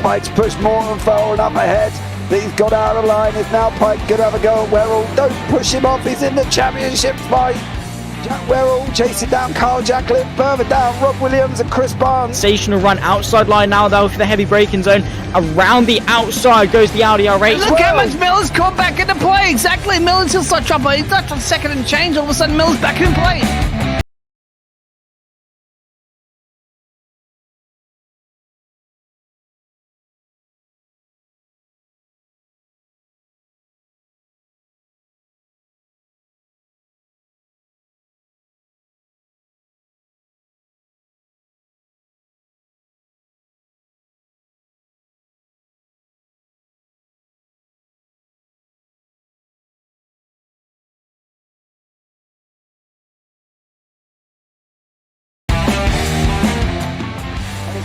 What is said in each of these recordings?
Pike's pushed more and far enough ahead. He's got out of line. Is now Pike going to have a go at Werrell? Don't push him off. He's in the championship fight. Jack Werrell chasing down Carl Jacklin. Further down, Rob Williams and Chris Barnes. Sensational run outside line now though for the heavy braking zone. Around the outside goes the Audi R8. Look how much Miller's caught back into play. Exactly. Miller's still start trouble. He's not on second and change. All of a sudden, Miller's back in play.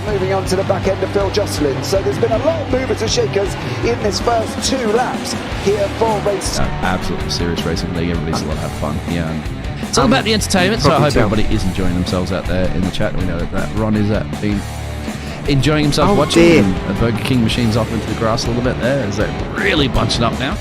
Moving on to the back end of Phil Jocelyn. So there's been a lot of movers and shakers in this first 2 laps here for race. Absolutely serious racing league. Everybody's a lot have fun. Yeah. It's all about the entertainment, so I hope everybody is enjoying themselves out there in the chat. We know that Ron is been enjoying himself watching the Burger King machines off into the grass a little bit there. Is that really bunching up now?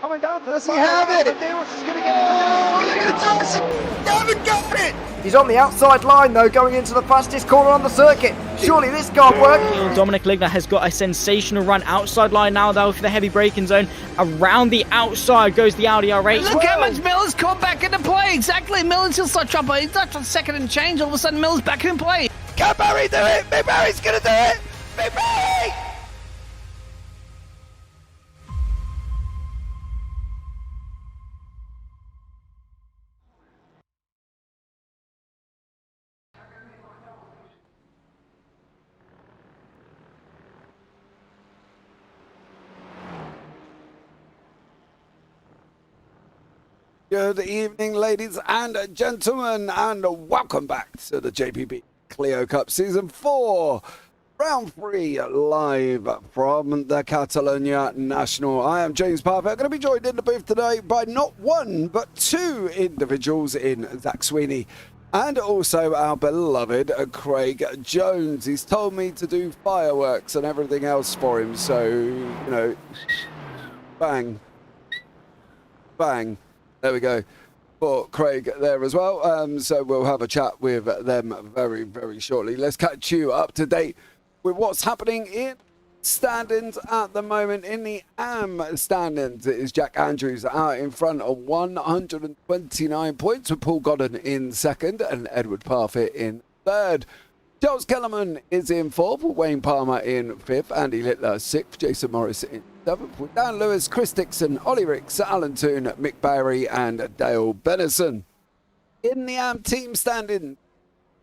Coming down, does he have it? He's going to get it. Haven't got it. He's on the outside line though, going into the fastest corner on the circuit. Surely this can't work. Dominic Ligner has got a sensational run outside line now though for the heavy braking zone. Around the outside goes the Audi R8. Look how much Miller's caught back into play. Exactly. Miller's still start trouble. He's not on second and change. All of a sudden, Miller's back in play. Can Barry do it? Big Barry's going to do it. Big Barry! Good evening, ladies and gentlemen, and welcome back to the JPB Clio Cup Season 4, Round 3, live from the Catalunya National. I am James Parfitt. I'm going to be joined in the booth today by not one, but 2 individuals in Zach Sweeney, and also our beloved Craig Jones. He's told me to do fireworks and everything else for him, so, you know, bang, bang. There we go for Craig there as well. So we'll have a chat with them very, very shortly. Let's catch you up to date with what's happening in standings at the moment. In the AM standings, it is Jack Andrews out in front of 129 points with Paul Godden in second and Edward Parfitt in third. Charles Kellerman is in fourth, Wayne Palmer in fifth, Andy Littler sixth, Jason Morris in seventh, with Dan Lewis, Chris Dixon, Ollie Ricks, Alan Toon, Mick Barry and Dale Bennison. In the AM team standing,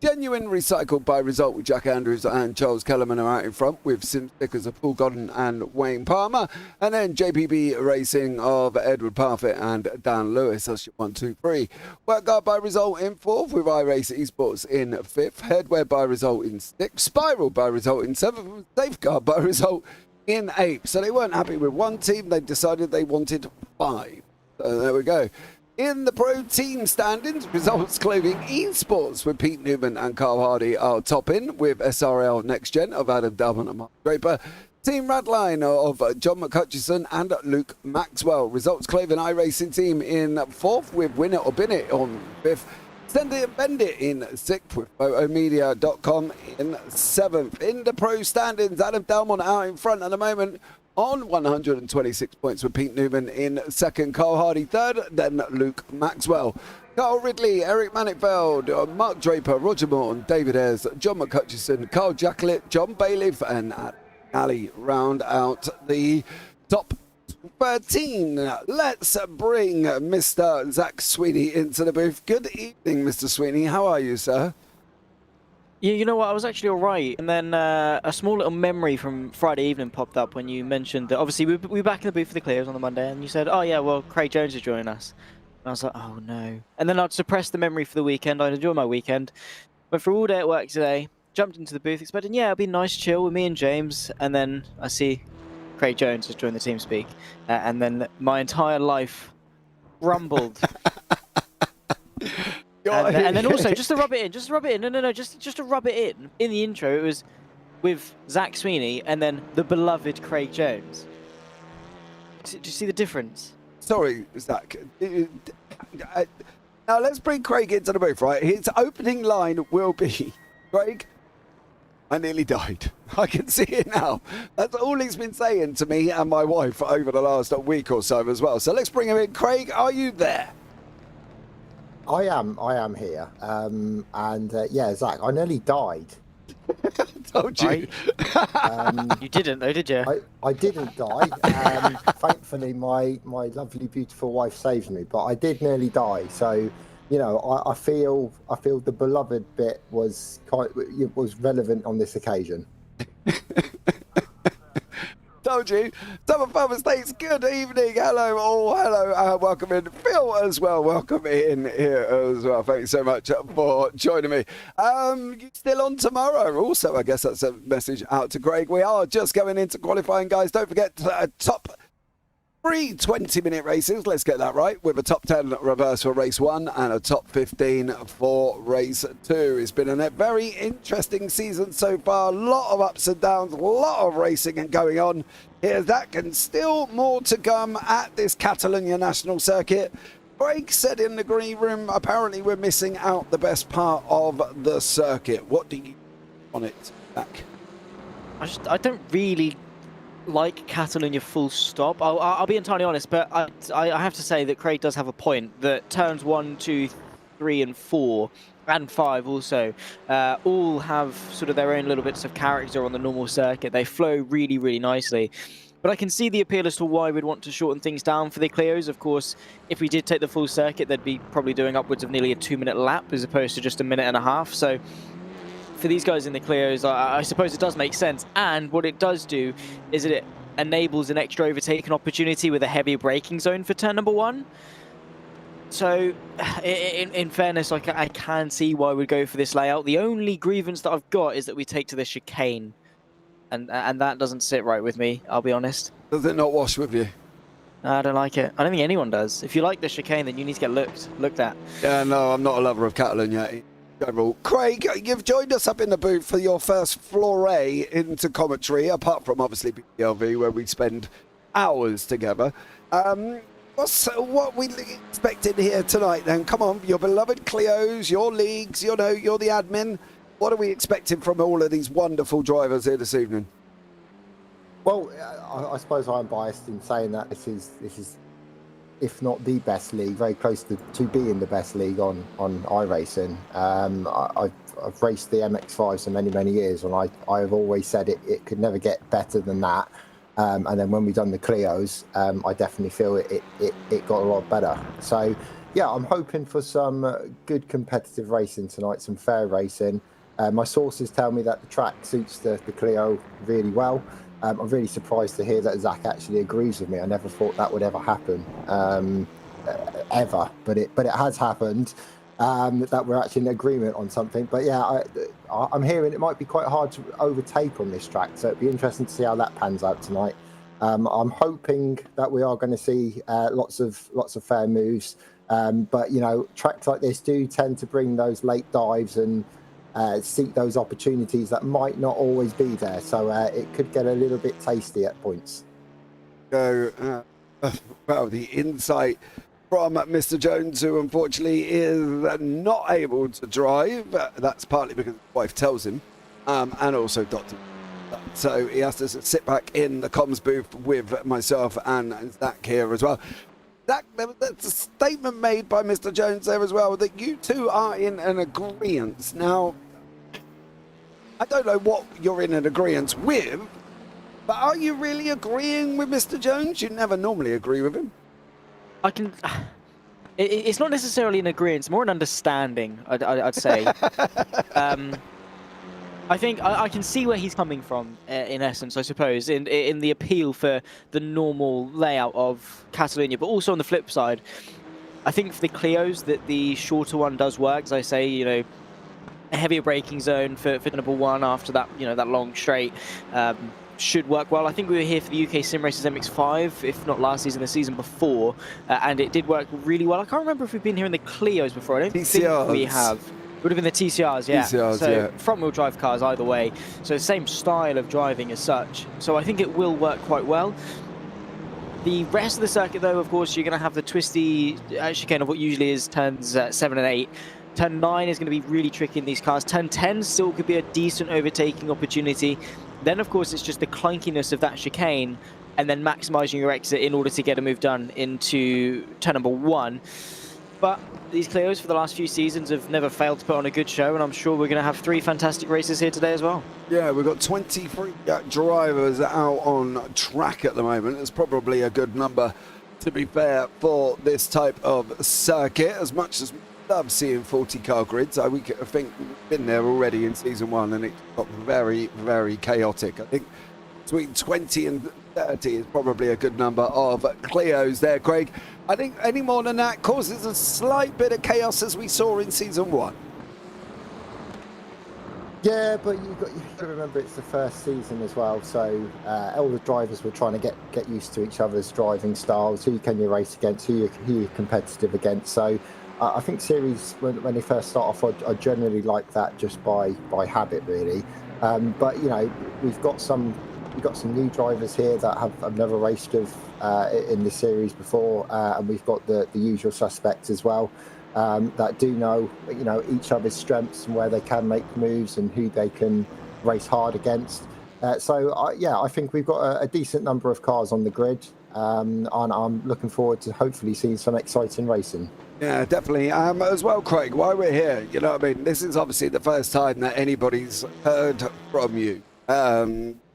Genuine Recycled by Result with Jack Andrews and Charles Kellerman are out in front with Sim Stickers of Paul Godden and Wayne Palmer. And then JPB Racing of Edward Parfitt and Dan Lewis. That's your 1, 2, 3. Workguard by Result in fourth with iRace Esports in fifth. Headwear by Result in sixth. Spiral by Result in seventh. Safeguard by Result in eighth. So they weren't happy with one team. They decided they wanted 5. So there we go. In the pro team standings, Results Clothing Esports with Pete Newman and Carl Hardy are topping with SRL Next Gen of Adam Dalman and Mark Draper. Team Radline of John McHutchison and Luke Maxwell. Results Clothing iRacing team in fourth with Win It or Bin It on fifth. Send It and Bend It in sixth with photomedia.com in seventh. In the pro standings, Adam Dalman out in front at the moment on 126 points with Pete Newman in second, Carl Hardy third, then Luke Maxwell. Carl Ridley, Eric Manifold, Mark Draper, Roger Morton, David Ayres, John McCutcheon, Carl Jacklett, John Bailiff, and Ali round out the top 13. Let's bring Mr. Zach Sweeney into the booth. Good evening, Mr. Sweeney. How are you, sir? Yeah, you know what? I was actually all right. And then a small little memory from Friday evening popped up when you mentioned that obviously we were back in the booth for the Clios on the Monday, and you said, oh, yeah, well, Craig Jones is joining us. And I was like, oh, no. And then I'd suppressed the memory for the weekend. I'd enjoy my weekend. Went for all day at work today, jumped into the booth, expecting, yeah, it'll be nice chill with me and James. And then I see Craig Jones has joined the team speak. And then my entire life rumbled. And then also, just to rub it in, just to rub it in the intro, it was with Zach Sweeney and then the beloved Craig Jones. Do you see the difference? Sorry, Zach. Now let's bring Craig into the booth, right? His opening line will be, Craig, I nearly died. I can see it now. That's all he's been saying to me and my wife over the last week or so as well. So let's bring him in. Craig, are you there? I am here. Yeah, Zach, I nearly died. Told you. You didn't, though, did you? I didn't die. Thankfully, my lovely, beautiful wife saved me, but I did nearly die. So, you know, I feel the beloved bit was relevant on this occasion. Told you. Summer Farmer States, good evening. Hello, all. Hello. Welcome in. Phil as well. Welcome in here as well. Thank you so much for joining me. You still on tomorrow? Also, I guess that's a message out to Greg. We are just going into qualifying, guys. Don't forget top 3 20-minute races. Let's get that right. With a top 10 reverse for race 1 and a top 15 for race 2. It's been a very interesting season so far. A lot of ups and downs, a lot of racing and going on. Here's that, and still more to come at this Catalunya National circuit. Craig said in the green room, apparently we're missing out the best part of the circuit. What do you on it, Zach? I don't really like Catalunya full stop. I'll be entirely honest, but I have to say that Craig does have a point that turns 1, 2, 3 and 4 and 5 also all have sort of their own little bits of character on the normal circuit. They flow really, really nicely. But I can see the appeal as to why we'd want to shorten things down for the Clios. Of course, if we did take the full circuit, they'd be probably doing upwards of nearly a 2-minute lap as opposed to just a minute and a half. So for these guys in the Clios, I suppose it does make sense. And what it does do is it enables an extra overtaking opportunity with a heavier braking zone for turn number 1. So in fairness, I can see why we'd go for this layout. The only grievance that I've got is that we take to the chicane. And that doesn't sit right with me, I'll be honest. Does it not wash with you? I don't like it. I don't think anyone does. If you like the chicane, then you need to get looked at. Yeah, no, I'm not a lover of Catalunya. Craig, you've joined us up in the booth for your first foray into commentary, apart from obviously BLV, where we spend hours together. What we expected here tonight then? Come on, your beloved Clios, your leagues, you know, you're the admin. What are we expecting from all of these wonderful drivers here this evening? Well, I suppose I'm biased in saying that this is, if not the best league, very close to being the best league on iRacing. I've raced the MX-5 for many, many years, and I have always said it could never get better than that. And then when we've done the Clios, I definitely feel it got a lot better. So, yeah, I'm hoping for some good competitive racing tonight, some fair racing. My sources tell me that the track suits the Clio really well. I'm really surprised to hear that Zach actually agrees with me. I never thought that would ever happen, ever, but it has happened. That we're actually in agreement on something. But yeah, I'm hearing it might be quite hard to overtake on this track, so it'd be interesting to see how that pans out tonight. I'm hoping that we are going to see lots of fair moves. But you know, tracks like this do tend to bring those late dives and seek those opportunities that might not always be there. So it could get a little bit tasty at points. So, well, the insight from Mr. Jones, who unfortunately is not able to drive. That's partly because his wife tells him, and also Dr. So he has to sit back in the comms booth with myself and Zach here as well. that's a statement made by Mr. Jones there as well, that you two are in an agreement. Now, I don't know what you're in an agreement with, but are you really agreeing with Mr. Jones? You never normally agree with him. I can. It's not necessarily an agreement; it's more an understanding. I'd say. I think I can see where he's coming from. In essence, I suppose, in the appeal for the normal layout of Catalunya, but also on the flip side, I think for the Clios that the shorter one does work. As I say, you know, a heavier braking zone for number one after that, you know, that long straight. Should work well. I think we were here for the UK Sim Racers MX-5, if not last season, the season before, and it did work really well. I can't remember if we've been here in the Clios before. I don't think we have. It would have been the TCRs, yeah. TCRs, so yeah. front-wheel drive cars either way. So same style of driving as such. So I think it will work quite well. The rest of the circuit, though, of course, you're going to have the twisty chicane of what usually is turns 7 and 8. Turn 9 is going to be really tricky in these cars. Turn 10 still could be a decent overtaking opportunity. Then, of course, it's just the clunkiness of that chicane and then maximising your exit in order to get a move done into turn number 1. But these Clios for the last few seasons have never failed to put on a good show, and I'm sure we're going to have 3 fantastic races here today as well. Yeah, we've got 23 drivers out on track at the moment. It's probably a good number, to be fair, for this type of circuit. As much as we love seeing 40-car grids, I think we've been there already in Season 1, and it got very, very chaotic. I think between 20 and 30 is probably a good number of Clios there, Craig. I think any more than that causes a slight bit of chaos as we saw in Season 1. Yeah, but you've got to remember it's the first season as well, so all the drivers were trying to get used to each other's driving styles. Who can you race against? Who you're competitive against? So I think series when they first start off, I generally like that just by habit, really. But you know, we've got some new drivers here that have never raced with in the series before, and we've got the usual suspects as well. That do know, you know, each other's strengths and where they can make moves and who they can race hard against. Yeah, I think we've got a decent number of cars on the grid, and I'm looking forward to hopefully seeing some exciting racing. Yeah, definitely. As well, Craig, while we're here, you know what I mean? This is obviously the first time that anybody's heard from you.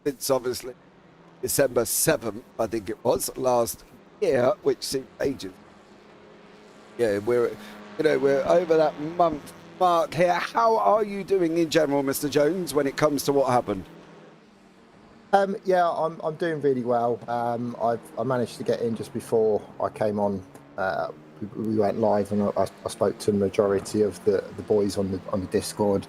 It's obviously December 7th, I think it was, last year, which seemed ages. Yeah, we're over that month mark here. How are you doing in general, Mr. Jones, when it comes to what happened? Yeah, I'm doing really well. I managed to get in just before I came on. We went live, and I spoke to the majority of the boys on the Discord,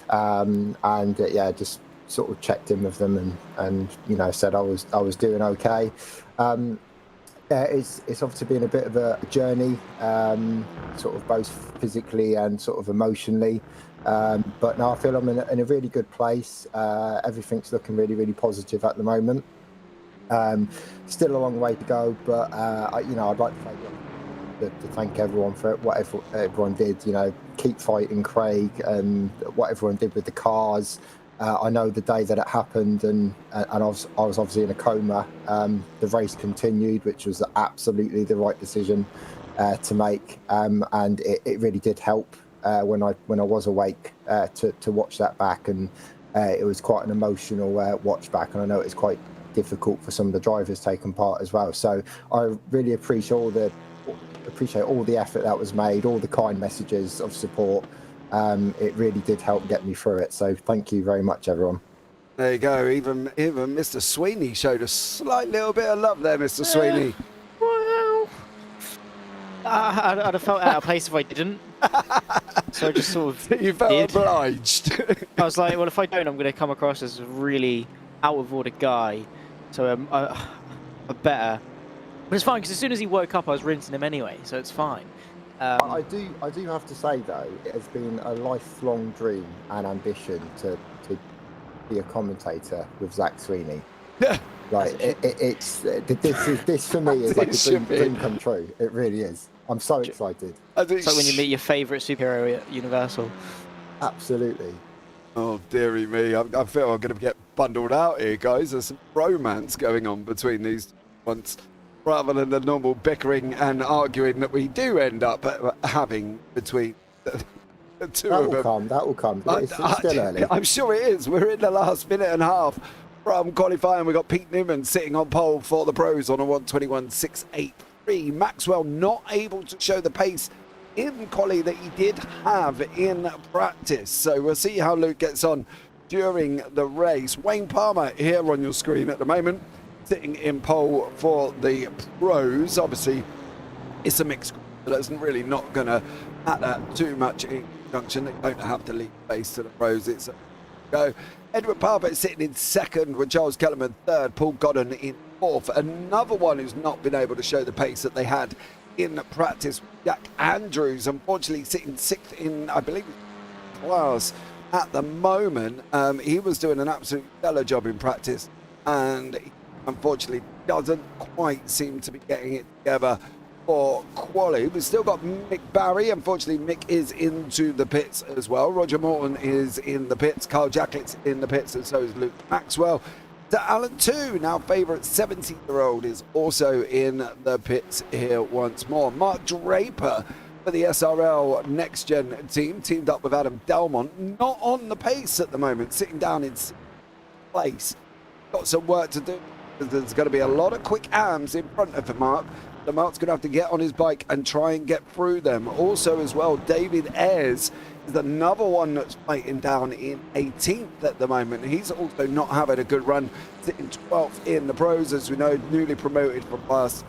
yeah, just sort of checked in with them and you know, said I was doing okay. Yeah, it's obviously been a bit of a journey, sort of both physically and sort of emotionally. But now I feel I'm in a really good place. Everything's looking really, really positive at the moment. Still a long way to go, but you know, I'd like to thank everyone for whatever everyone did. You know, keep fighting, Craig, and what everyone did with the cars. I know the day that it happened, and I was obviously in a coma. The race continued, which was absolutely the right decision to make, and it really did help when I was awake to watch that back, and it was quite an emotional watch back, and I know it's quite difficult for some of the drivers taking part as well. So I really appreciate all the effort that was made, all the kind messages of support. It really did help get me through it. So thank you very much, everyone. There you go. Even Mr. Sweeney showed a slight little bit of love there, Mr. Sweeney. Well, I'd have felt out of place if I didn't. So I just sort of You felt obliged. I was like, well, if I don't, I'm going to come across as a really out of order guy. So I better. But it's fine, because as soon as he woke up, I was rinsing him anyway, so it's fine. I do have to say, though, it has been a lifelong dream and ambition to be a commentator with Zach Sweeney. Like this for me is like a dream come true. It really is. I'm so excited. It's like when you meet your favourite superhero at Universal. Absolutely. Oh, dearie me. I feel I'm going to get bundled out here, guys. There's some romance going on between these ones. rather than the normal bickering and arguing that we do end up having between the two That of will them. come. That will come. It's still early. I'm sure it is. We're in the last minute and a half from qualifying. We've got Pete Newman sitting on pole for the pros on a 1:21.683. Maxwell not able to show the pace in quali that he did have in practice. So we'll see how Luke gets on during the race. Wayne Palmer here on your screen at the moment, sitting in pole for the pros. Obviously, it's a mixed group, so that's really not going to matter too much in junction. They don't have to leave space to the pros. It's a go. Edward Parfitt sitting in second with Charles Kellerman third, Paul Godden in fourth. Another one who's not been able to show the pace that they had in practice, Jack Andrews, unfortunately sitting sixth in, I believe, class at the moment. He was doing an absolute stellar job in practice, and he unfortunately doesn't quite seem to be getting it together for quali. We've still got Mick Barry. Unfortunately, Mick is into the pits as well. Roger Morton is in the pits. Carl Jackett's in the pits, and so is Luke Maxwell. Alan 2, now favourite 17-year-old, is also in the pits here once more. Mark Draper for the SRL Next Gen team, teamed up with Adam Delmont, not on the pace at the moment, sitting down in place. Got some work to do. There's going to be a lot of quick arms in front of Mark. The Mark's going to have to get on his bike and try and get through them. Also as well, David Ayres is another one that's fighting down in 18th at the moment. He's also not having a good run, sitting 12th in the pros, as we know, newly promoted from last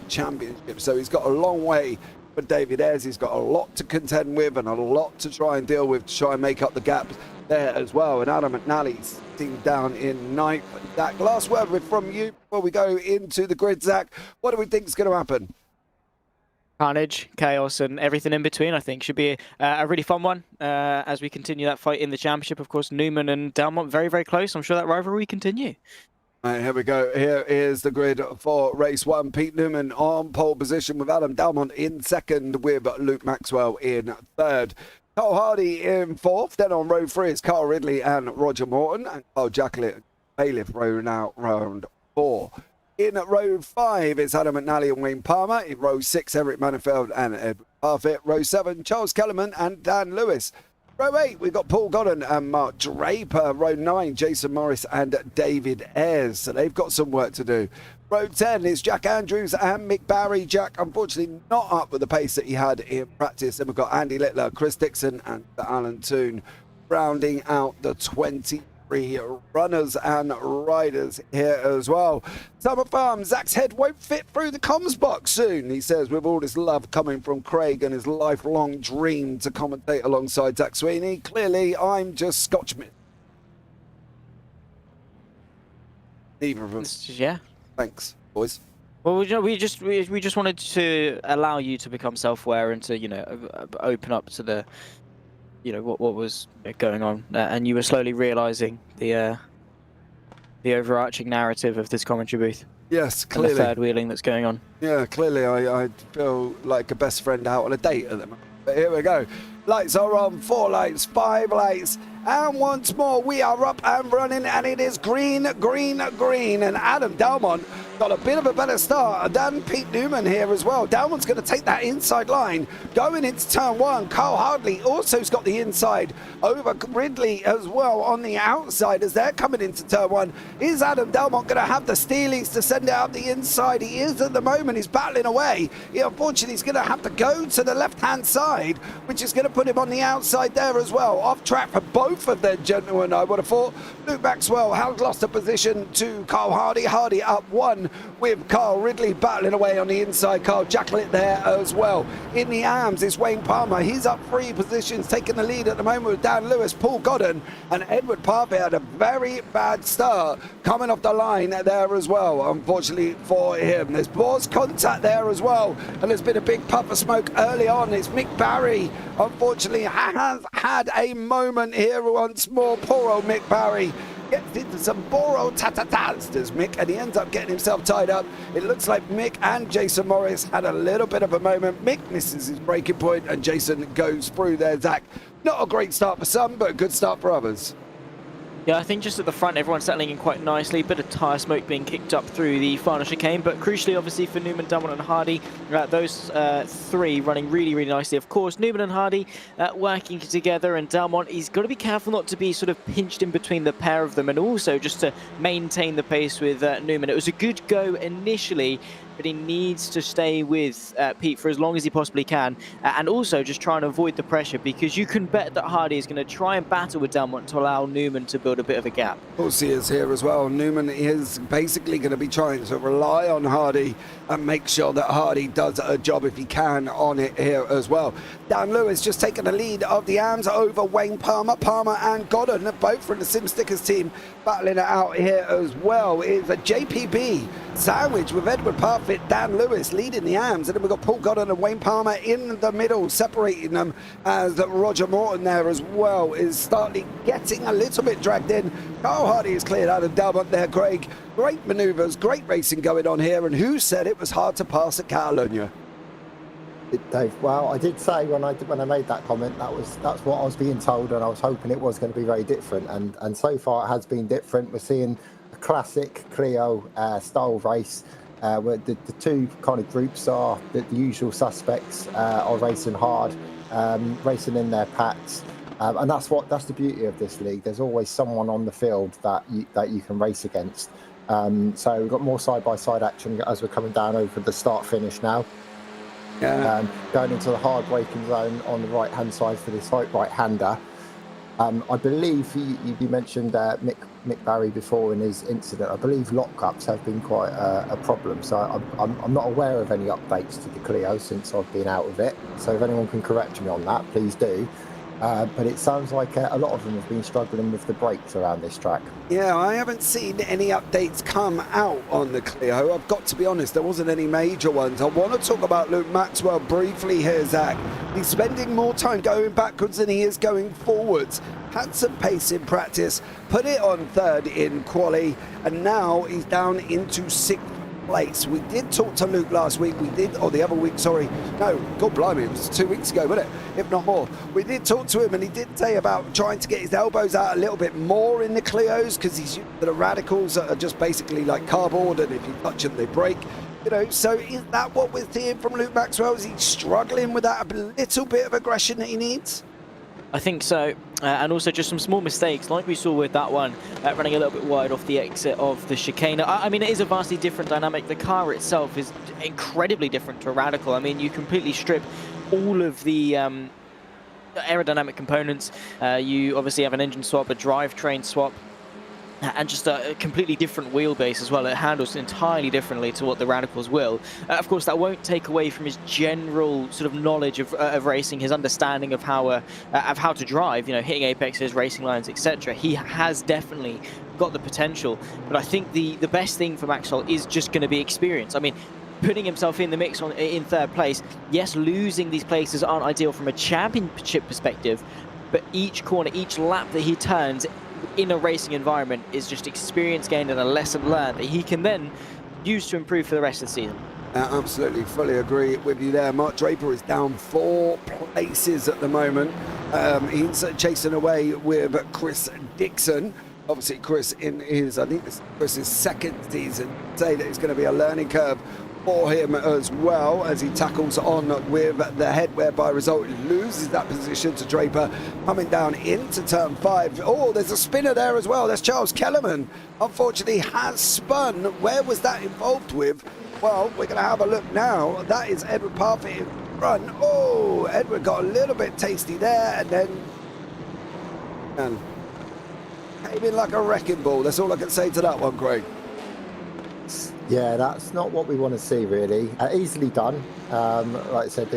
championship. So he's got a long way for David Ayres. He's got a lot to contend with and a lot to try and deal with to try and make up the gap there as well. And Adam McNally's sitting down in ninth. Zach, last word from you before we go into the grid. Zach, what do we think is going to happen? Carnage, chaos, and everything in between, I think, should be a really fun one as we continue that fight in the championship. Of course, Newman and Delmont very, very close. I'm sure that rivalry continue. All right, here we go. Here is the grid for race one. Pete Newman on pole position with Adam Delmont in second, with Luke Maxwell in third. Cole Hardy in fourth. Then on row three is Carl Ridley and Roger Morton, and Carl Jacklett Bailiff round four. In row 5, it's Adam McNally and Wayne Palmer. In row 6, Eric Manifeld and Edward Parfitt. Row 7, Charles Kellerman and Dan Lewis. Row 8, we've got Paul Godden and Mark Draper. Row 9, Jason Morris and David Ayres. So they've got some work to do. Row 10 is Jack Andrews and Mick Barry. Jack, unfortunately, not up with the pace that he had in practice. Then we've got Andy Littler, Chris Dixon and Alan Toon rounding out the 23 runners and riders here as well. Summer Farm, Zach's head won't fit through the comms box soon, he says, with all this love coming from Craig and his lifelong dream to commentate alongside Zach Sweeney. Clearly, I'm just Scotchman. Neither of them. Yeah. Thanks, boys. Well, we just wanted to allow you to become self-aware and to, open up to the, what was going on, and you were slowly realizing the overarching narrative of this commentary booth. Yes, clearly. And the third wheeling that's going on. Yeah, clearly I feel like a best friend out on a date at the moment. But here we go. Lights are on, 4 lights, 5 lights, and once more we are up and running, and it is green, green, green. And Adam Delmont got a bit of a better start than Pete Newman here as well. Delmont's going to take that inside line going into turn 1. Carl Hardley also's got the inside over Ridley as well on the outside as they're coming into turn 1. Is Adam Delmont going to have the steelies to send it out the inside? He is at the moment. He's battling away. He unfortunately is going to have to go to the left-hand side, which is going to put him on the outside there as well. Off track for both of them gentlemen, I would have thought. Luke Maxwell has lost a position to Carl Hardy. Hardy up 1 with Carl Ridley battling away on the inside. Carl Jacklett there as well. In the arms is Wayne Palmer. He's up 3 positions, taking the lead at the moment with Dan Lewis, Paul Godden, and Edward Parfitt had a very bad start coming off the line there as well, unfortunately for him. There's Boar's contact there as well, and there's been a big puff of smoke early on. It's Mick Barry, unfortunately, has had a moment here once more. Poor old Mick Barry gets into some poor old ta-ta-tas, does Mick, and he ends up getting himself tied up. It looks like Mick and Jason Morris had a little bit of a moment. Mick misses his breaking point and Jason goes through there. Zach, not a great start for some, but a good start for others. Yeah, I think just at the front, everyone's settling in quite nicely. Bit of tyre smoke being kicked up through the final chicane, but crucially, obviously, for Newman, Dumont and Hardy, those three running really, really nicely. Of course, Newman and Hardy working together, and Dumont, he's got to be careful not to be sort of pinched in between the pair of them, and also just to maintain the pace with Newman. It was a good go initially, but he needs to stay with Pete for as long as he possibly can, and also just try and avoid the pressure, because you can bet that Hardy is going to try and battle with Dumont to allow Newman to build a bit of a gap. Of course he is here as well. Newman is basically going to be trying to rely on Hardy and make sure that Hardy does a job if he can on it here as well. Dan Lewis just taking the lead of the AMs over Wayne Palmer. Palmer and Godden, both from the Sim Stickers team, battling it out here as well. It's a JPB sandwich with Edward Parfitt, Dan Lewis leading the AMs, and then we've got Paul Godden and Wayne Palmer in the middle, separating them, as Roger Morton there as well is starting getting a little bit dragged in. Carl Hardy is cleared out of Dumont there, Craig. Great manoeuvres, great racing going on here, and who said it was hard to pass at Catalunya? Dave, well, I did say when I made that comment, that's what I was being told, and I was hoping it was going to be very different, and so far it has been different. We're seeing a classic Clio style race where the two kind of groups are the usual suspects are racing hard, racing in their packs, and that's the beauty of this league. There's always someone on the field that you can race against. So we've got more side-by-side action as we're coming down over the start-finish now. Yeah. Going into the hard braking zone on the right-hand side for this right-hander. I believe you mentioned Mick Barry before in his incident. I believe lockups have been quite a problem. So I'm not aware of any updates to the Clio since I've been out of it. So if anyone can correct me on that, please do. But it sounds like a lot of them have been struggling with the brakes around this track. Yeah, I haven't seen any updates come out on the Clio. I've got to be honest, there wasn't any major ones. I want to talk about Luke Maxwell briefly here, Zach. He's spending more time going backwards than he is going forwards. Had some pace in practice, put it on third in quali, and now he's down into sixth place. We did talk to Luke last week, or the other week, sorry. No, God blimey, it was 2 weeks ago, wasn't it? If not more. We did talk to him, and he did say about trying to get his elbows out a little bit more in the Clios, because he's used to the radicals that are just basically like cardboard, and if you touch them, they break. You know, so is that what we're seeing from Luke Maxwell? Is he struggling with that little bit of aggression that he needs? I think so, and also just some small mistakes, like we saw with that one, running a little bit wide off the exit of the chicane. I mean, it is a vastly different dynamic. The car itself is incredibly different to a Radical. I mean, you completely strip all of the aerodynamic components. You obviously have an engine swap, a drivetrain swap, and just a completely different wheelbase as well. It handles entirely differently to what the Radicals will. Of course, that won't take away from his general sort of knowledge of racing, his understanding of how to drive, you know, hitting apexes, racing lines, etc. He has definitely got the potential, but I think the best thing for Maxwell is just going to be experience. I mean, putting himself in the mix in third place, yes, losing these places aren't ideal from a championship perspective, but each corner, each lap that he turns in a racing environment is just experience gained and a lesson learned that he can then use to improve for the rest of the season. Absolutely, fully agree with you there. Mark Draper is down 4 places at the moment. He's chasing away with Chris Dixon. Obviously, Chris in his, I think this is Chris's second season, say that it's going to be a learning curve for him as well as he tackles on with the headwear. By result, he loses that position to Draper coming down into turn 5. Oh, there's a spinner there as well. That's Charles Kellerman. Unfortunately, has spun. Where was that involved with? Well, we're going to have a look now. That is Edward Parfitt in front. Oh, Edward got a little bit tasty there, and then came in like a wrecking ball. That's all I can say to that one, Craig. Yeah, that's not what we want to see, really. Easily done. Like I said,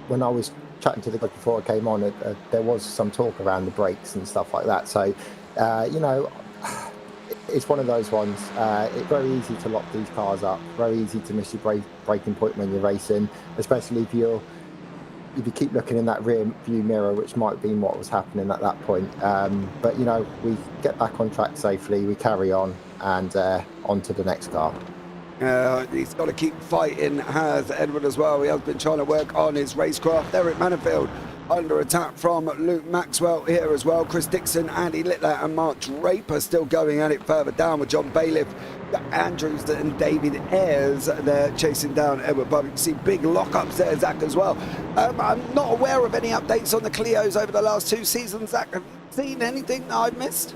when I was chatting to the guy before I came on, there was some talk around the brakes and stuff like that. So, you know, it's one of those ones. It's very easy to lock these cars up. Very easy to miss your braking point when you're racing, especially if you keep looking in that rear view mirror, which might have been what was happening at that point. But, you know, we get back on track safely, we carry on, and on to the next car. He's got to keep fighting, has Edward as well. He has been trying to work on his racecraft. Eric Manifield under attack from Luke Maxwell here as well. Chris Dixon, Andy Littler and Mark Draper still going at it further down with John Bailiff, Andrews and David Ayres there chasing down Edward Bobby. You see big lockups there, Zach, as well. I'm not aware of any updates on the Clios over the last 2 seasons. Zach, have you seen anything that I've missed?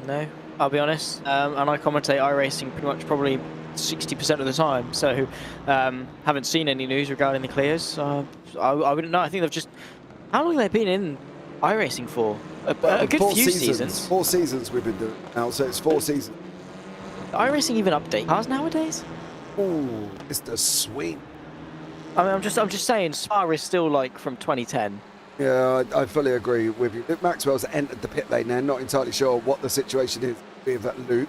No, I'll be honest. And I commentate iRacing pretty much probably 60% of the time, so haven't seen any news regarding the Clios. I wouldn't know. I think they've just... How long have they been in iRacing for? A good 4 few seasons. 4 seasons we've been doing now, so it's 4 seasons. iRacing even update cars nowadays? Ooh, Mr. Sweeney. I mean, I'm just saying, Spa is still like from 2010. Yeah, I fully agree with you. Luke Maxwell's entered the pit lane there. Not entirely sure what the situation is with Luke.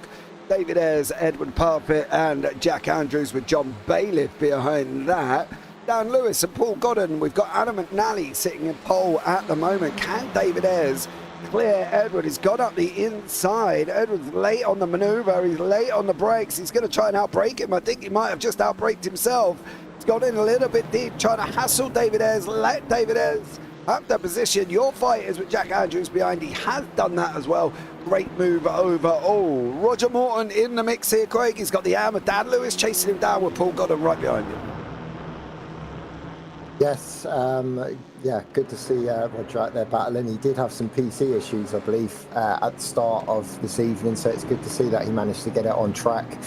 David Ayres, Edward Parfitt and Jack Andrews with John Bailiff behind that. Dan Lewis and Paul Godden. We've got Adam McNally sitting in pole at the moment. Can David Ayres clear Edward? He's got up the inside. Edward's late on the manoeuvre. He's late on the brakes. He's going to try and outbrake him. I think he might have just outbraked himself. He's got in a little bit deep, trying to hassle David Ayres. Let David Ayres up the position. Your fight is with Jack Andrews behind. He has done that as well. Great move over. Oh, Roger Morton in the mix here, Craig. He's got the arm of Dan Lewis chasing him down with Paul Godden right behind him. Yes, yeah, good to see Roger out there battling. He did have some PC issues, I believe, at the start of this evening, so it's good to see that he managed to get it on track.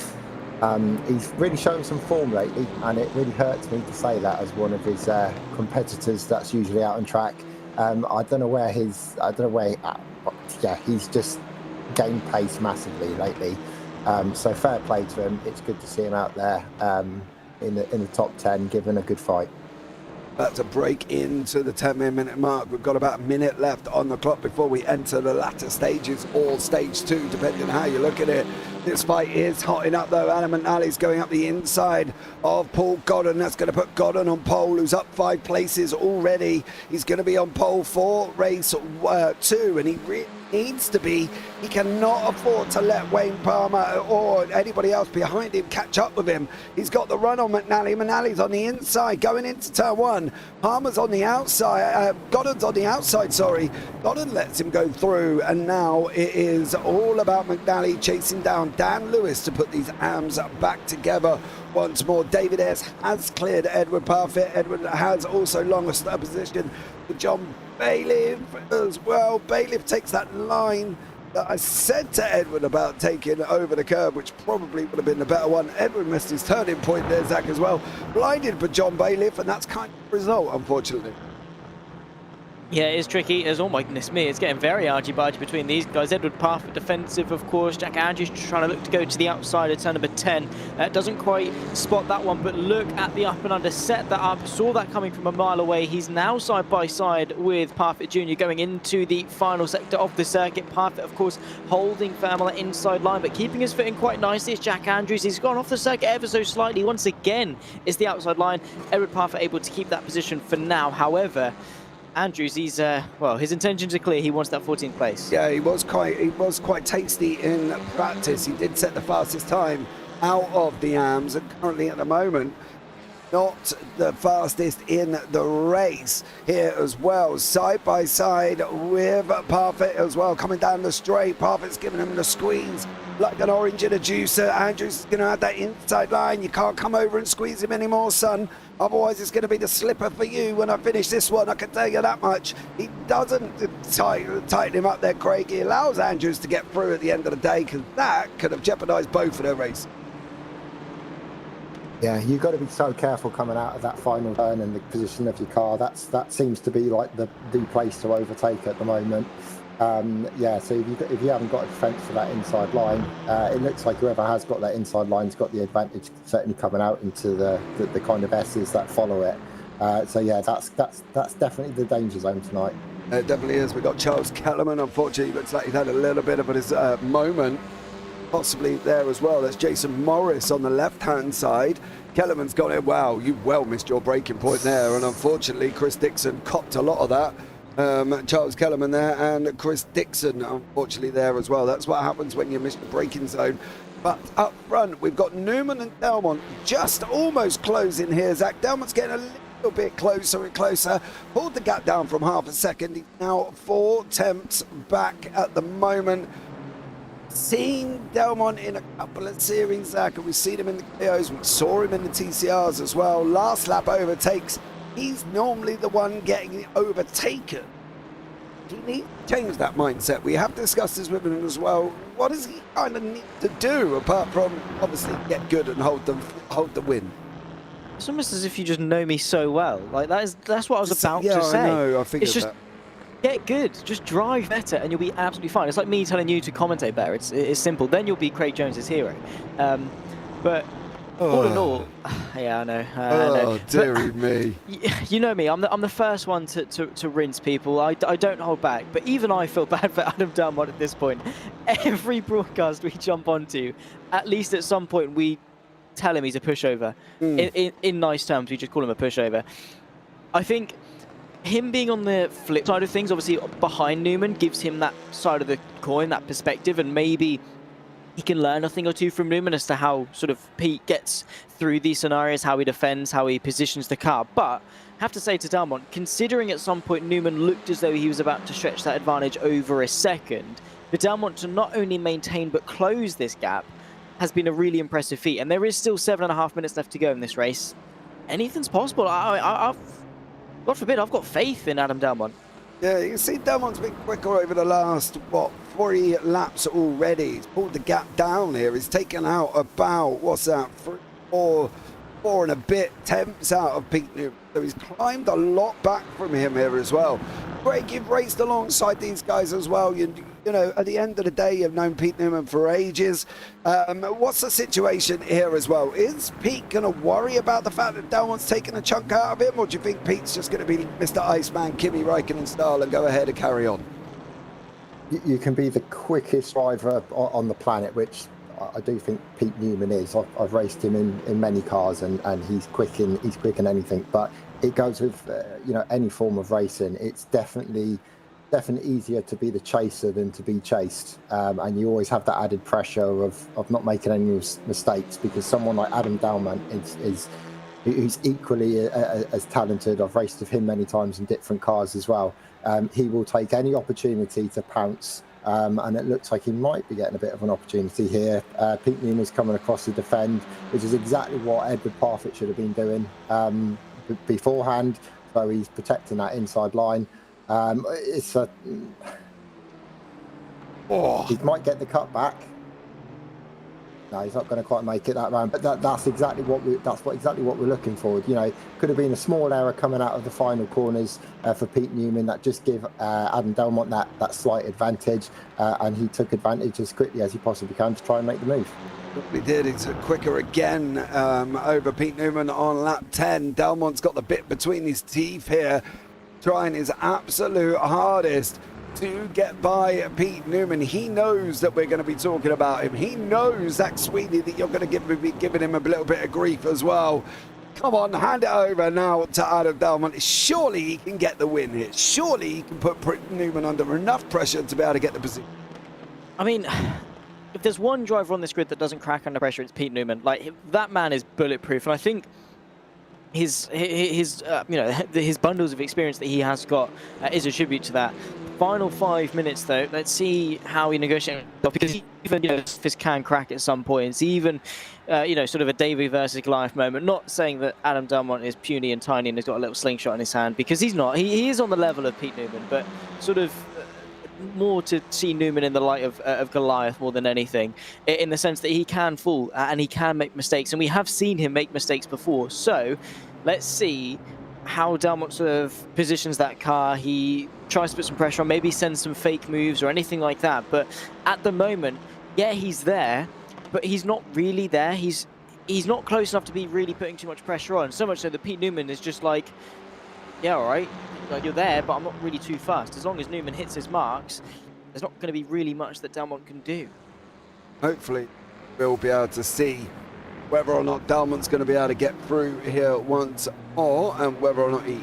He's really shown some form lately, and it really hurts me to say that as one of his competitors that's usually out on track. I don't know where he's just gained pace massively lately. So fair play to him. It's good to see him out there in the top 10, giving a good fight. About to break into the 10-minute mark. We've got about a minute left on the clock before we enter the latter stages, or stage 2, depending on how you look at it. This fight is hotting up though. Adam McNally's going up the inside of Paul Godden. That's going to put Godden on pole, who's up 5 places already. He's going to be on pole for race 2, and he really needs to be. He cannot afford to let Wayne Palmer or anybody else behind him catch up with him. He's got the run on McNally. McNally's on the inside going into turn 1. Palmer's on the outside. Godden's on the outside, sorry. Godden lets him go through, and now it is all about McNally chasing down Dan Lewis to put these arms back together once more. David Ayres has cleared Edward Parfitt. Edward has also lost a position for John Bailiff as well. Bailiff takes that line that I said to Edward about taking over the curb, which probably would have been the better one. Edward missed his turning point there, Zach, as well. Blinded for John Bailiff, and that's kind of the result, unfortunately. Yeah, it is tricky. Oh my goodness me, it's getting very argy-bargy between these guys. Edward Parfitt defensive, of course. Jack Andrews trying to look to go to the outside of turn number 10. Doesn't quite spot that one, but look at the up and under. Set that up, saw that coming from a mile away. He's now side by side with Parfitt Jr. going into the final sector of the circuit. Parfitt, of course, holding firm on that inside line, but keeping his foot in quite nicely. It's Jack Andrews. He's gone off the circuit ever so slightly. Once again, it's the outside line. Edward Parfitt able to keep that position for now. However, Andrews, he's well, his intentions are clear. He wants that 14th place. Yeah, he was quite tasty in practice. He did set the fastest time out of the arms, and currently at the moment not the fastest in the race here as well. Side by side with Parfitt as well, coming down the straight. Parfitt's giving him the squeeze like an orange in a juicer. Andrews is going to have that inside line. You can't come over and squeeze him anymore, son. Otherwise, it's going to be the slipper for you when I finish this one. I can tell you that much. He doesn't tighten him up there, Craig. He allows Andrews to get through at the end of the day, because that could have jeopardised both of their races. Yeah, you've got to be so careful coming out of that final turn and the position of your car. That seems to be like the place to overtake at the moment. Yeah, so if you haven't got a defence for that inside line, it looks like whoever has got that inside line's got the advantage, certainly coming out into the kind of S's that follow it. So yeah, that's definitely the danger zone tonight. It definitely is. We've got Charles Kellerman. Unfortunately, looks like he's had a little bit of his moment possibly there as well. There's Jason Morris on the left-hand side. Kellerman's got it. Wow, you well missed your breaking point there, and unfortunately Chris Dixon copped a lot of that. Charles Kellerman there and Chris Dixon unfortunately there as well. That's what happens when you miss the braking zone. But up front we've got Newman and Delmont just almost closing here. Zach, Delmont's getting a little little bit closer and closer. Pulled the gap down from half a second. He's now 4 tenths back at the moment. Seen Delmont in a couple of series, Zach, and we've seen him in the Clios. We saw him in the TCRs as well. Last lap overtakes. He's normally the one getting overtaken. He needs to change that mindset. We have discussed this with him as well. What does he kind of need to do apart from obviously get good and hold the win? It's almost as if you just know me so well. Like that's what I was about to say. Yeah, I know. I figured it's just that. get good, just drive better, and you'll be absolutely fine. It's like me telling you to commentate better. It's simple. Then you'll be Craig Jones's hero. But all in all, yeah, I know. Oh, dearie me. You know me. I'm the first one to rinse people. I don't hold back. But even I feel bad for Adam Delmont at this point. Every broadcast we jump onto, at least at some point we tell him he's a pushover. In nice terms, we just call him a pushover. I think him being on the flip side of things, obviously behind Newman, gives him that side of the coin, that perspective, and maybe he can learn a thing or two from Newman as to how sort of Pete gets through these scenarios, how he defends, how he positions the car. But I have to say to Delmont, considering at some point Newman looked as though he was about to stretch that advantage over a second, for Delmont to not only maintain but close this gap has been a really impressive feat. And there is still 7.5 minutes left to go in this race. Anything's possible. God forbid, I've got faith in Adam Delmont. Yeah, you can see Delmont's been quicker over the last, 3 laps already. He's pulled the gap down here. He's taken out about, 4 and a bit tenths out of Pete Newman. So he's climbed a lot back from him here as well. Greg, you've raced alongside these guys as well. You know, at the end of the day, you've known Pete Newman for ages. What's the situation here as well? Is Pete going to worry about the fact that Delmont's taking a chunk out of him, or do you think Pete's just going to be Mr. Iceman, Kimi Räikkönen style, and go ahead and carry on? You can be the quickest driver on the planet, which I do think Pete Newman is. I've raced him in many cars, and he's quick in anything. But it goes with any form of racing. It's definitely easier to be the chaser than to be chased, and you always have that added pressure of not making any mistakes, because someone like Adam Delmont who's equally as talented. I've raced with him many times in different cars as well. He will take any opportunity to pounce, and it looks like he might be getting a bit of an opportunity here. Pete Newman's coming across to defend, which is exactly what Edward Parfitt should have been doing beforehand. So he's protecting that inside line. He might get the cut back. No, he's not going to quite make it that round. But that's exactly what we're looking for. You know, could have been a small error coming out of the final corners for Pete Newman that just give Adam Delmont that slight advantage, and he took advantage as quickly as he possibly can to try and make the move. He did. He's quicker again over Pete Newman on lap 10. Delmont's got the bit between his teeth here, trying his absolute hardest to get by Pete Newman. He knows that we're going to be talking about him. He knows, Zach Sweeney, that you're going to be giving him a little bit of grief as well. Come on, hand it over now to Adam Delmont. Surely he can get the win here. Surely he can put Newman under enough pressure to be able to get the position. I mean, if there's one driver on this grid that doesn't crack under pressure, it's Pete Newman. Like, that man is bulletproof, and I think his bundles of experience that he has got is a tribute to that. Final 5 minutes though, let's see how he negotiates, because even if this can crack at some points, even sort of a Davey versus Goliath moment. Not saying that Adam Delmont is puny and tiny and has got a little slingshot in his hand, because he's not. He is on the level of Pete Newman, but sort of more to see Newman in the light of Goliath more than anything, in the sense that he can fall and he can make mistakes, and we have seen him make mistakes before. So let's see how Delmont sort of positions that car. He tries to put some pressure on, maybe send some fake moves or anything like that. But at the moment, yeah, he's there, but he's not really there. He's not close enough to be really putting too much pressure on. So much so that Pete Newman is just like, yeah, all right, like, you're there, but I'm not really too fast. As long as Newman hits his marks, there's not going to be really much that Delmont can do. Hopefully we'll be able to see whether or not Delmont's going to be able to get through here once more, and whether or not he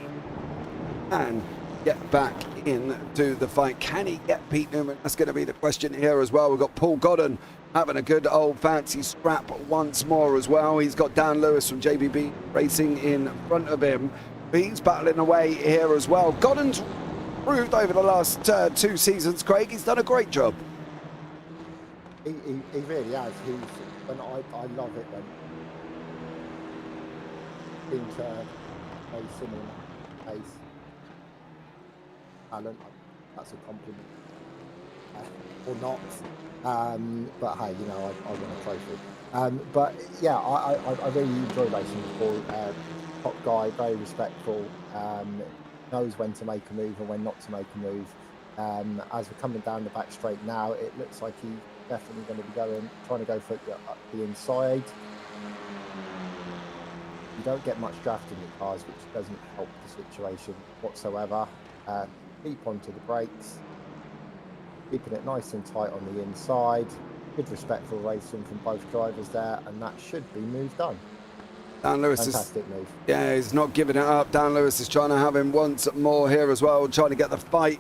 can get back into the fight. Can he get Pete Newman? That's going to be the question here as well. We've got Paul Godden having a good old fancy scrap once more as well. He's got Dan Lewis from JPB Racing in front of him. He's battling away here as well. Godden's proved over the last 2 seasons, Craig. He's done a great job. He really has. And I love it when teams play similar pace. Talent, that's a compliment. Or not. But hey, you know, I won a trophy. But yeah, I really enjoy racing with Paul. Top guy, very respectful. Knows when to make a move and when not to make a move. As we're coming down the back straight now, it looks like he's definitely going to be trying to go for the inside. You don't get much draft in the cars, which doesn't help the situation whatsoever. Keep onto the brakes, keeping it nice and tight on the inside. Good respectful racing from both drivers there, and that should be move done. Dan Lewis Fantastic move. Yeah, he's not giving it up. Dan Lewis is trying to have him once more here as well, trying to get the fight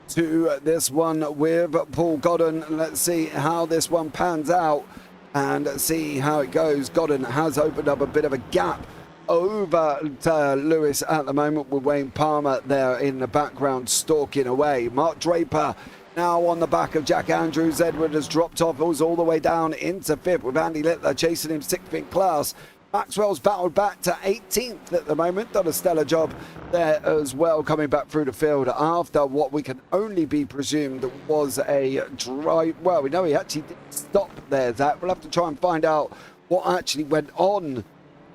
to this one with Paul Godden. Let's see how this one pans out and see how it goes. Godden has opened up a bit of a gap over to Lewis at the moment, with Wayne Palmer there in the background stalking away. Mark Draper now on the back of Jack Andrews. Edward has dropped off, was all the way down into 5th, with Andy Littler chasing him 6th in class. Maxwell's battled back to 18th at the moment, done a stellar job there as well, coming back through the field after what we can only be presumed was a drive. Well, we know he actually did stop there, Zach. We'll have to try and find out what actually went on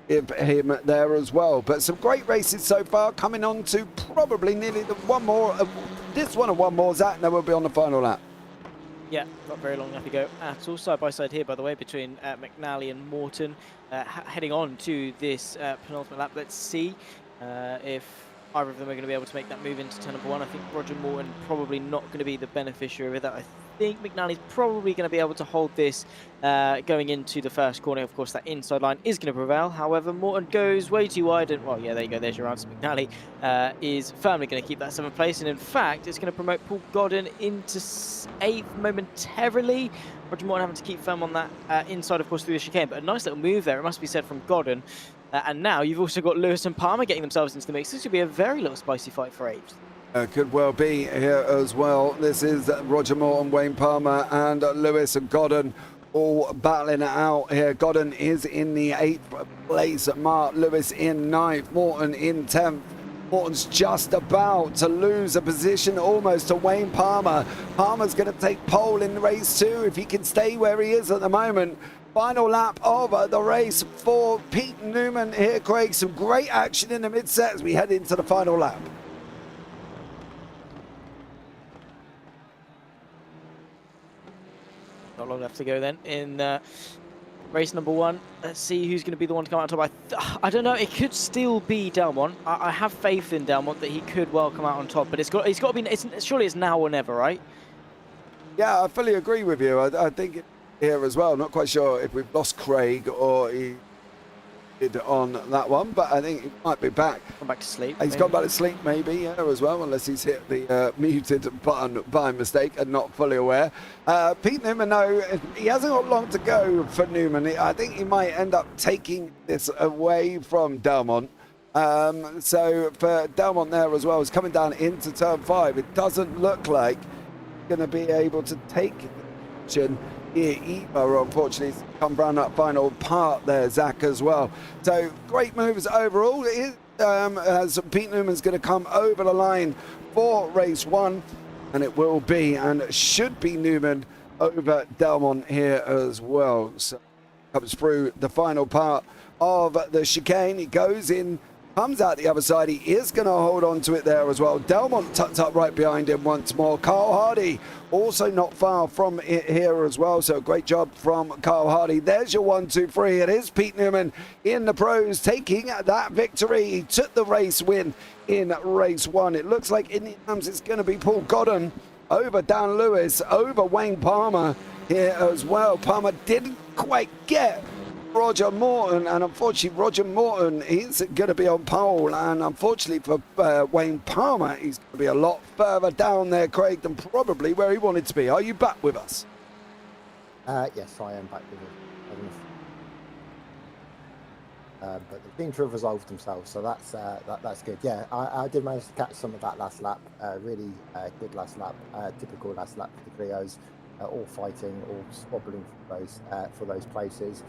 with him there as well. But some great races so far, coming on to probably nearly the one more, this one and one more, Zach, and then we'll be on the final lap. Yeah, not very long left to go at all. Side by side here, by the way, between McNally and Morton, heading on to this penultimate lap. Let's see if either of them are going to be able to make that move into turn number 1. I think Roger Morton probably not going to be the beneficiary of that. I think McNally's probably going to be able to hold this going into the first corner. Of course, that inside line is going to prevail. However, Morton goes way too wide, and well, yeah, there you go. There's your answer. McNally is firmly going to keep that 7th place, and in fact, it's going to promote Paul Godden into 8th momentarily. Roger Morton having to keep firm on that inside, of course, through the chicane. But a nice little move there, it must be said, from Godden. And now you've also got Lewis and Palmer getting themselves into the mix. This could be a very little spicy fight for 8th. Could well be here as well. This is Roger Morton, Wayne Palmer and Lewis and Godden all battling it out here. Godden is in the 8th place, Mark Lewis in 9th, Morton in 10th. Morton's just about to lose a position almost to Wayne Palmer. Palmer's going to take pole in race 2 if he can stay where he is at the moment. Final lap of the race for Pete Newman here, Craig. Some great action in the mid-set as we head into the final lap. Not long left to go then in race number 1. Let's see who's going to be the one to come out on top. I don't know. It could still be Delmont. I have faith in Delmont that he could well come out on top, but he's got to be. Surely it's now or never, right? Yeah, I fully agree with you. I think here as well. Not quite sure if we've lost Craig or he did on that one, but I think he might be back. Gone back to sleep. He's gone back to sleep maybe, yeah, as well, unless he's hit the muted button by mistake and not fully aware. Pete Newman, no, he hasn't got long to go for Newman. I think he might end up taking this away from Delmont. So for Delmont there as well, is coming down into turn 5. It doesn't look like he's going to be able to take action here either, unfortunately. It's come around that final part there, Zach, as well. So great moves overall. As Pete Newman's going to come over the line for race 1, and it will be and should be Newman over Delmont here as well. So comes through the final part of the chicane. He goes in, comes out the other side. He is going to hold on to it there as well. Delmont tucked up right behind him once more. Carl Hardy also not far from it here as well. So great job from Carl Hardy. There's your 1, 2, 3. It is Pete Newman in the pros taking that victory. He took the race win in race 1. It looks like in the arms it's going to be Paul Godden over Dan Lewis, over Wayne Palmer here as well. Palmer didn't quite get Roger Morton, and unfortunately Roger Morton is going to be on pole, and unfortunately for Wayne Palmer, he's going to be a lot further down there, Craig, than probably where he wanted to be. Are you back with us? Yes, I am back with but they seem to have resolved themselves, so that's good. Yeah, I did manage to catch some of that last lap. Really good last lap, typical last lap for the Clios, all fighting, all squabbling for those places.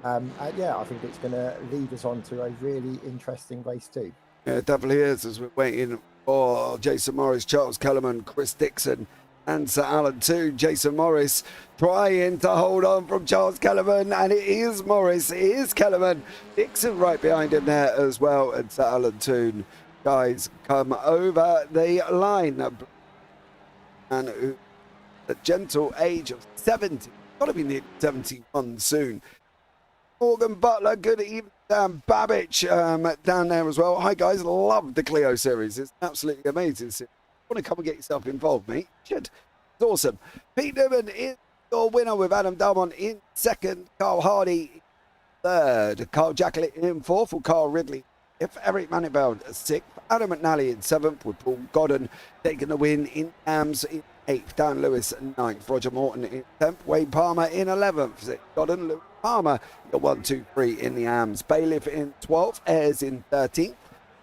Yeah, I think it's going to lead us on to a really interesting race too. Yeah, it definitely is, as we're waiting for Jason Morris, Charles Kellerman, Chris Dixon, and Sir Alan too. Jason Morris trying to hold on from Charles Kellerman, and it is Morris, it is Kellerman. Dixon right behind him there as well, and Sir Alan Toon. Guys come over the line. And the gentle age of 70, got to be near 71 soon. Morgan Butler, good evening. Dan Babbage down there as well. Hi guys, love the Clio series. It's absolutely amazing. So want to come and get yourself involved, mate? Should. It's awesome. Pete Newman is your winner with Adam Dalmont in second. Carl Hardy in third. Carl Jacklett in fourth. Or Carl Ridley. If Eric Manibald sixth. Adam McNally in seventh. With Paul Godden taking the win in AMS in eighth. Dan Lewis ninth. Roger Morton in 10th. Wayne Palmer in 11th. Godden, Lewis Palmer, got 1, 2, 3 in the AMS. Bailiff in 12th. Ayres in 13th.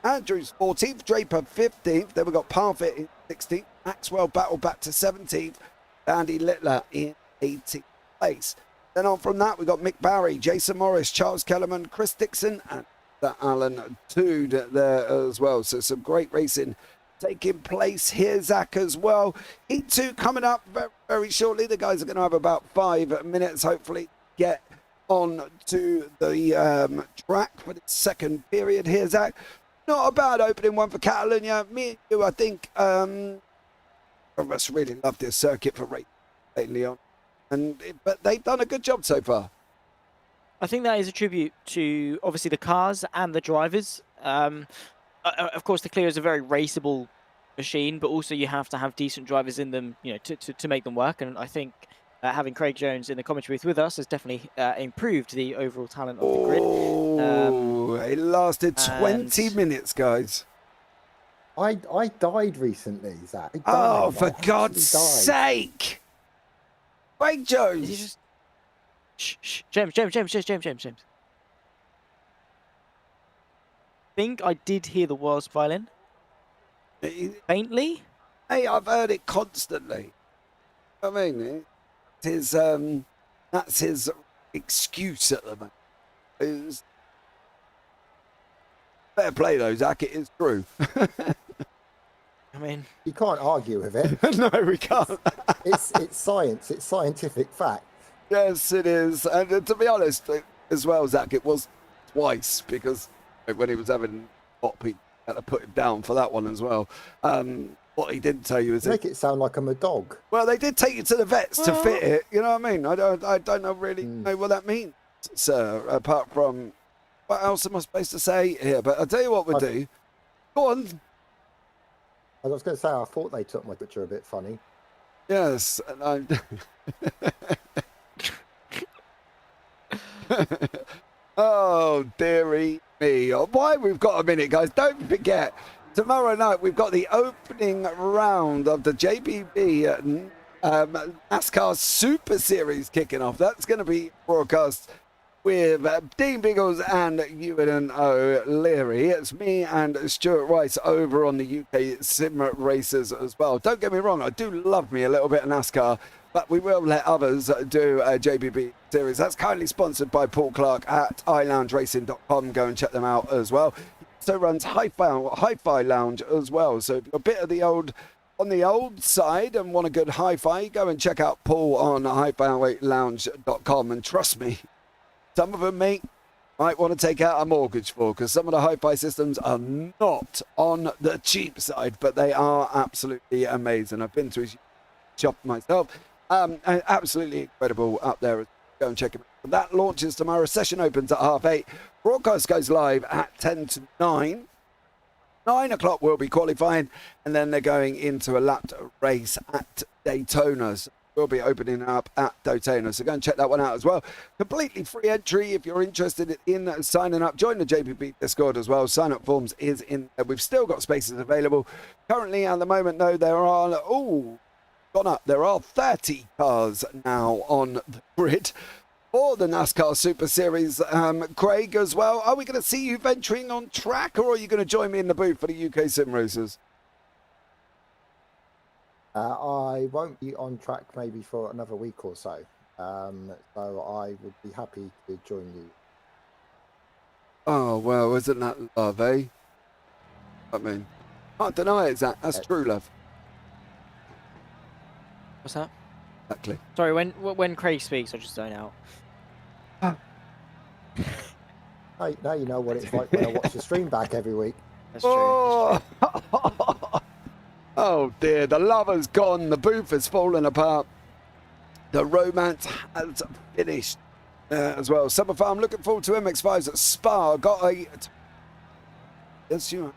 Andrews 14th. Draper 15th. Then we've got Parfitt in 16th. Maxwell battle back to 17th. Andy Littler in 18th place. Then on from that, we've got Mick Barry, Jason Morris, Charles Kellerman, Chris Dixon, and Alan Tood there as well. So some great racing taking place here, Zach, as well. Heat 2 coming up very, very shortly. The guys are going to have about 5 minutes, hopefully, get on to the track for the second period here, Zach. Not a bad opening one for Catalunya. Me and you, I think, of us really love this circuit for racing lately on. But they've done a good job so far. I think that is a tribute to obviously the cars and the drivers. Of course, the Clio is a very raceable machine, but also you have to have decent drivers in them, you know, to make them work. And I think having Craig Jones in the commentary booth with us has definitely improved the overall talent of the grid. Oh, it lasted 20 minutes, guys. I died recently, Zach. Oh, for God's sake! Craig Jones. Is he just... Shh, James. I think I did hear the Wells violin. Faintly? Hey, I've heard it constantly. I mean, that's his excuse at the moment. It's fair play though, Zach, it is true. I mean, you can't argue with it. No, we can't. It's science. It's scientific fact. Yes, it is. And to be honest, as well, Zach, it was twice because when he was having pop, he had to put him down for that one as well. What he didn't tell you is make it sound like I'm a dog. Well, they did take you to the vets to fit it. You know what I mean? I don't know really know what that means, sir. Apart from what else am I supposed to say here? But I'll tell you what we'll do. Go on. I was going to say I thought they took my picture a bit funny. Yes, and oh, dearie me. Why we've got a minute, guys. Don't forget, tomorrow night we've got the opening round of the JPB NASCAR Super Series kicking off. That's going to be broadcast with Dean Biggles and Ewan O'Leary. It's me and Stuart Rice over on the UK Sim Racers as well. Don't get me wrong, I do love me a little bit of NASCAR, but we will let others do a JPB series. That's kindly sponsored by Paul Clark at iLoungeRacing.com. Go and check them out as well. He also runs Hi-Fi Lounge as well. So if you're a bit of the old, on the old side and want a good hi-fi, go and check out Paul on HiFiLounge.com. And trust me, some of them, mate, might want to take out a mortgage for, because some of the hi-fi systems are not on the cheap side, but they are absolutely amazing. I've been to his shop myself. Absolutely incredible up there. Go and check it out. That launches tomorrow. Session opens at 8:30. Broadcast goes live at 10 to 9. 9 o'clock we'll be qualifying, and then they're going into a lapped race at Daytona. So we'll be opening up at Daytona. So go and check that one out as well. Completely free entry if you're interested in signing up. Join the JPB Discord as well. Sign up forms is in there. We've still got spaces available. Currently at the moment, though, there are gone up. There are 30 cars now on the grid. for the NASCAR Super Series. Craig, as well. Are we going to see you venturing on track, or are you going to join me in the booth for the UK Sim Racers? I won't be on track maybe for another week or so. So I would be happy to join you. Oh, well, isn't that love, eh? I mean, can't deny it, Zach. That's true love. What's that? Exactly. Sorry, when Craig speaks, I just zone out. Now you know what it's like when I watch the stream back every week. That's true. Oh, oh dear, the love has gone. The booth has fallen apart. The romance has finished as well. Summer Farm, looking forward to MX-5s at Spa. Got a... Yes, you are.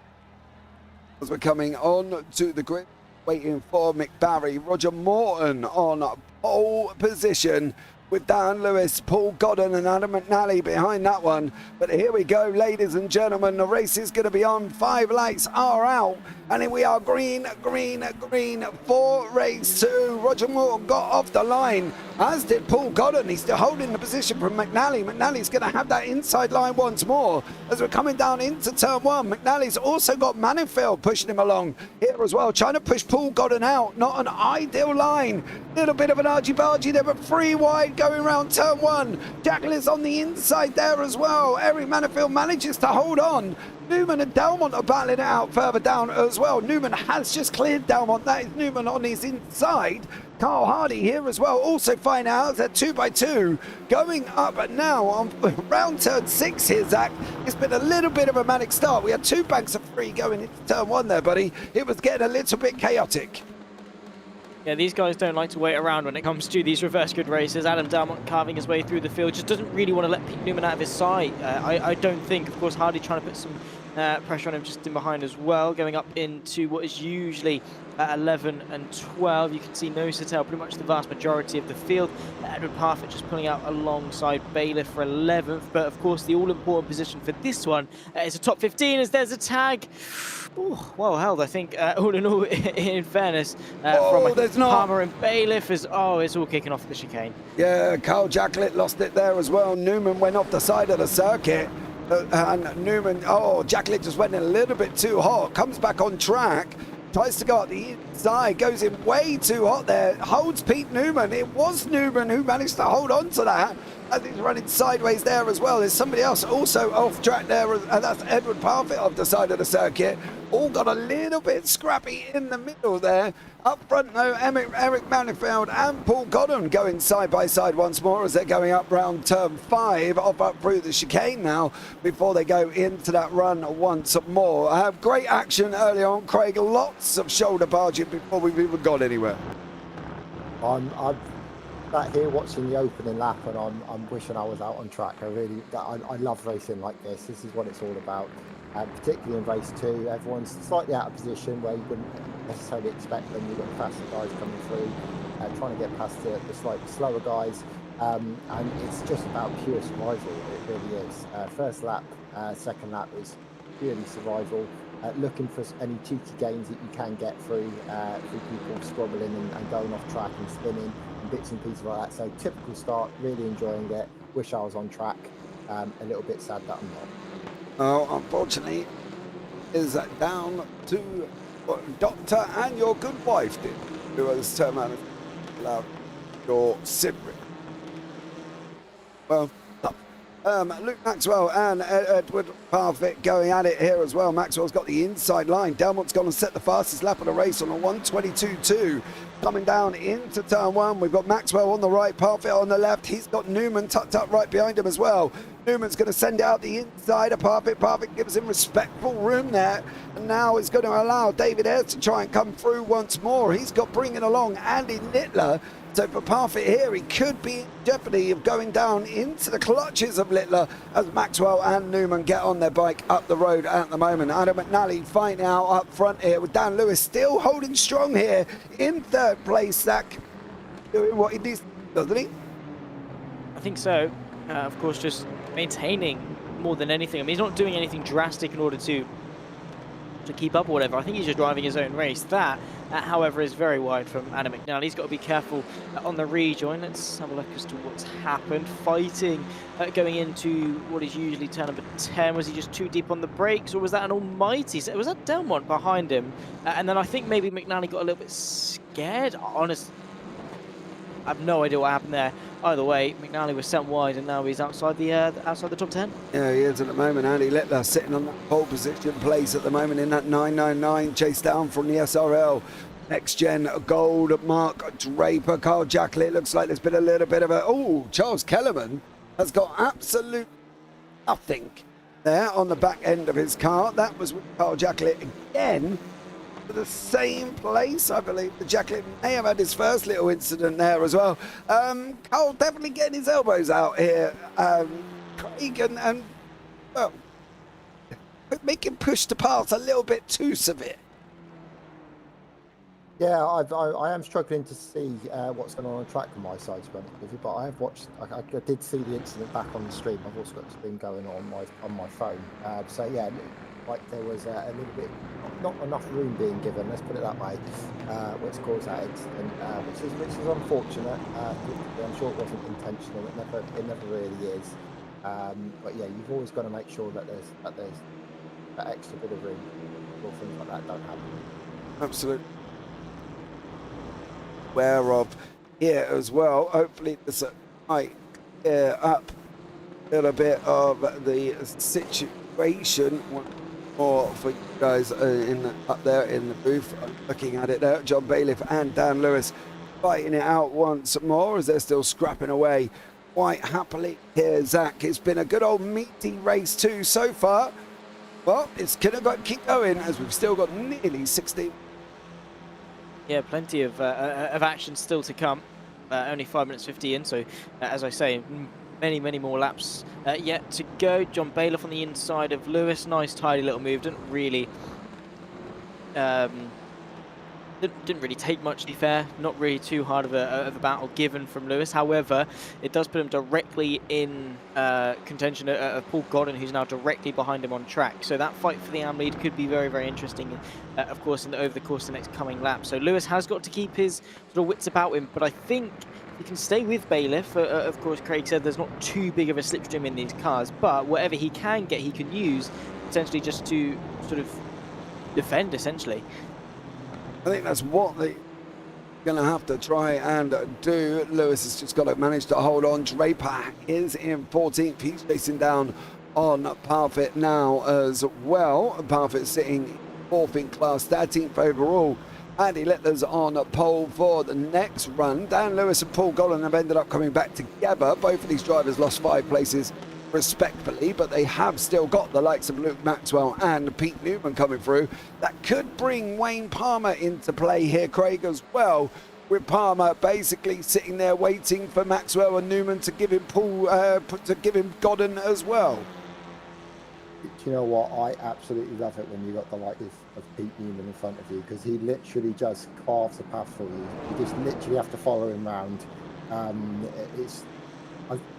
As we're coming on to the grid, waiting for McBarry. Roger Morton on pole position with Dan Lewis, Paul Godden and Adam McNally behind that one. But here we go, ladies and gentlemen. The race is going to be on. 5 lights are out. And here we are, green, green, green for race 2. Roger Morton got off the line, as did Paul Godden. He's still holding the position from McNally. McNally's going to have that inside line once more as we're coming down into turn 1. McNally's also got Manifield pushing him along here as well, trying to push Paul Godden out. Not an ideal line. Little bit of an argy-bargy there, but 3 wide going around turn 1. Jacqueline's on the inside there as well. Eric Manifield manages to hold on. Newman and Delmont are battling it out further down as well. Newman has just cleared Delmont. That is Newman on his inside. Carl Hardy here as well, also finding out that 2x2 going up now on round turn 6 here, Zach. It's been a little bit of a manic start. We had 2 banks of 3 going into turn 1 there, buddy. It was getting a little bit chaotic. Yeah, these guys don't like to wait around when it comes to these reverse grid races. Adam Delmont carving his way through the field, just doesn't really want to let Pete Newman out of his sight. I don't think, of course, Hardy trying to put some pressure on him just in behind as well, going up into what is usually 11 and 12. You can see Nosatel pretty much the vast majority of the field. Edward Parfitt just pulling out alongside Bailiff for 11th. But of course, the all-important position for this one is a top 15 as there's a tag. Ooh, well held, I think, all in all, in fairness, from there's not. Palmer and Bailiff is, it's all kicking off the chicane. Yeah, Carl Jacklett lost it there as well. Newman went off the side of the circuit. And Newman, Jacklett just went in a little bit too hot, comes back on track, tries to go up the inside, goes in way too hot there, holds Pete Newman. It was Newman who managed to hold on to that as he's running sideways there as well. There's somebody else also off track there, and that's Edward Parfitt off the side of the circuit. All got a little bit scrappy in the middle there. Up front though, Eric Manifield and Paul Godden going side by side once more as they're going up round turn 5, off up through the chicane now before they go into that run once more. Great action early on, Craig. Lots of shoulder barging before we've even got anywhere. I'm sat here watching the opening lap, and I'm wishing I was out on track. I love racing like this. This is what it's all about. Particularly in race 2, everyone's slightly out of position where you wouldn't necessarily expect them. You've got faster guys coming through, trying to get past the slightly slower guys, and it's just about pure survival. It really is. First lap, second lap is purely survival. Looking for any cheeky gains that you can get through people squabbling and going off track and spinning and bits and pieces like that. So typical start, really enjoying it. Wish I was on track. A little bit sad that I'm not. Oh, unfortunately, is down to Doctor and your good wife, did, who has turned around and allowed your sibling. Well, Luke Maxwell and Edward Parfitt going at it here as well. Maxwell's got the inside line. Delmont's gone and set the fastest lap of the race on a 1:22.2. Coming down into turn 1, we've got Maxwell on the right, Parfitt on the left. He's got Newman tucked up right behind him as well. Newman's going to send out the inside of Parfitt. Parfitt gives him respectful room there. And now is going to allow David Ayres to try and come through once more. He's got bringing along Andy Littler. So for Parfitt here, he could be in jeopardy of going down into the clutches of Littler as Maxwell and Newman get on their bike up the road at the moment. Adam McNally fighting out up front here with Dan Lewis still holding strong here in 3rd place. Zach doing what he needs, doesn't he? I think so. Of course, just maintaining more than anything. I mean, he's not doing anything drastic in order to to keep up or whatever. I think he's just driving his own race. That, however, is very wide from Adam McNally. He's got to be careful on the rejoin. Let's have a look as to what's happened. Fighting going into what is usually turn number 10. Was he just too deep on the brakes, or was that an almighty? Was that Delmont behind him? And then I think maybe McNally got a little bit scared. Honest, I have no idea what happened there. Either way, McNally was sent wide, and now he's outside the top 10. Yeah, he is at the moment. Andy Littler sitting on that pole position place at the moment in that 999, chased down from the SRL. Next Gen Gold, Mark Draper, Carl Jackley. It looks like there's been a little bit of a... Oh, Charles Kellerman has got absolute nothing there on the back end of his car. That was with Carl Jackley again. The same place, I believe. The Jackley may have had his first little incident there as well. Carl definitely getting his elbows out here. Craig and well, making push to pass a little bit too severe. Yeah, I am struggling to see what's going on the track from my side, to be honest with you, but I have watched. I did see the incident back on the stream. I've also got the stream going on my phone. So yeah, like there was a little bit, not enough room being given. Let's put it that way, which caused that incident, which is unfortunate. I'm sure it wasn't intentional. It never really is. But yeah, you've always got to make sure that there's that extra bit of room, or things like that don't happen. Absolutely. Aware of here as well. Hopefully this might clear up a little bit of the situation more for you guys up there in the booth. Looking at it there, John Bailiff and Dan Lewis fighting it out once more as they're still scrapping away quite happily here, Zach. It's been a good old meaty race too so far. Well, it's gonna keep going as we've still got nearly 16. Yeah, plenty of action still to come. Only 5 minutes 50 in, so as I say, many more laps yet to go. John Bailiff on the inside of Lewis. Nice, tidy little move. Didn't really take much, to be fair. Not really too hard of a battle given from Lewis. However, it does put him directly in contention of Paul Godden, who's now directly behind him on track. So that fight for the AM lead could be very interesting, of course, over the course of the next coming lap. So Lewis has got to keep his sort of wits about him, but I think he can stay with Bailiff. Of course, Craig said there's not too big of a slipstream in these cars, but whatever he can get, he can use potentially just to sort of defend, essentially. I think that's what they're going to have to try and do. Lewis has just got to manage to hold on. Draper is in 14th. He's chasing down on Parfitt now as well. Parfitt sitting 4th in class, 13th overall. Andy Littler's on pole for the next run. Dan Lewis and Paul Gollan have ended up coming back together. Both of these drivers lost 5 places respectfully, but they have still got the likes of Luke Maxwell and Pete Newman coming through. That could bring Wayne Palmer into play here, Craig, as well, with Palmer basically sitting there waiting for Maxwell and Newman to give him Godden as well. Do you know what? I absolutely love it when you got the like of Pete Newman in front of you, because he literally just carves the path for you. You just literally have to follow him round.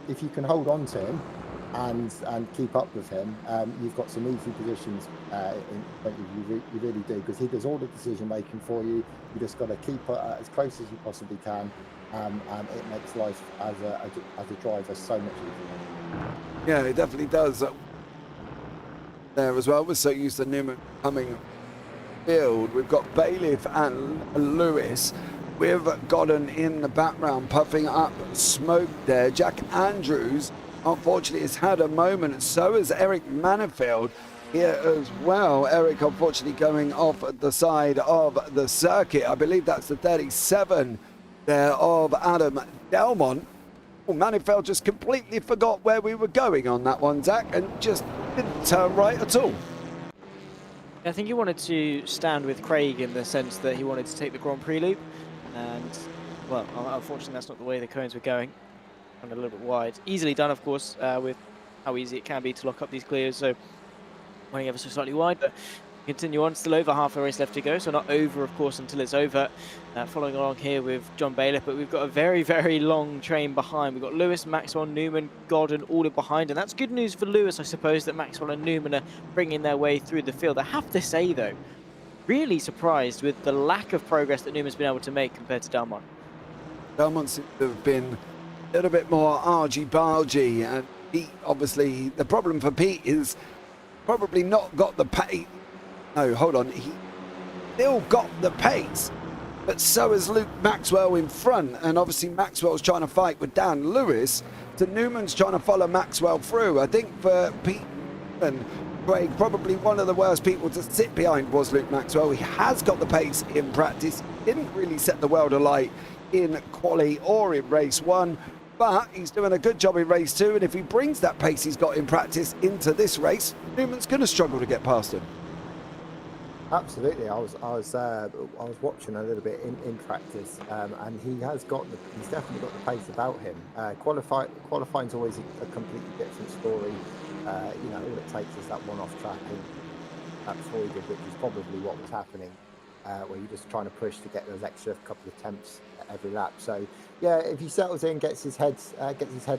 If you can hold on to him and keep up with him, you've got some easy positions in front of you. You really do, because he does all the decision making for you. You just got to keep it as close as you possibly can, and it makes life as a driver so much easier. Yeah, it definitely does. There as well, we're so used to Newman coming field. We've got Bailiff and Lewis with Godden in the background puffing up smoke there. Jack Andrews unfortunately has had a moment, so has Eric Manifield here as well. Eric unfortunately going off the side of the circuit. I believe that's the 37 there of Adam Delmont. Well, Manifield just completely forgot where we were going on that one, Zach, and just didn't turn right at all. I think he wanted to stand with Craig in the sense that he wanted to take the Grand Prix loop, and well, unfortunately that's not the way the cones were going. And a little bit wide. Easily done, of course, with how easy it can be to lock up these clears, so running ever so slightly wide, but Continue on, still over half the race left to go, so not over, of course, until it's over. Following along here with John Bailiff, but we've got a very, very long train behind. We've got Lewis, Maxwell, Newman, Godden all in behind, and that's good news for Lewis, I suppose, that Maxwell and Newman are bringing their way through the field. I have to say, though, really surprised with the lack of progress that Newman's been able to make compared to Dalmont. Dalmont seems to have been a little bit more argy-bargy, and Pete, obviously, the problem for Pete is probably not got the pace. No, hold on. He still got the pace, but so has Luke Maxwell in front. And obviously Maxwell's trying to fight with Dan Lewis. To Newman's trying to follow Maxwell through. I think for Pete and Craig, probably one of the worst people to sit behind was Luke Maxwell. He has got the pace in practice. Didn't really set the world alight in quali or in race 1. But he's doing a good job in race 2. And if he brings that pace he's got in practice into this race, Newman's going to struggle to get past him. Absolutely, I was watching a little bit in practice, and he's definitely got the pace about him. Qualifying's always a completely different story. You know, all it takes is that one off track, and that's all he did, which is probably what was happening, where you're just trying to push to get those extra couple of attempts every lap. So yeah, if he settles in, gets his head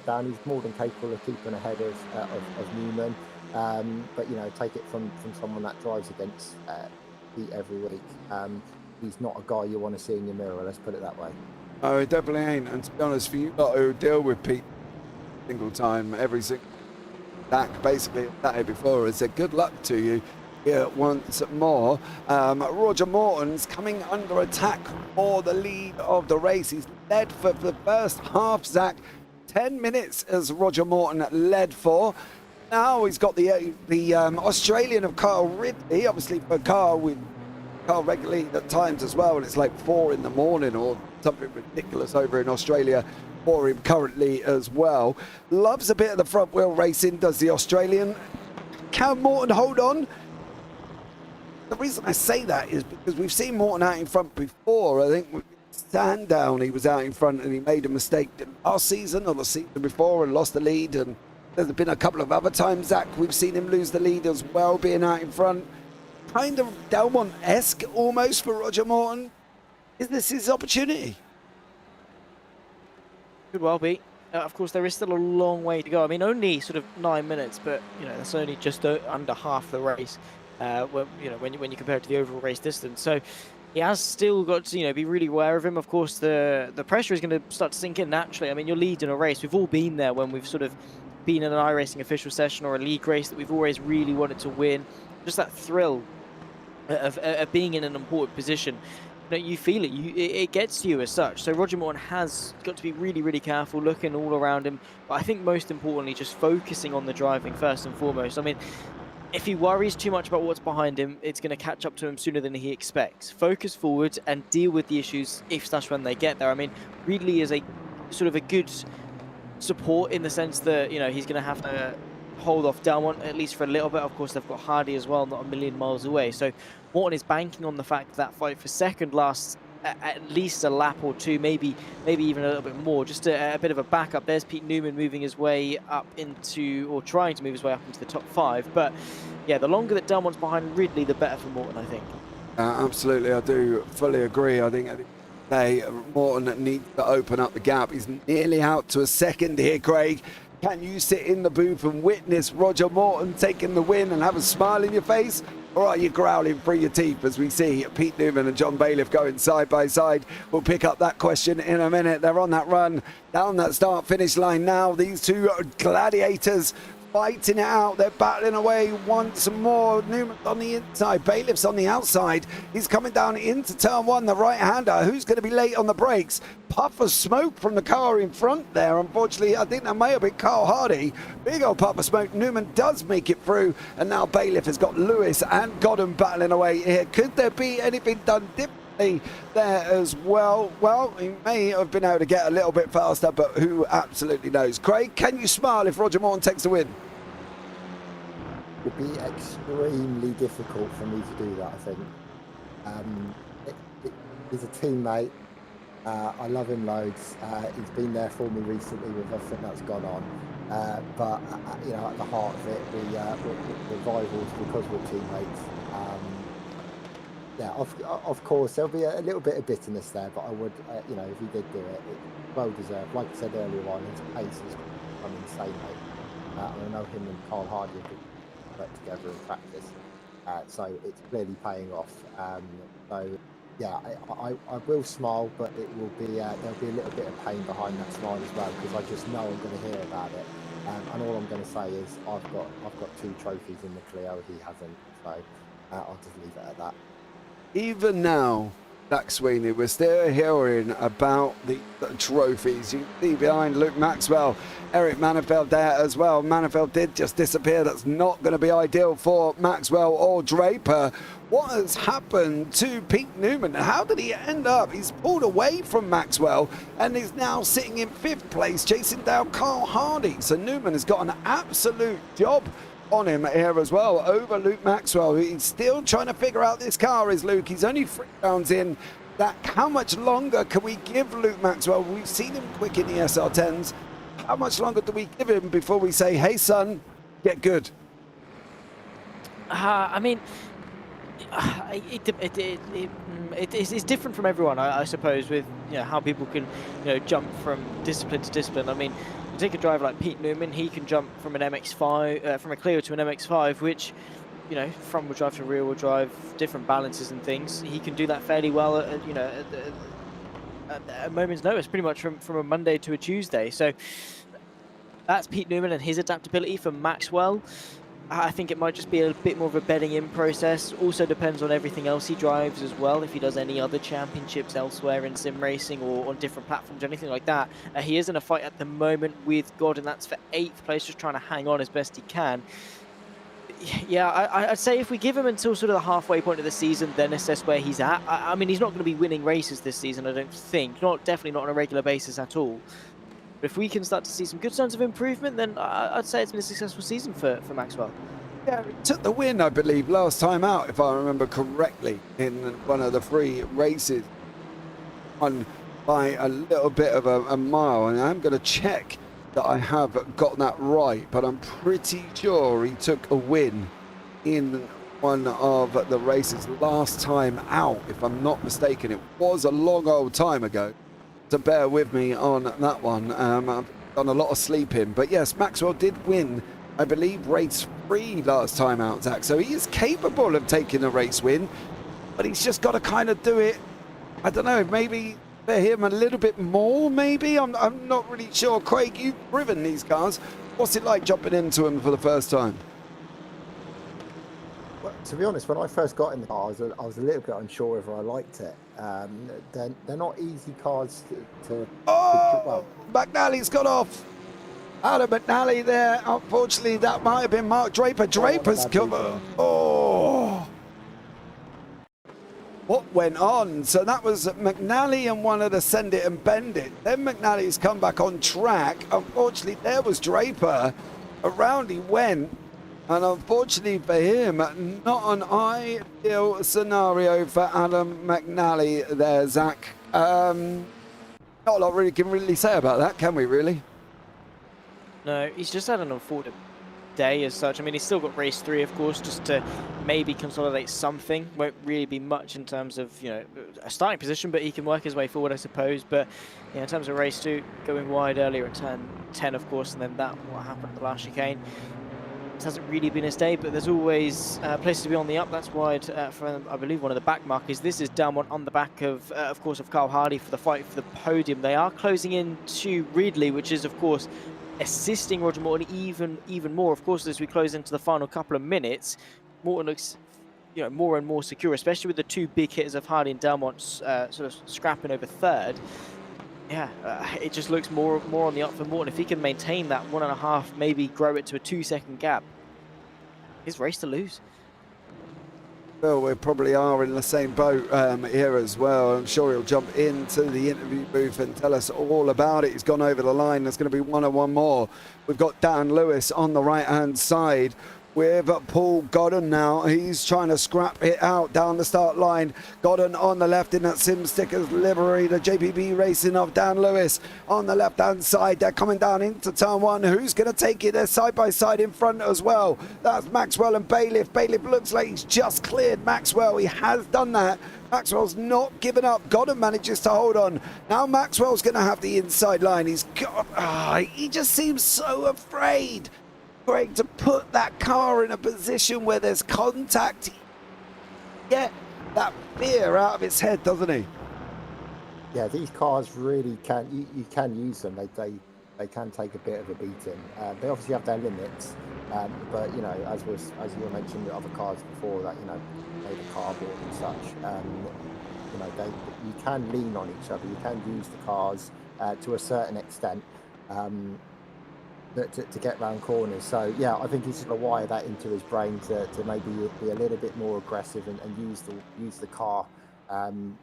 down, he's more than capable of keeping ahead of Newman. But you know, take it from someone that drives against Pete every week. He's not a guy you want to see in your mirror, let's put it that way. Oh, it definitely ain't. And to be honest, for you lot who deal with Pete single time, every single back, basically that day before, I said good luck to you here once more. Roger Morton's coming under attack for the lead of the race. He's led for the first half, Zach. 10 minutes as Roger Morton led for. Now he's got the Australian of Carl Ridley, obviously for Carl regularly at times as well, and it's like 4 in the morning or something ridiculous over in Australia for him currently as well. Loves a bit of the front wheel racing, does the Australian. Can Morton hold on? The reason I say that is because we've seen Morton out in front before. I think with Sandown he was out in front and he made a mistake last season or the season before and lost the lead, and there's been a couple of other times, Zach, we've seen him lose the lead as well, being out in front. Kind of Dalmont-esque almost for Roger Morton. Is this his opportunity? Could well be. Of course, there is still a long way to go. I mean, only sort of 9 minutes, but you know that's only just under half the race. When you compare it to the overall race distance, so he has still got to be really aware of him. Of course, the pressure is going to start to sink in naturally. I mean, you're leading a race. We've all been there when we've sort of been in an iRacing official session or a league race that we've always really wanted to win. Just that thrill of being in an important position. You feel it. It gets to you as such. So Roger Morton has got to be really, really careful, looking all around him. But I think most importantly, just focusing on the driving first and foremost. I mean, if he worries too much about what's behind him, it's going to catch up to him sooner than he expects. Focus forward and deal with the issues if/when they get there. I mean, Ridley is a sort of a good support in the sense that he's going to have to hold off Dalmont at least for a little bit. Of course, they've got Hardy as well, not a million miles away. So Morton is banking on the fact that fight for second lasts at least a lap or two, maybe even a little bit more. Just a bit of a backup. There's Pete Newman moving his way up into, or trying to move his way up into the top 5. But yeah, the longer that Dalmont's behind Ridley, the better for Morton, I think. Absolutely, I do fully agree. I think Morton needs to open up the gap. He's nearly out to a second here, Craig. Can you sit in the booth and witness Roger Morton taking the win and have a smile in your face? Or are you growling through your teeth as we see Pete Newman and John Bailiff going side by side? We'll pick up that question in a minute. They're on that run down that start-finish line now. These two gladiators fighting it out. They're battling away once more. Newman's on the inside, Bailiff's on the outside. He's coming down into turn 1, the right-hander. Who's going to be late on the brakes? Puff of smoke from the car in front there. Unfortunately, I think that may have been Carl Hardy. Big old puff of smoke. Newman does make it through, and now Bailiff has got Lewis and Godden battling away here. Could there be anything done differently there as well? Well, he may have been able to get a little bit faster, but who absolutely knows? Craig, can you smile if Roger Morton takes the win? It would be extremely difficult for me to do that, I think. He's a teammate. I love him loads. He's been there for me recently with everything that's gone on. But at the heart of it, we're rivals because we're teammates. Yeah, of course, there'll be a little bit of bitterness there, but I would, you know, if he did do it, it's well deserved. Like I said earlier on, his pace is insane, mate. And I know him and Carl Hardy have worked together in practice, so it's clearly paying off. So yeah, I will smile, but it will be there'll be a little bit of pain behind that smile as well, because I just know I'm going to hear about it. And all I'm going to say is I've got 2 trophies in the Clio, he hasn't, so I'll just leave it at that. Even now, Jack Sweeney, we're still hearing about the trophies. You can see behind Luke Maxwell, Eric Manifeld there as well. Manifeld did just disappear. That's not going to be ideal for Maxwell or Draper. What has happened to Pete Newman? How did he end up? He's pulled away from Maxwell and is now sitting in 5th place, chasing down Carl Hardy. So Newman has got an absolute job on him here as well over Luke Maxwell. He's still trying to figure out this car, is Luke. He's only 3 rounds in. That how much longer can we give Luke Maxwell? We've seen him quick in the SR10s. How much longer do we give him before we say, hey son, get good? I mean, it's different from everyone, I suppose, with how people can jump from discipline to discipline. I mean, you take a driver like Pete Newman, he can jump from an MX-5, from a Clio to an MX-5, which front wheel drive to rear wheel drive, different balances and things. He can do that fairly well at a moment's notice, pretty much from a Monday to a Tuesday. So that's Pete Newman and his adaptability. For Maxwell, I think it might just be a bit more of a bedding in process. Also depends on everything else he drives as well. If he does any other championships elsewhere in sim racing or on different platforms or anything like that. He is in a fight at the moment with God, and that's for 8th place, just trying to hang on as best he can. Yeah, I'd say if we give him until sort of the halfway point of the season, then assess where he's at. I mean, he's not going to be winning races this season, I don't think. Definitely not on a regular basis at all. But if we can start to see some good signs of improvement, then I'd say it's been a successful season for Maxwell. Yeah, he took the win, I believe, last time out, if I remember correctly, in one of the 3 races. Won by a little bit of a mile, and I'm going to check that I have got that right, but I'm pretty sure he took a win in one of the races last time out, if I'm not mistaken. It was a long old time ago, so bear with me on that one. I've done a lot of sleeping, but yes, Maxwell did win, I believe, race 3 last time out, Zach, so he is capable of taking a race win, but he's just got to kind of do it, I don't know, maybe for him a little bit more, maybe. I'm not really sure. Craig, you've driven these cars. What's it like jumping into them for the first time? Well, to be honest, when I first got in the car, I was a little bit unsure whether I liked it. They're not easy cars to well, McNally's got off. Adam McNally there. Unfortunately, that might have been Mark Draper. Draper's cover. Oh. What went on? So that was McNally and wanted to send it and bend it. Then McNally's come back on track. Unfortunately, there was Draper. Around he went. And unfortunately for him, not an ideal scenario for Adam McNally there, Zach. Not a lot really can really say about that, can we really? No, he's just had an unfortunate day as such. I mean, he's still got race 3, of course, just to maybe consolidate something. Won't really be much in terms of a starting position, but he can work his way forward, I suppose. But in terms of race 2, going wide earlier at turn 10, of course, and then what happened at the last chicane. This hasn't really been his day, but there's always places to be on the up. That's wide for, I believe, one of the back markers. This is Delmont on the back of course, of Carl Hardy for the fight for the podium. They are closing in to Ridley, which is, of course, assisting Roger Morton even more. Of course, as we close into the final couple of minutes, Morton looks more and more secure, especially with the 2 big hitters of Hardy and Delmont sort of scrapping over 3rd. Yeah, it just looks more on the up for Morton. If he can maintain that 1.5, maybe grow it to a 2-second gap, his race to lose. Well, we probably are in the same boat here as well. I'm sure he'll jump into the interview booth and tell us all about it. He's gone over the line. There's going to be one more. We've got Dan Lewis on the right-hand side. with Paul Godden now. He's trying to scrap it out down the start line. Godden on the left in that Sim Stickers livery. The JPB Racing of Dan Lewis on the left-hand side. They're coming down into turn one. Who's going to take it? They're side by side in front as well. That's Maxwell and Bailiff. Bailiff looks like he's just cleared Maxwell. He has done that. Maxwell's not given up. Godden manages to hold on. Now Maxwell's going to have the inside line. He's got... he just seems so afraid, Greg, to put that car in a position where there's contact. Get that fear out of his head, doesn't he? Yeah, these cars really can. You can use them. They can take a bit of a beating. They obviously have their limits, but you know, as you mentioned with other cars before, that you know, made of cardboard and such. You know, you can lean on each other. You can use the cars to a certain extent. To get round corners. So yeah, I think he's going to wire that into his brain to maybe be a little bit more aggressive and use the car and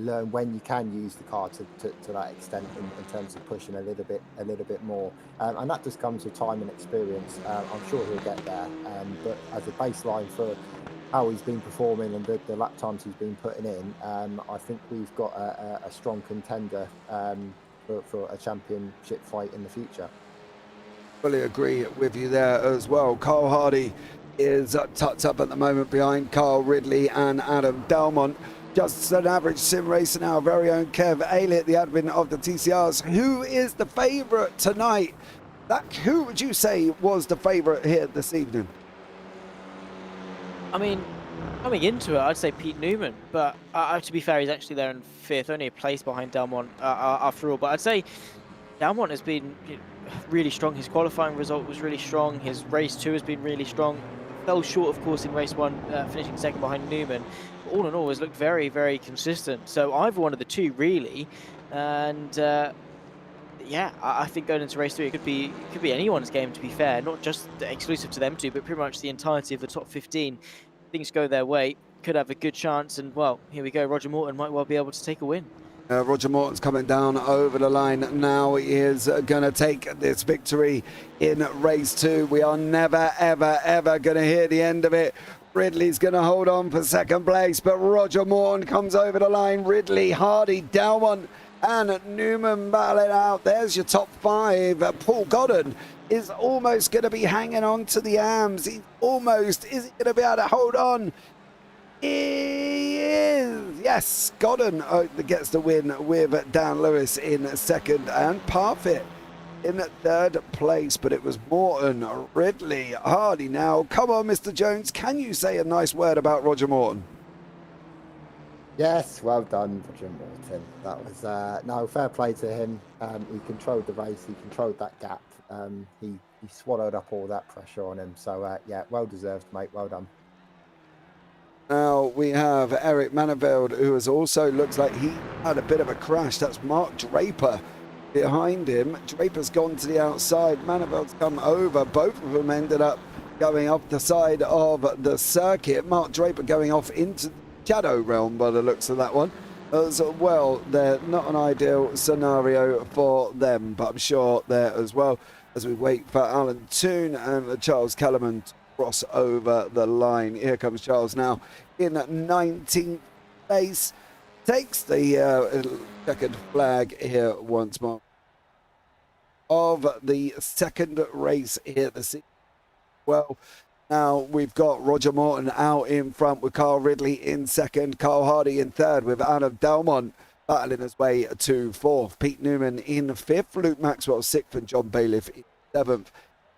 learn when you can use the car to that extent in terms of pushing a little bit more. And that just comes with time and experience. I'm sure he'll get there. But as a baseline for how he's been performing and the lap times he's been putting in, I think we've got a strong contender for a championship fight in the future. Fully agree with you there as well. Carl Hardy is tucked up at the moment behind Carl Ridley and Adam Delmont. Just an average sim racer now. Very own Kev Aylett, the admin of the TCRs. Who is the favourite tonight? Who would you say was the favourite here this evening? I mean, coming into it, I'd say Pete Newman, but to be fair, he's actually there in fifth, only a place behind Delmont after all. But I'd say Delmont has been really strong. His qualifying result was really strong. His race 2 has been really strong. Fell short, of course, in race 1, finishing second behind Newman. But all in all, has looked very, very consistent. So either one of the two, really. And yeah, I think going into race 3, it could be anyone's game, to be fair. Not just exclusive to them two, but pretty much the entirety of the top 15. Things go their way, could have a good chance. And well, here we go. Roger Morton might well be able to take a win. Roger Morton's coming down over the line now. He is going to take this victory in race 2. We are never, ever, ever going to hear the end of it. Ridley's going to hold on for second place, but Roger Morton comes over the line. Ridley, Hardy, Delmont and Newman battling out. There's your top 5. Paul Godden is almost going to be hanging on to the arms. Is he going to be able to hold on? He is. Yes, Godden gets the win with Dan Lewis in second and Parfitt in third place. But it was Morton, Ridley, Hardy now. Come on, Mr. Jones. Can you say a nice word about Roger Morton? Yes, well done, Roger Morton. That was no fair play to him. He controlled the race. He controlled that gap. He swallowed up all that pressure on him. So yeah, well deserved, mate. Well done. Now we have Eric Maneveld, who has also looks like he had a bit of a crash. That's Mark Draper behind him. Draper's gone to the outside. Maneveld's come over. Both of them ended up going off the side of the circuit. Mark Draper going off into the shadow realm by the looks of that one. As well, they're not an ideal scenario for them, but I'm sure there as well as we wait for Alan Toon and Charles Kellerman to cross over the line. Here comes Charles now in 19th place. Takes the second flag here once more of the second race here this season. Well, now we've got Roger Morton out in front with Carl Ridley in second, Carl Hardy in third with Adam Delmont battling his way to fourth, Pete Newman in fifth, Luke Maxwell sixth and John Bailiff in seventh.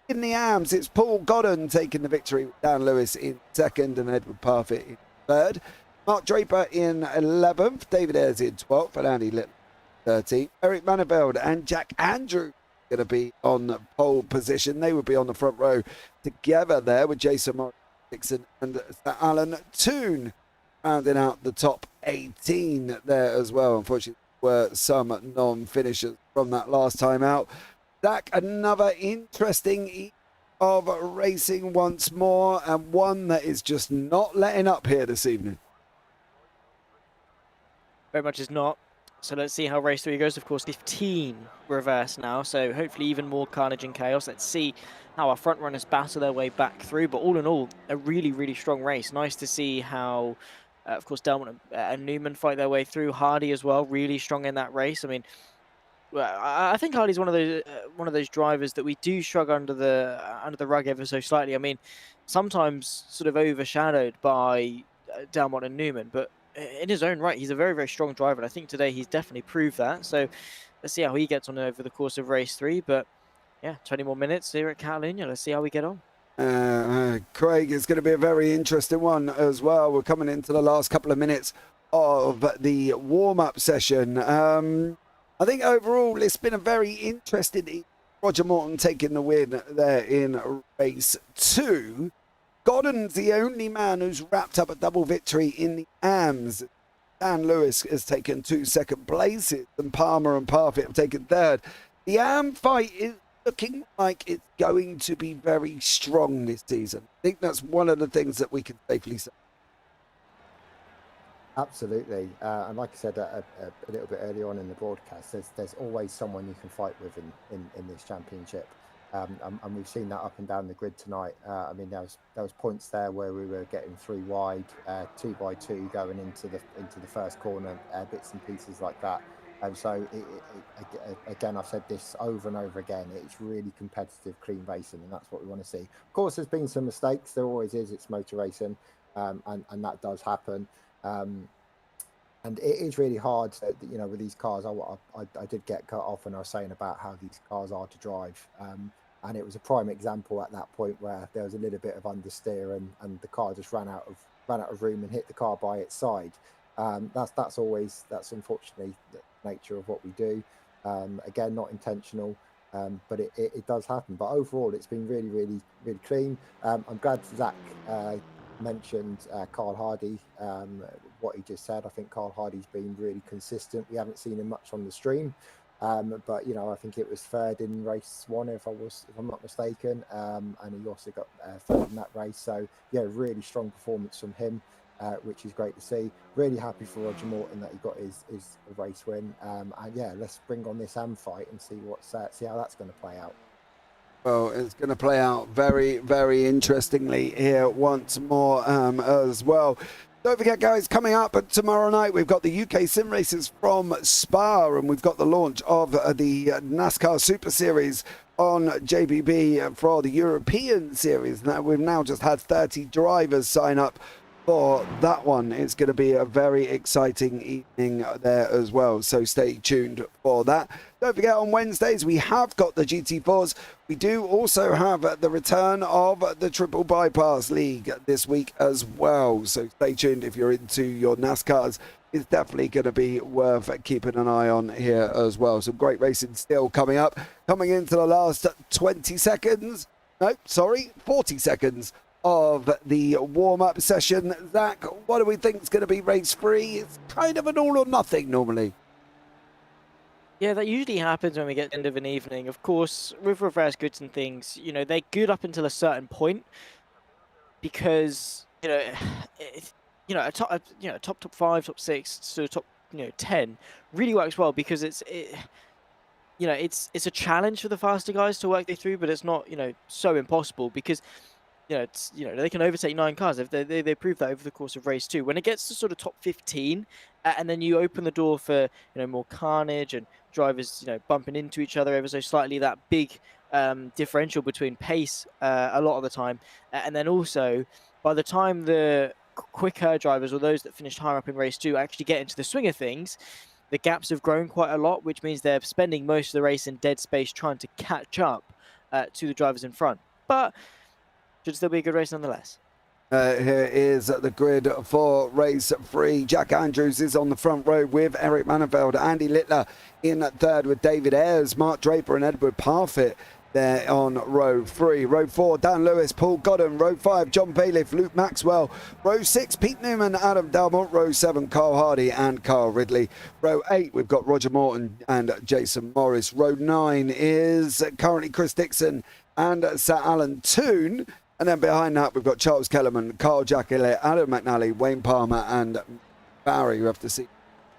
In the arms, it's Paul Godden taking the victory with Dan Lewis in second and Edward Parfitt in third. Mark Draper in 11th, David Ayres in 12th and Andy Little 13th. Eric Maneveld and Jack Andrew going to be on pole position. They would be on the front row together there with Jason Morris Dixon and Sir Alan Toon rounding out the top 18 there as well. Unfortunately, there were some non-finishers from that last time out. Zach, another interesting evening of racing once more, and one that is just not letting up here this evening. Very much is not. So let's see how race 3 goes. Of course, 15 reverse now, so hopefully even more carnage and chaos. Let's see how our front runners battle their way back through. But all in all, a really, really strong race. Nice to see how, of course, Delmont and Newman fight their way through. Hardy as well, really strong in that race. I mean, well, I think Hardy's one of those drivers that we do shrug under the rug ever so slightly. I mean, sometimes sort of overshadowed by Delmont and Newman, but in his own right, he's a very, very strong driver. And I think today he's definitely proved that. So let's see how he gets on over the course of race 3. But yeah, 20 more minutes here at Catalunya. Let's see how we get on. Craig, it's going to be a very interesting one as well. We're coming into the last couple of minutes of the warm-up session. I think overall it's been a very interesting Roger Morton taking the win there in race 2. Godden's the only man who's wrapped up a double victory in the AMS. Dan Lewis has taken 2 second places, and Palmer and Parfitt have taken 3rd. The AM fight is looking like it's going to be very strong this season. I think that's one of the things that we can safely say. Absolutely, and like I said a little bit earlier on in the broadcast, there's always someone you can fight with in this championship. And we've seen that up and down the grid tonight. I mean, there was points there where we were getting 3 wide, 2 by 2 going into the first corner, bits and pieces like that. And so, again, I've said this over and over again. It's really competitive, clean racing, and that's what we want to see. Of course, there's been some mistakes. There always is. It's motor racing, and that does happen. And it is really hard, you know, with these cars. I did get cut off when I was saying about how these cars are to drive. And it was a prime example at that point where there was a little bit of understeer and the car just ran out of room and hit the car by its side. That's unfortunately the nature of what we do. Again, not intentional, but it does happen. But overall, it's been really, really, really clean. I'm glad Zach mentioned Carl Hardy, what he just said. I think Carl Hardy's been really consistent. We haven't seen him much on the stream, but you know, I think it was 3rd in race 1 if I'm not mistaken, and he also got 3rd in that race. So yeah, really strong performance from him, which is great to see. Really happy for Roger Morton that he got his race win, and yeah, let's bring on this AM fight and see how that's going to play out. Well, it's going to play out very, very interestingly here once more as well. Don't forget, guys, coming up tomorrow night, we've got the UK sim races from Spa, and we've got the launch of the NASCAR Super Series on JPB for the European Series. Now, we've now just had 30 drivers sign up for that one. It's going to be a very exciting evening there as well, so stay tuned for that. Don't forget, on Wednesdays we have got the GT4s. We do also have the return of the Triple Bypass League this week as well, so stay tuned if you're into your NASCARs. It's definitely going to be worth keeping an eye on here as well. Some great racing still coming up, coming into the last 40 seconds of the warm-up session. Zach, what do we think is going to be race 3? It's kind of an all or nothing normally. Yeah, that usually happens when we get to the end of an evening. Of course, with reverse goods and things, you know, they're good up until a certain point because, you know, a top 5, top 6, to top 10 really works well because it's a challenge for the faster guys to work their through, but it's not, so impossible because they can overtake 9 cars. They proved that over the course of race 2. When it gets to sort of top 15, and then you open the door for more carnage and drivers bumping into each other ever so slightly, that big differential between pace a lot of the time, and then also by the time the quicker drivers or those that finished higher up in race 2 actually get into the swing of things, the gaps have grown quite a lot, which means they're spending most of the race in dead space trying to catch up to the drivers in front. But should still be a good race nonetheless. Here is the grid for race 3. Jack Andrews is on the front row with Eric Manenfeld, Andy Littler in 3rd with David Ayres, Mark Draper and Edward Parfitt there on row 3. Row 4, Dan Lewis, Paul Godden. Row 5, John Bailiff, Luke Maxwell. Row 6, Pete Newman, Adam Dalmont. Row 7, Carl Hardy and Carl Ridley. Row 8, we've got Roger Morton and Jason Morris. Row 9 is currently Chris Dixon and Sir Alan Toon. And then behind that, we've got Charles Kellerman, Carl Jacqueline, Adam McNally, Wayne Palmer, and Barry. We have to see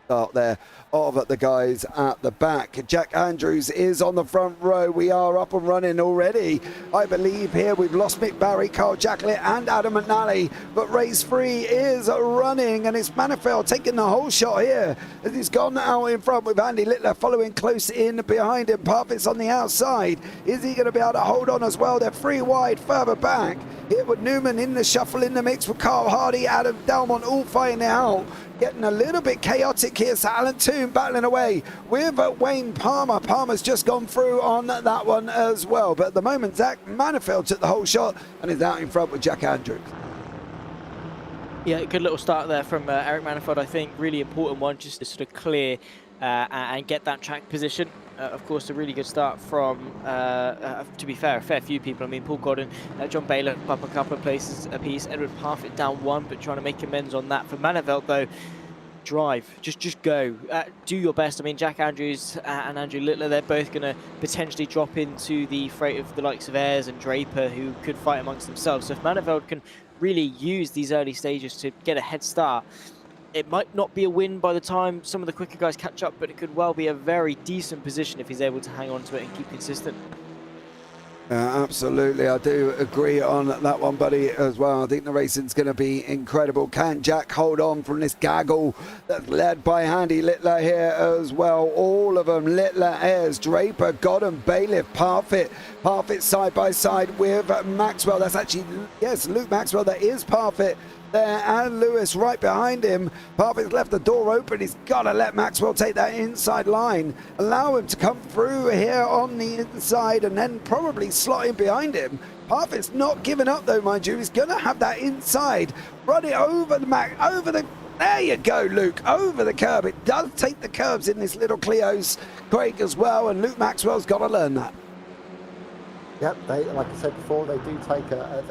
start there of the guys at the back. Jack Andrews is on the front row. We are up and running already. I believe here we've lost Mick Barry, Carl Jacklett and Adam McNally, but race 3 is running, and it's Manifeld taking the whole shot here as he's gone out in front with Andy Littler following close in behind him. Parfitt's on the outside. Is he going to be able to hold on as well? They're 3 wide further back. Here with Newman in the shuffle in the mix with Carl Hardy, Adam Delmont all fighting it out. Getting a little bit chaotic here. So Alan Toon battling away with Wayne Palmer. Palmer's just gone through on that one as well. But at the moment, Zach Manifeld took the whole shot and is out in front with Jack Andrews. Yeah, good little start there from Eric Manifeld. I think really important one just to sort of clear and get that track position. Of course, a really good start from, to be fair, a fair few people. I mean, Paul Godden, John Baylor up a couple of places apiece. Edward Parfitt down 1, but trying to make amends on that. For Manivelt, though, drive. Just go. Do your best. I mean, Jack Andrews and Andrew Littler, they're both going to potentially drop into the freight of the likes of Ayres and Draper, who could fight amongst themselves. So if Manivelt can really use these early stages to get a head start, it might not be a win by the time some of the quicker guys catch up, but it could well be a very decent position if he's able to hang on to it and keep consistent. Absolutely, I do agree on that one, buddy, as well. I think the racing's going to be incredible. Can Jack hold on from this gaggle that's led by Andy Littler here as well? All of them, Littler, Ayres, Draper, Godden, Bailiff, Parfitt. Parfitt side by side with Maxwell. That's actually, yes, Luke Maxwell, that is Parfitt there, and Lewis right behind him. Parfitt's left the door open. He's got to let Maxwell take that inside line, allow him to come through here on the inside and then probably slot in behind him. Parfitt's not giving up though, mind you. He's going to have that inside, run it over the there you go, Luke, over the curb. It does take the curbs in this little Clio's, Craig, as well, and Luke Maxwell's got to learn that. Yep, they, like I said before, they do take a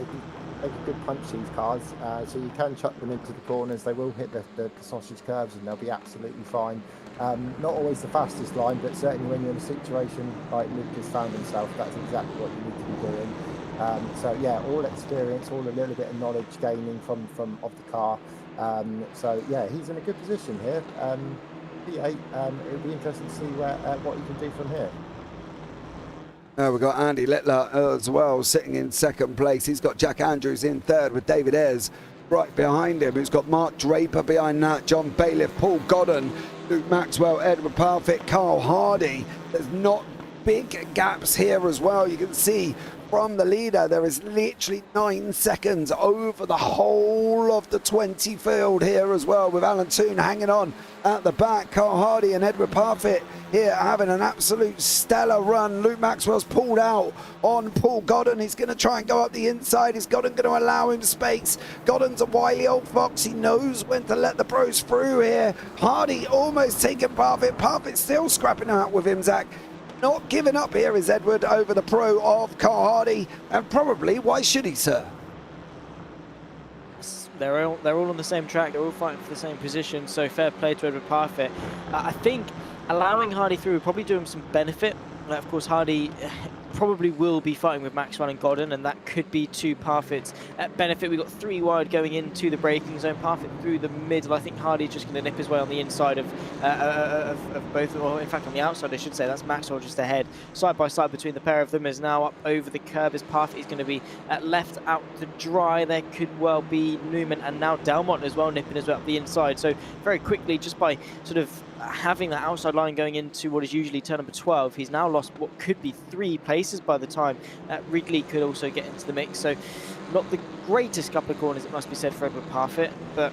good punch, these cars, so you can chuck them into the corners. They will hit the sausage curves and they'll be absolutely fine. Not always the fastest line, but certainly when you're in a situation like Luke has found himself, that's exactly what you need to be doing. So yeah, all experience, all a little bit of knowledge gaining from of the car. So yeah, he's in a good position here. P8, it'll be interesting to see what he can do from here. We've got Andy Littler as well sitting in second place. He's got Jack Andrews in third with David Ayres right behind him. He's got Mark Draper behind that, John Bailiff, Paul Godden, Luke Maxwell, Edward Parfitt, Carl Hardy. There's not big gaps here as well. You can see from the leader there is literally 9 seconds over the whole of the 20 field here as well, with Alan Toon hanging on at the back. Carl Hardy and Edward Parfitt here having an absolute stellar run. Luke Maxwell's pulled out on Paul Godden. He's going to try and go up the inside. Is Godden going to allow him space? Godden's a wily old fox. He knows when to let the pros through here. Hardy almost taking Parfitt. Parfitt still scrapping out with him, Zach. Not giving up here is Edward over the pro of Carl Hardy, and probably, why should he, sir? They're all on the same track. They're all fighting for the same position, so fair play to Edward Parfitt. I think allowing Hardy through would probably do him some benefit. Of course, Hardy probably will be fighting with Maxwell and Godden, and that could be to Parfitt's benefit. We've got 3 wide going into the braking zone. Parfitt through the middle. I think Hardy's just going to nip his way on the inside of both, or in fact on the outside, I should say. That's Maxwell just ahead. Side by side between the pair of them is now up over the curb as Parfitt is going to be left out to dry. There could well be Newman and now Delmont as well nipping his way up the inside. So very quickly, just by sort of having that outside line going into what is usually turn number 12, he's now lost what could be 3 places by the time Ridley could also get into the mix. So not the greatest couple of corners, it must be said, for Edward Parfitt, but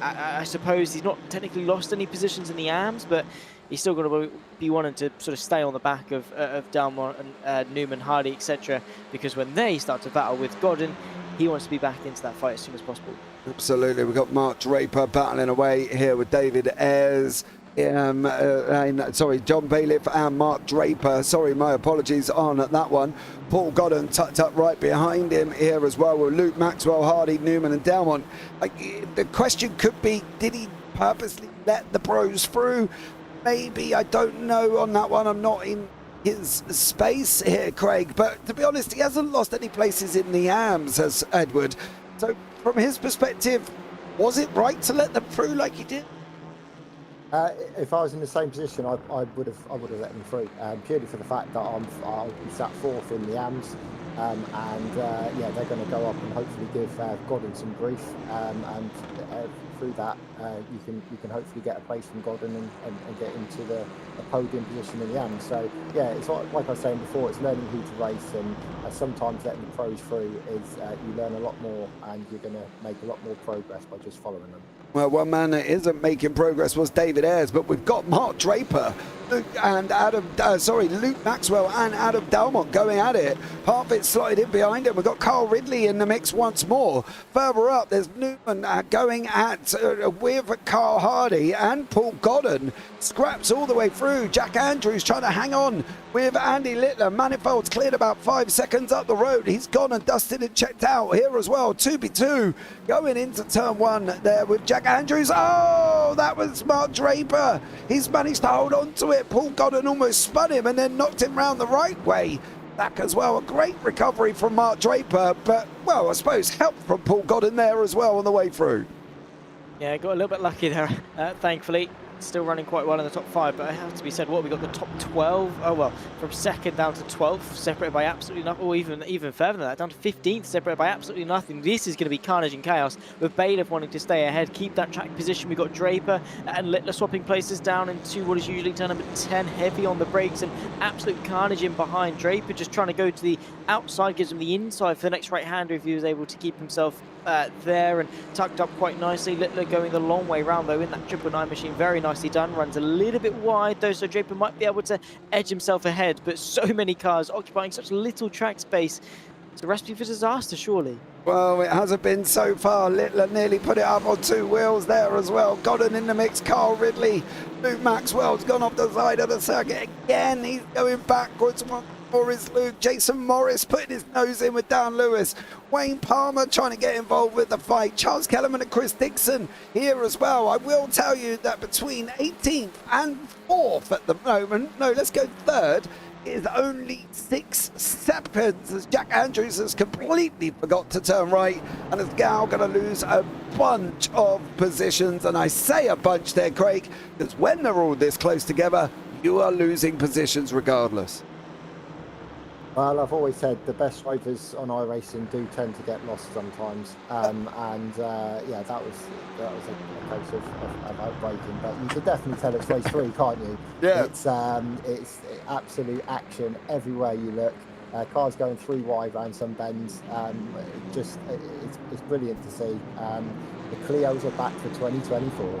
I suppose he's not technically lost any positions in the AMs, but he's still going to be wanting to sort of stay on the back of Delmont and Newman, Hardy, etc., because when they start to battle with Godden, he wants to be back into that fight as soon as possible. Absolutely. We've got Mark Draper battling away here with David Ayres. Sorry, John Bailiff and Mark Draper. Sorry, my apologies on that one. Paul Godden tucked up right behind him here as well with Luke Maxwell, Hardy, Newman and Delmont. The question could be, did he purposely let the pros through? Maybe, I don't know on that one. I'm not in his space here, Craig, but to be honest, he hasn't lost any places in the AMs, as Edward. So from his perspective, was it right to let them through like he did? If I was in the same position, I would have let them through, purely for the fact that I'll be sat fourth in the AMS, yeah, they're going to go up and hopefully give Godden some grief, and through that you can hopefully get a place from Godden and get into the podium position in the AMS. So yeah, it's like I was saying before, it's learning who to race, and sometimes letting the pros through is you learn a lot more, and you're going to make a lot more progress by just following them. Well, one man that isn't making progress was David Ayres, but we've got Mark Draper and Luke Maxwell and Adam Dalmont going at it. Parfitt slotted in behind him. We've got Carl Ridley in the mix once more. Further up, there's Newman going at with Carl Hardy and Paul Godden. Scraps all the way through. Jack Andrews trying to hang on with Andy Littler. Manifold's cleared about 5 seconds up the road. He's gone and dusted and checked out here as well. 2v2 going into turn one there with Jack Andrews. Oh, that was Mark Draper. He's managed to hold on to it. Paul Godden almost spun him and then knocked him round the right way back as well. A great recovery from Mark Draper, but, well, I suppose help from Paul Godden there as well on the way through. Yeah, got a little bit lucky there, thankfully. Still running quite well in the top 5, but it has to be said, what, we got the top 12, oh well, from 2nd down to 12th, separated by absolutely nothing, or even further than that, down to 15th, separated by absolutely nothing. This is going to be carnage and chaos, with Bailiff wanting to stay ahead, keep that track position. We've got Draper and Littler swapping places down into what is usually turn number 10, heavy on the brakes, and absolute carnage in behind. Draper just trying to go to the outside, gives him the inside for the next right-hander if he was able to keep himself there and tucked up quite nicely. Littler going the long way round though in that 999 machine, very nicely done. Runs a little bit wide though, so Draper might be able to edge himself ahead, but so many cars occupying such little track space. It's a recipe for disaster, surely. Well, it hasn't been so far. Littler nearly put it up on 2 wheels there as well. Godden in the mix, Carl Ridley. Luke Maxwell's gone off the side of the circuit again. He's going backwards. For is Luke. Jason Morris putting his nose in with Dan Lewis. Wayne Palmer trying to get involved with the fight. Charles Kellerman and Chris Dixon here as well. I will tell you that between 18th and 4th at the moment, no, let's go 3rd, is only 6 seconds as Jack Andrews has completely forgot to turn right and is now going to lose a bunch of positions. And I say a bunch there, Craig, because when they're all this close together, you are losing positions regardless. Well, I've always said the best drivers on iRacing do tend to get lost sometimes, yeah, that was a case of outbreaking. But you could definitely tell it's race 3, can't you? Yeah. It's absolute action everywhere you look. Cars going 3 wide around some bends. It's brilliant to see. The Clios are back for 2024.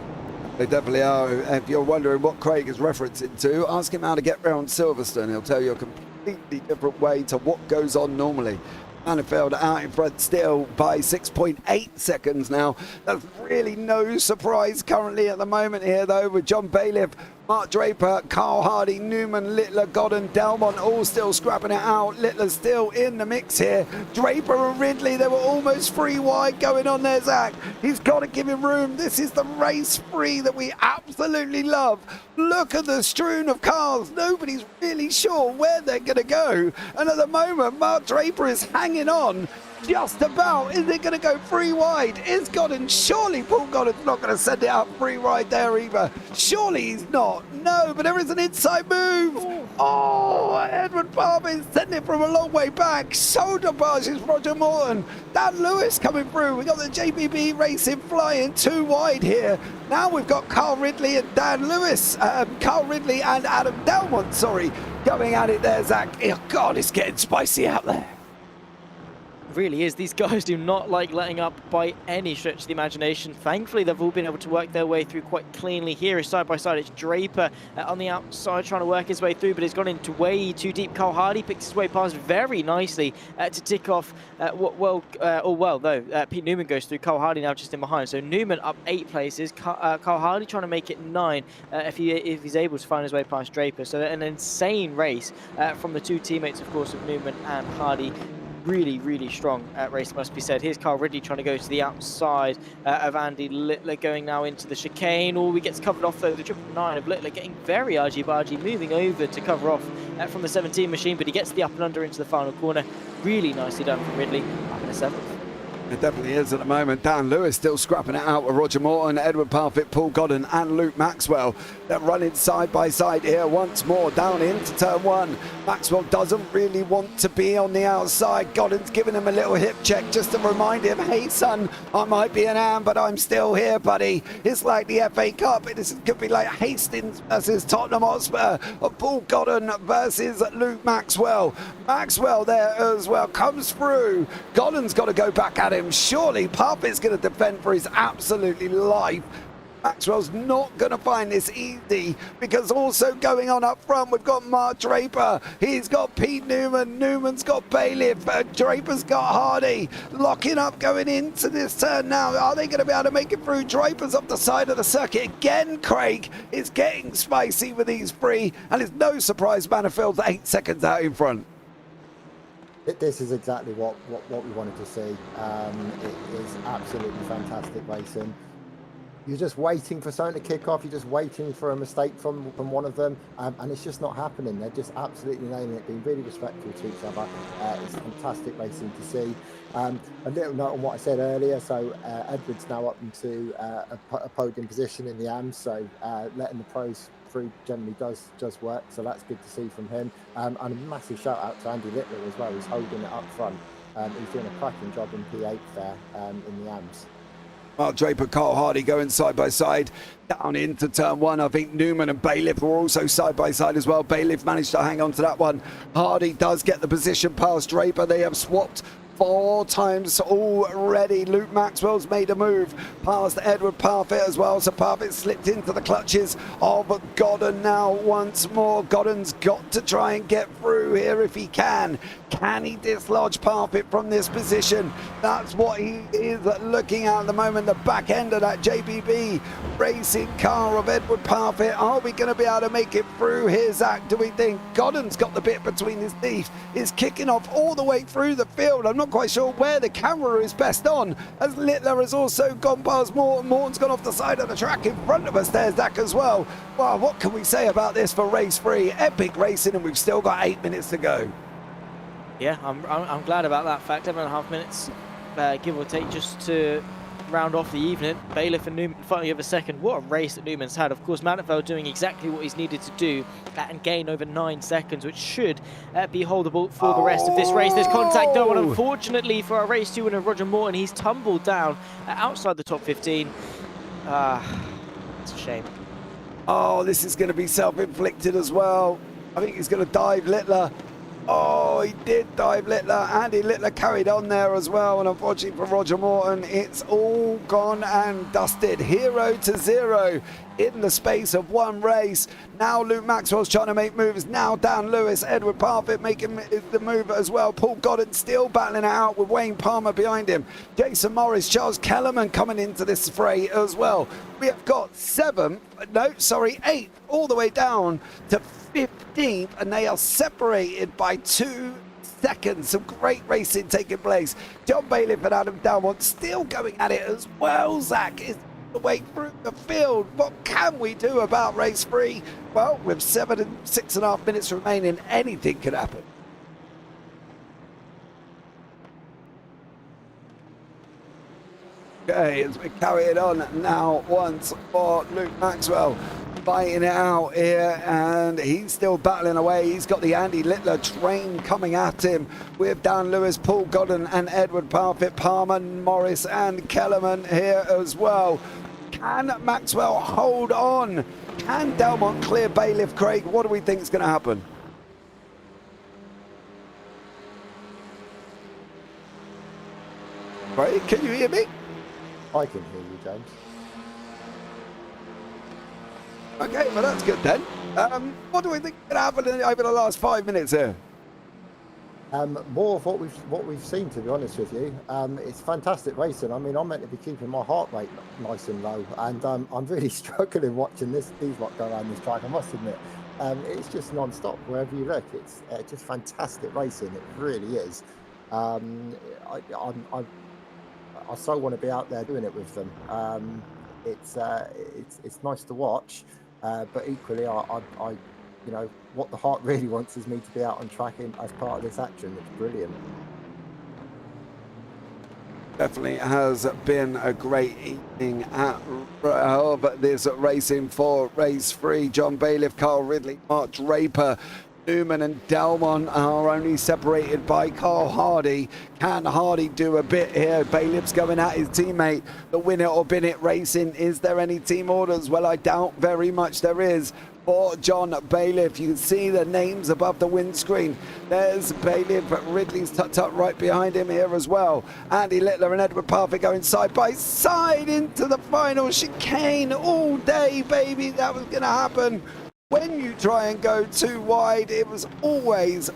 They definitely are. If you're wondering what Craig is referencing to, ask him how to get round Silverstone. He'll tell you a completely different way to what goes on normally. Manifold out in front still by 6.8 seconds now. That's really no surprise currently at the moment here though, with John Bailiff, Mark Draper, Carl Hardy, Newman, Littler, Godden, Dalmont all still scrapping it out. Littler's still in the mix here. Draper and Ridley, they were almost 3 wide going on there, Zach. He's got to give him room. This is the race 3 that we absolutely love. Look at the strewn of cars. Nobody's really sure where they're going to go. And at the moment, Mark Draper is hanging on just about. Is it going to go 3 wide? Is Godden? Surely Paul Godden's not going to send it up 3 wide there either. Surely he's not. No, but there is an inside move. Oh, Edward Parfitt sending it from a long way back. Shoulder barges Roger Morton. Dan Lewis coming through. We got the JPB Racing flying 2 wide here. Now we've got Carl Ridley and Dan Lewis. Carl Ridley and Adam Dalmont, sorry, going at it there, Zach. Oh, God, it's getting spicy out there. Really is. These guys do not like letting up by any stretch of the imagination. Thankfully, they've all been able to work their way through quite cleanly here. Side by side, it's Draper on the outside trying to work his way through, but he's gone into way too deep. Carl Hardy picks his way past very nicely to tick off Pete Newman goes through. Carl Hardy now just in behind. So Newman up 8 places. Carl Hardy trying to make it 9 if he's able to find his way past Draper. So an insane race from the 2 teammates, of course, of Newman and Hardy. Really, really strong race, must be said. Here's Carl Ridley trying to go to the outside of Andy Littler, going now into the chicane. He gets covered off, though. The 999 of Littler getting very argy-bargy, moving over to cover off from the 17 machine, but he gets the up and under into the final corner. Really nicely done from Ridley, up in the 7th. It definitely is at the moment. Dan Lewis still scrapping it out with Roger Morton, Edward Parfitt, Paul Godden and Luke Maxwell. They're running side by side here once more down into turn one. Maxwell doesn't really want to be on the outside. Godden's giving him a little hip check just to remind him, hey son, I might be an am, but I'm still here, buddy. It's like the FA Cup. This could be like Hastings versus Tottenham Hotspur, or Paul Godden versus Luke Maxwell. Maxwell there as well comes through. Godden's got to go back at him. Surely Parfitt's going to defend for his absolutely life. Maxwell's not going to find this easy, because also going on up front, we've got Mark Draper. He's got Pete Newman. Newman's got Bailiff. Draper's got Hardy. Locking up going into this turn now. Are they going to be able to make it through? Draper's off the side of the circuit again. Craig is getting spicy with these three, and it's no surprise Manifield's 8 seconds out in front. This is exactly what we wanted to see. It is absolutely fantastic racing. You're just waiting for something to kick off. You're just waiting for a mistake from one of them, and it's just not happening. They're just absolutely nailing it, being really respectful to each other. It's fantastic racing to see. A little note on what I said earlier. So Edward's now up into a podium position in the AMS. So letting the pros through generally does work. So that's good to see from him. And a massive shout out to Andy Littler as well. He's holding it up front. He's doing a cracking job in P8 there in the AMS. Mark Draper, Carl Hardy going side by side down into turn one. I think Newman and Bailiff were also side by side as well. Bailiff managed to hang on to that one. Hardy does get the position past Draper. They have swapped 4 times already. Luke Maxwell's made a move past Edward Parfitt as well, so Parfitt slipped into the clutches of Godden now once more. Godden's got to try and get through here if he can. Can he dislodge Parfitt from this position? That's what he is looking at the moment. The back end of that JPB racing car of Edward Parfitt. Are we going to be able to make it through here, Zach? Do we think Godden's got the bit between his teeth? Is kicking off all the way through the field. I'm not quite sure where the camera is best on, as Littler has also gone past Morton. Morton's gone off the side of the track in front of us there, Zach, as well. Wow, what can we say about this for race 3? Epic racing, and we've still got 8 minutes to go. Yeah, I'm glad about that fact. 7.5 minutes, give or take, just to round off the evening. Bailiff and Newman finally over second. What a race that Newman's had. Of course, Manifeld doing exactly what he's needed to do and gain over 9 seconds, which should be holdable for the rest of this race. There's contact though, and unfortunately for our race 2 winner Roger Morton, he's tumbled down outside the top 15. It's a shame. Oh, this is going to be self-inflicted as well. I think he's going to dive Littler. Oh, he did dive Littler. Andy Littler carried on there as well. And unfortunately for Roger Morton, it's all gone and dusted. 0 to 0 in the space of 1 race. Now Luke Maxwell's trying to make moves. Now Dan Lewis, Edward Parfitt making the move as well. Paul Godden still battling it out with Wayne Palmer behind him. Jason Morris, Charles Kellerman coming into this fray as well. We have got 8 all the way down to 15th, and they are separated by 2 seconds. Some great racing taking place. John Bailiff and Adam Dalmont still going at it as well. Zach is the way through the field. What can we do about race 3? Well, with 6.5 minutes remaining, anything could happen. Okay, as we carry it on now once for Luke Maxwell, fighting it out here, and he's still battling away. He's got the Andy Littler train coming at him with Dan Lewis, Paul Godden and Edward Parfitt, Palmer, Morris and Kellerman here as well. Can Maxwell hold on? Can Delmont clear Bailiff? Craig, what do we think is going to happen? Craig, can you hear me? I can hear you, James. Okay, well that's good then. What do we think is going to happen over the last 5 minutes here? More of what we've seen, to be honest with you. It's fantastic racing. I mean, I'm meant to be keeping my heart rate nice and low, and I'm really struggling watching these lot go around this track, I must admit. It's just non-stop wherever you look. It's just fantastic racing. It really is. I so want to be out there doing it with them. It's nice to watch, but equally, I you know, what the heart really wants is me to be out on track as part of this action. It's brilliant. Definitely has been a great evening of this racing for race 3. John Bailiff, Carl Ridley, Mark Draper, Newman and Delmont are only separated by Carl Hardy. Can Hardy do a bit here? Bailiff's going at his teammate. The Win It or Bin It Racing. Is there any team orders? Well, I doubt very much there is. For John Bailiff, you can see the names above the windscreen. There's Bailiff, Ridley's tucked up right behind him here as well. Andy Littler and Edward Parfitt going side by side into the final chicane all day, baby. That was going to happen. When you try and go too wide, it was always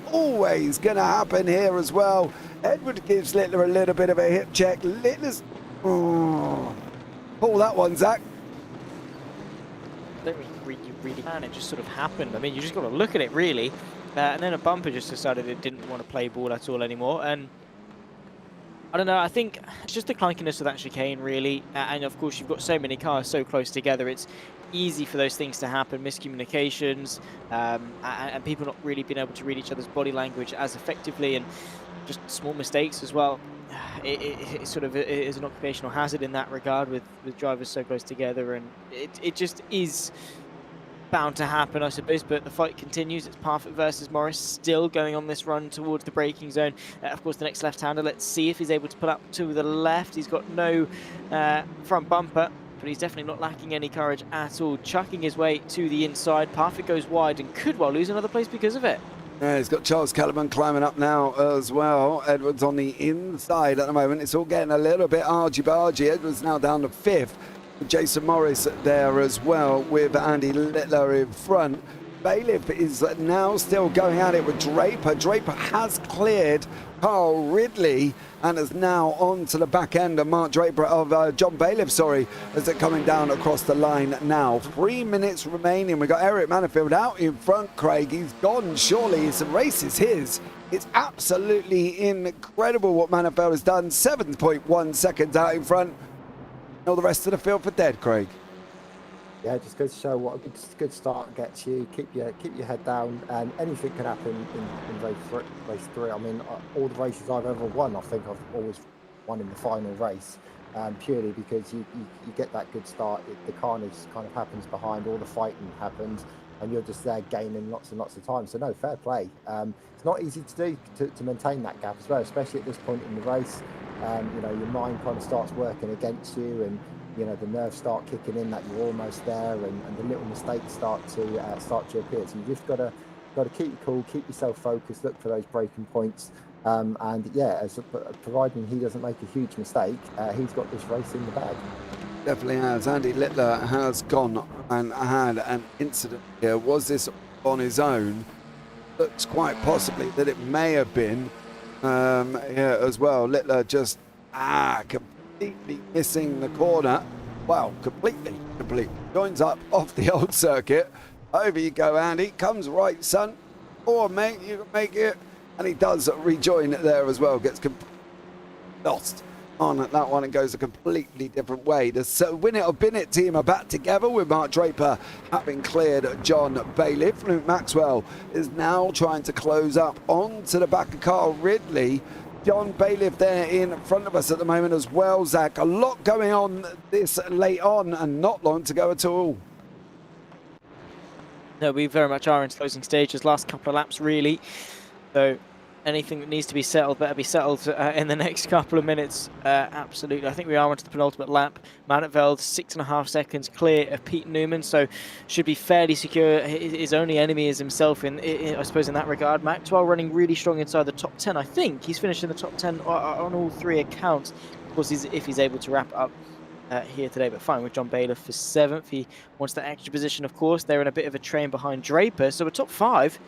going to happen here as well. Edward gives Littler a little bit of a hip check. Littler's... Oh. Pull that one, Zach. Really can. It just sort of happened. I mean, you just got to look at it, really. And then a bumper just decided it didn't want to play ball at all anymore. And I don't know, I think it's just the clunkiness of that chicane, really. And of course, you've got so many cars so close together. It's easy for those things to happen, miscommunications, and people not really being able to read each other's body language as effectively, and just small mistakes as well. It sort of is an occupational hazard in that regard with drivers so close together, and it just is bound to happen, I suppose, but the fight continues. It's Parfitt versus Morris, still going on this run towards the braking zone. Of course, the next left-hander, let's see if he's able to pull up to the left. He's got no front bumper, but he's definitely not lacking any courage at all, chucking his way to the inside. Parfitt goes wide and could well lose another place because of it. Yeah, he's got Charles Caliban climbing up now as well. Edwards on the inside at the moment. It's all getting a little bit argy-bargy. Edwards now down to 5th. Jason Morris there as well with Andy Littler in front. Bailiff is now still going at it with Draper. Draper has cleared Carl Ridley and is now on to the back end of Mark Draper, of John Bailiff, sorry, as they're coming down across the line now. 3 minutes remaining. We've got Eric Manifield out in front, Craig. He's gone, surely. The race is his. It's absolutely incredible what Manifield has done. 7.1 seconds out in front. All the rest of the field for dead, Craig. Yeah, just goes to show what a good start gets you. Keep your head down, and anything can happen in race 3. I mean, all the races I've ever won, I think I've always won in the final race, purely because you get that good start. The carnage kind of happens behind, all the fighting happens, and you're just there gaining lots and lots of time. So no, fair play. It's not easy to do to maintain that gap as well, especially at this point in the race. You know, your mind kind of starts working against you, and you know the nerves start kicking in that you're almost there, and the little mistakes start to appear. So you just got to keep you cool, keep yourself focused, look for those breaking points, and yeah, providing he doesn't make a huge mistake, he's got this race in the bag. Definitely has. Andy Littler has gone and had an incident here. Was this on his own? Looks quite possibly that it may have been. Here as well, Littler just completely missing the corner. Well, completely joins up off the old circuit. Over you go, Andy. Comes right, son. Or mate, you can make it. And he does rejoin it there as well. Gets lost on that one and goes a completely different way. The Win It or Bin It team are back together with Mark Draper having cleared John Bailiff. Luke Maxwell is now trying to close up onto the back of Carl Ridley. John Bailiff there in front of us at the moment as well, Zach. A lot going on this late on and not long to go at all. No, we very much are in closing stages. Last couple of laps, really. So anything that needs to be settled better be settled in the next couple of minutes. Absolutely. I think we are onto the penultimate lap. Mannetveld 6.5 seconds clear of Pete Newman, so should be fairly secure. His only enemy is himself, I suppose, in that regard. Maxwell running really strong inside the top 10. I think he's finished in the top 10 on all 3 accounts. Of course, if he's able to wrap up here today, but fine with John Bailiff for 7th. He wants that extra position, of course. They're in a bit of a train behind Draper, so a top 5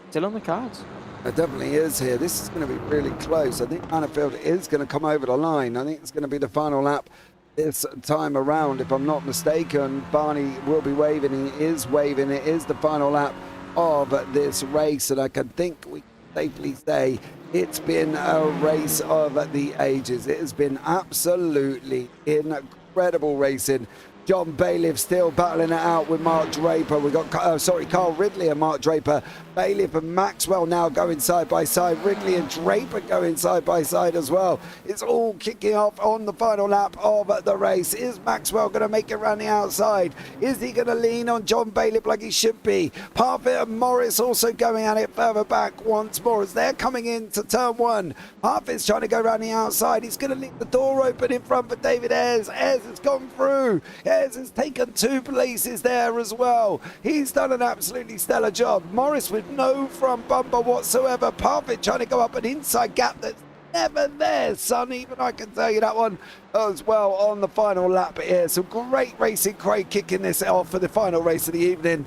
still on the cards. It definitely is here. This is going to be really close. I think Manifield is going to come over the line. I think it's going to be the final lap this time around, if I'm not mistaken. Barney will be waving. He is waving. It is the final lap of this race, and I can think we can safely say it's been a race of the ages. It has been absolutely incredible racing. John Bailiff still battling it out with Mark Draper. We've got, Carl Ridley and Mark Draper. Bailiff and Maxwell now going side by side. Ridley and Draper going side by side as well. It's all kicking off on the final lap of the race. Is Maxwell going to make it around the outside? Is he going to lean on John Bailiff like he should be? Parfitt and Morris also going at it further back once more as they're coming into turn one. Parfitt's trying to go around the outside. He's going to leave the door open in front for David Ayres. Ayres has gone through. Ayres has taken 2 places there as well. He's done an absolutely stellar job. Morris with no front bumper whatsoever. Parfitt trying to go up an inside gap that's never there, son. Even I can tell you that one as well on the final lap here. Some great racing. Craig kicking this off for the final race of the evening.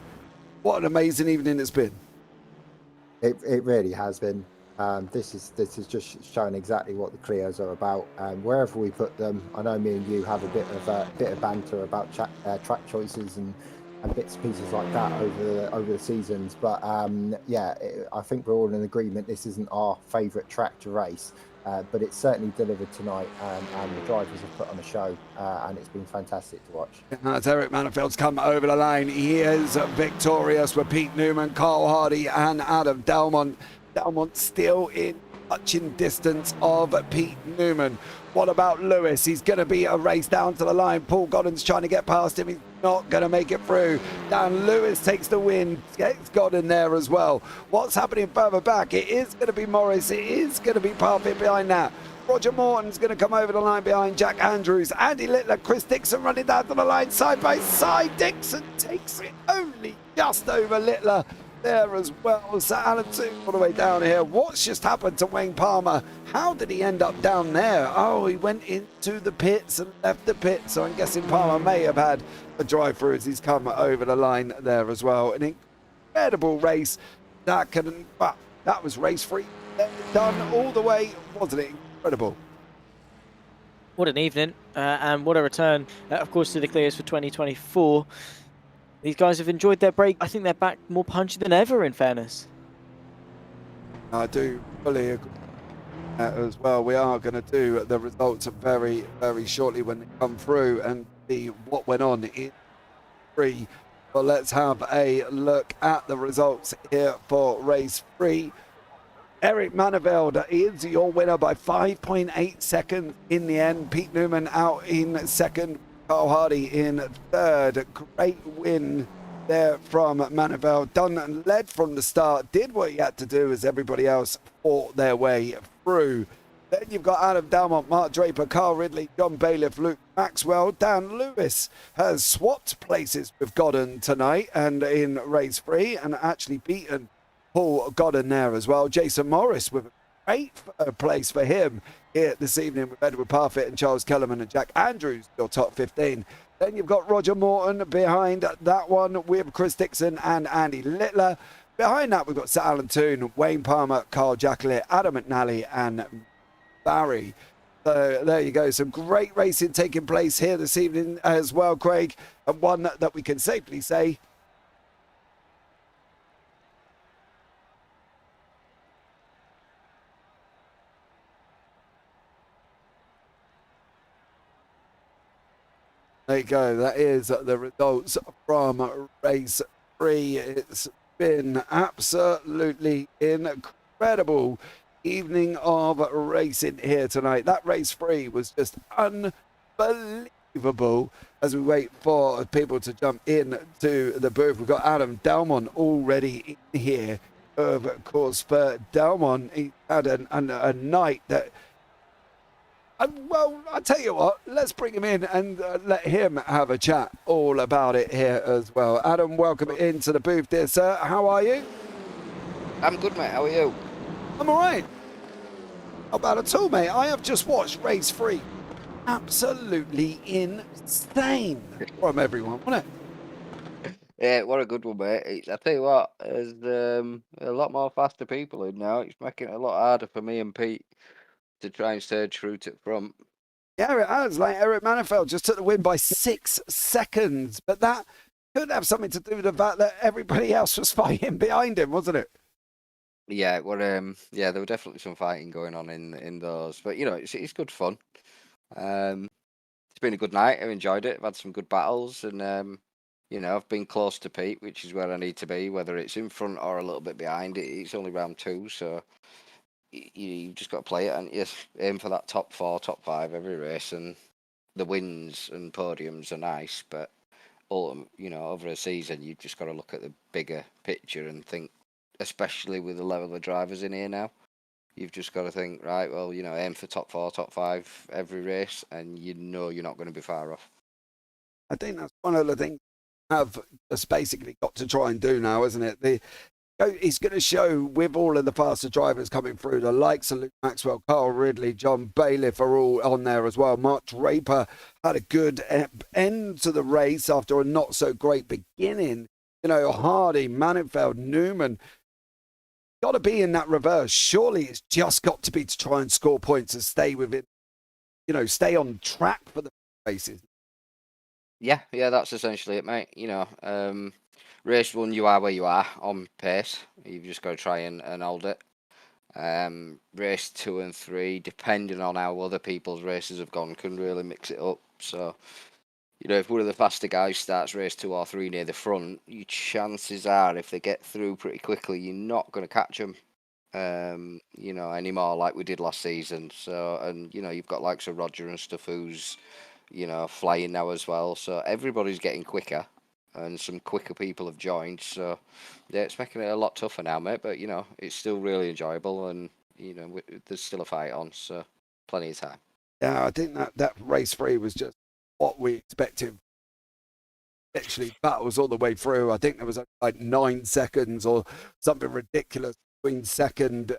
What an amazing evening it's been. It really has been. This is just showing exactly what the Clios are about. Wherever we put them, I know me and you have a bit of banter about track choices and bits and pieces like that over the seasons. But yeah, I think we're all in agreement. This isn't our favourite track to race, but it's certainly delivered tonight, and the drivers have put on a show, and it's been fantastic to watch. As Eric Manifeld's come over the line, he is victorious with Pete Newman, Carl Hardy, and Adam Delmont. Delmont still in touching distance of Pete Newman. What about Lewis? He's going to be a race down to the line. Paul Godden's trying to get past him. He's not going to make it through. Dan Lewis takes the win. Gets Godden there as well. What's happening further back? It is going to be Morris. It is going to be Parfitt behind that. Roger Morton's going to come over the line behind Jack Andrews. Andy Littler, Chris Dixon running down to the line side by side. Dixon takes it only just over Littler there as well. Sir Alan too all the way down here. What's just happened to Wayne Palmer? How did he end up down there? Oh, he went into the pits and left the pit, so I'm guessing Palmer may have had a drive through as he's come over the line there as well. An incredible race. That was race free, done all the way, wasn't it? Incredible. What an evening, and what a return, of course, to the Clios for 2024. These guys have enjoyed their break. I think they're back more punchy than ever, in fairness. I do fully agree as well. We are going to do the results very, very shortly when they come through and see what went on in 3. But let's have a look at the results here for race 3. Eric Maneveld is your winner by 5.8 seconds in the end. Pete Newman out in second. Carl Hardy in third. Great win there from Maneveld. Done and led from the start. Did what he had to do as everybody else fought their way through. Then you've got Adam Delmont, Mark Draper, Carl Ridley, John Bailiff, Luke Maxwell. Dan Lewis has swapped places with Godden tonight and in race 3 and actually beaten Paul Godden there as well. Jason Morris with a great place for him here this evening with Edward Parfitt and Charles Kellerman and Jack Andrews, your top 15. Then you've got Roger Morton behind that one with Chris Dixon and Andy Littler. Behind that, we've got Sir Alan Toon, Wayne Palmer, Carl Jacklett, Adam McNally and Barry. So there you go. Some great racing taking place here this evening as well, Craig. And one that we can safely say there you go. That is the results from race 3. It's been absolutely incredible evening of racing here tonight. That race 3 was just unbelievable. As we wait for people to jump in to the booth, we've got Adam Delmont already in here. Of course, for Delmont, he had a night that... well, I'll tell you what, let's bring him in and let him have a chat all about it here as well. Adam, welcome into the booth, dear sir. How are you? I'm good, mate. How are you? I'm all right. Not bad at all, mate. I have just watched race 3. Absolutely insane from everyone, wasn't it? Yeah, what a good one, mate. I tell you what, there's a lot more faster people in now. It's making it a lot harder for me and Pete to try and surge through to the front. Yeah, it has. Like Eric Manifeld just took the win by 6 seconds, but that could have something to do with the fact that everybody else was fighting behind him, wasn't it? Yeah, well, yeah, there were definitely some fighting going on in those, but you know, it's good fun. It's been a good night. I've enjoyed it. I've had some good battles, and I've been close to Pete, which is where I need to be. Whether it's in front or a little bit behind, it's only round 2, so you just got to play it and yes, aim for that top 4, top 5 every race, and the wins and podiums are nice, but over a season, you've just got to look at the bigger picture and think, especially with the level of drivers in here now, you've just got to think, right, well, aim for top 4, top 5 every race, and you're not going to be far off. I think that's one of the things have just basically got to try and do now, isn't it? It's going to show with all of the faster drivers coming through, the likes of Luke Maxwell, Carl Ridley, John Bailiff are all on there as well. Mark Draper had a good end to the race after a not so great beginning. Hardy, Mannenfeld, Newman, got to be in that reverse. Surely it's just got to be to try and score points and stay within, stay on track for the races. Yeah, that's essentially it, mate. Race 1, you are where you are on pace. You've just got to try and hold it. Race 2 and 3, depending on how other people's races have gone, can really mix it up. So, if one of the faster guys starts race 2 or 3 near the front, your chances are, if they get through pretty quickly, you're not going to catch them, anymore like we did last season. So, and you've got likes of Roger and stuff who's, flying now as well. So everybody's getting quicker. And some quicker people have joined, so yeah, it's making it a lot tougher now, mate. But it's still really enjoyable, and there's still a fight on, so plenty of time. Yeah, I think that race 3 was just what we expected. Literally battles all the way through. I think there was like 9 seconds or something ridiculous between second,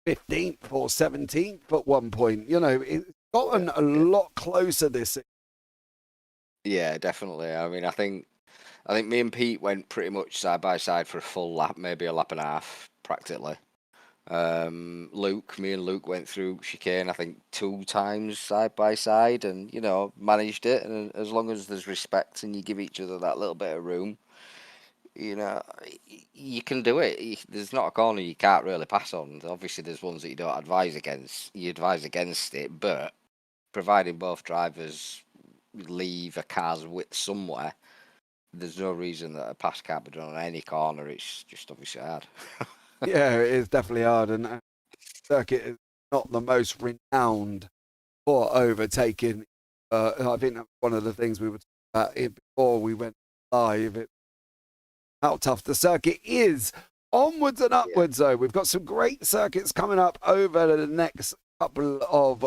15th or 17th at one point. It's gotten a lot closer this. Yeah, definitely. I mean, I think me and Pete went pretty much side by side for a full lap, maybe a lap and a half, practically. Me and Luke went through chicane, I think 2 times side by side, and managed it. And as long as there's respect and you give each other that little bit of room, you can do it. There's not a corner you can't really pass on. Obviously, there's ones that you don't advise against. You advise against it, but providing both drivers leave a car's width somewhere, there's no reason that a pass can't be done on any corner. It's just obviously hard. Yeah, it is definitely hard, and the circuit is not the most renowned for overtaking. I think that's one of the things we were talking about before we went live. How tough the circuit is. Onwards and upwards, though. We've got some great circuits coming up over the next couple of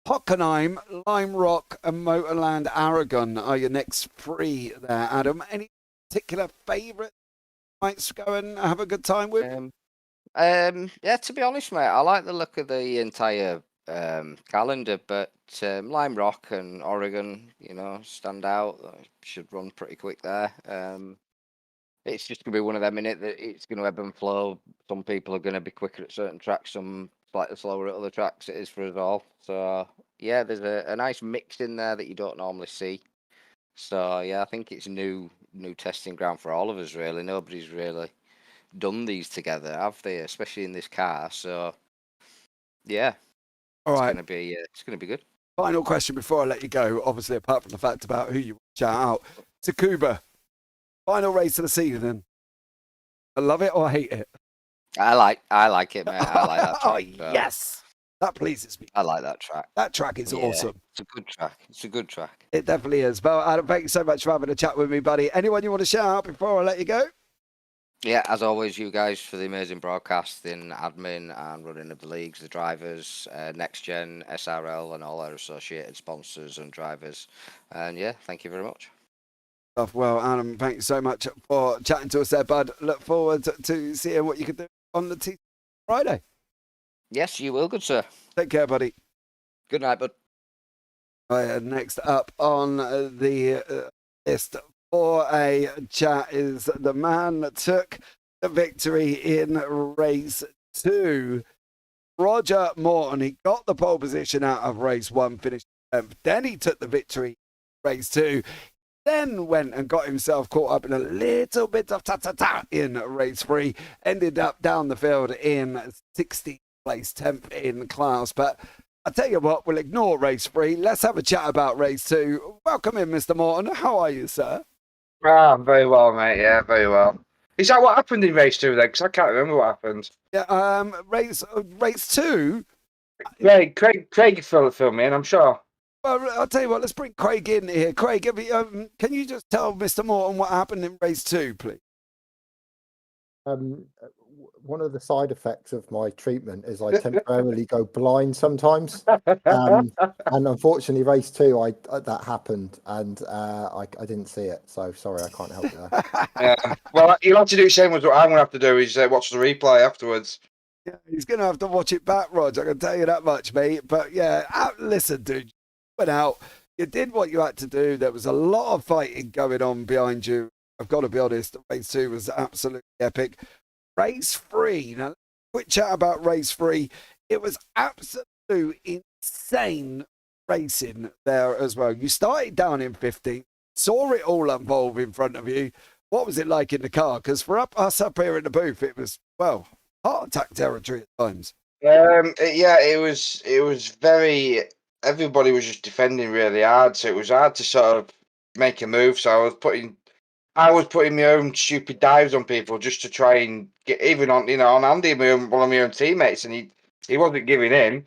Hockenheim, Lime Rock, and Motorland Aragon are your next 3 there, Adam. Any particular favourite might go and have a good time with? Yeah, to be honest, mate, I like the look of the entire calendar, but Lime Rock and Oregon, stand out. Should run pretty quick there. It's just going to be one of them in it that it's going to ebb and flow. Some people are going to be quicker at certain tracks, some slightly slower at other tracks. It is for us all. So yeah, there's a nice mix in there that you don't normally see. So yeah, I think it's new testing ground for all of us, really. Nobody's really done these together, have they? Especially in this car. So yeah, all right, it's gonna be good. Final question before I let you go. Obviously, apart from the fact about who you shout out, Tsukuba, final race of the season. I love it or hate it. I like it, mate. I like that track. Oh yes. That pleases me. I like that track. That track is awesome. It's a good track. It's a good track. It definitely is. Well, Adam, thank you so much for having a chat with me, buddy. Anyone you want to shout out before I let you go? Yeah, as always, you guys for the amazing broadcasting, admin and running of the leagues, the drivers, Next Gen, SRL, and all our associated sponsors and drivers. And yeah, thank you very much. Well, Adam, thank you so much for chatting to us there, bud. Look forward to seeing what you can do on the T Friday. Yes, you will, good sir. Take care, buddy. Good night, bud. Right, next up on the list for a chat is the man that took the victory in race 2. Roger Morton. He got the pole position out of race 1, finished 10th. Then he took the victory in race 2. Then went and got himself caught up in a little bit of ta-ta-ta in race 3. Ended up down the field in 60th place, 10th in class. But I'll tell you what, we'll ignore race 3. Let's have a chat about race 2. Welcome in, Mr. Morton. How are you, sir? Ah, very well, mate. Yeah, very well. Is that what happened in race 2 then? Because I can't remember what happened. Yeah, race 2. Craig filled me in, I'm sure. Well, I'll tell you what, let's bring Craig in here. Craig, can you just tell Mr. Morton what happened in race 2, please? One of the side effects of my treatment is I temporarily go blind sometimes, and unfortunately, race 2, that happened, and I didn't see it. So sorry, I can't help you there. Yeah. Well, you'll have to do the same as what I'm going to have to do is watch the replay afterwards. Yeah, he's going to have to watch it back, Rog. I can tell you that much, mate. But yeah, listen, dude, you went out. You did what you had to do. There was a lot of fighting going on behind you. I've got to be honest, race 2 was absolutely epic. Race 3, now quick chat about race 3. It was absolute insane racing there as well. You started down in 15th, saw it all unfold in front of you. What was it like in the car? Because for us up here in the booth, it was, well, heart attack territory at times. Yeah, it was very. Everybody was just defending really hard, so it was hard to sort of make a move. So I was putting my own stupid dives on people just to try and get even on, on Andy, one of my own teammates, and he wasn't giving in.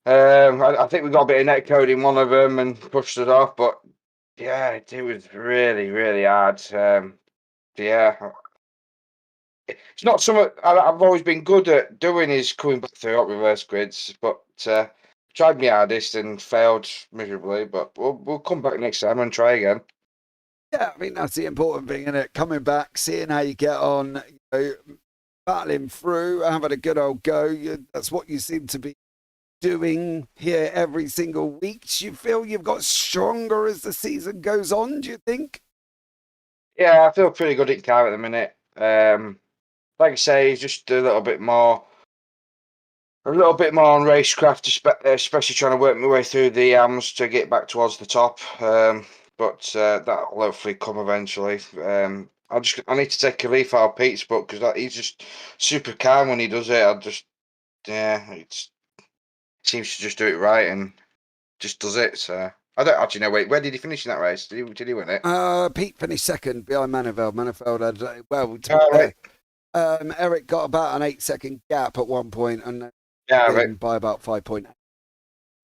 I think we got a bit of net code in one of them and pushed it off, but yeah, it was really, really hard. Yeah, it's not something I've always been good at doing is coming back through up reverse grids, but tried my hardest and failed miserably. But we'll come back next time and try again. Yeah, I mean, that's the important thing, isn't it? Coming back, seeing how you get on, battling through, having a good old go. That's what you seem to be doing here every single week. Do you feel you've got stronger as the season goes on, do you think? Yeah, I feel pretty good at car at the minute. Like I say, just a little bit more on racecraft, especially trying to work my way through the AMs to get back towards the top. But that'll hopefully come eventually. I need to take a leaf out of Pete's book because he's just super calm when he does it. It seems to just do it right and just does it. So I don't actually know. Wait, where did he finish in that race? Did he win it? Pete finished second behind Maniveld. Maniveld had Right. Eric got about an 8-second gap at one point, and Right. by about 5.8.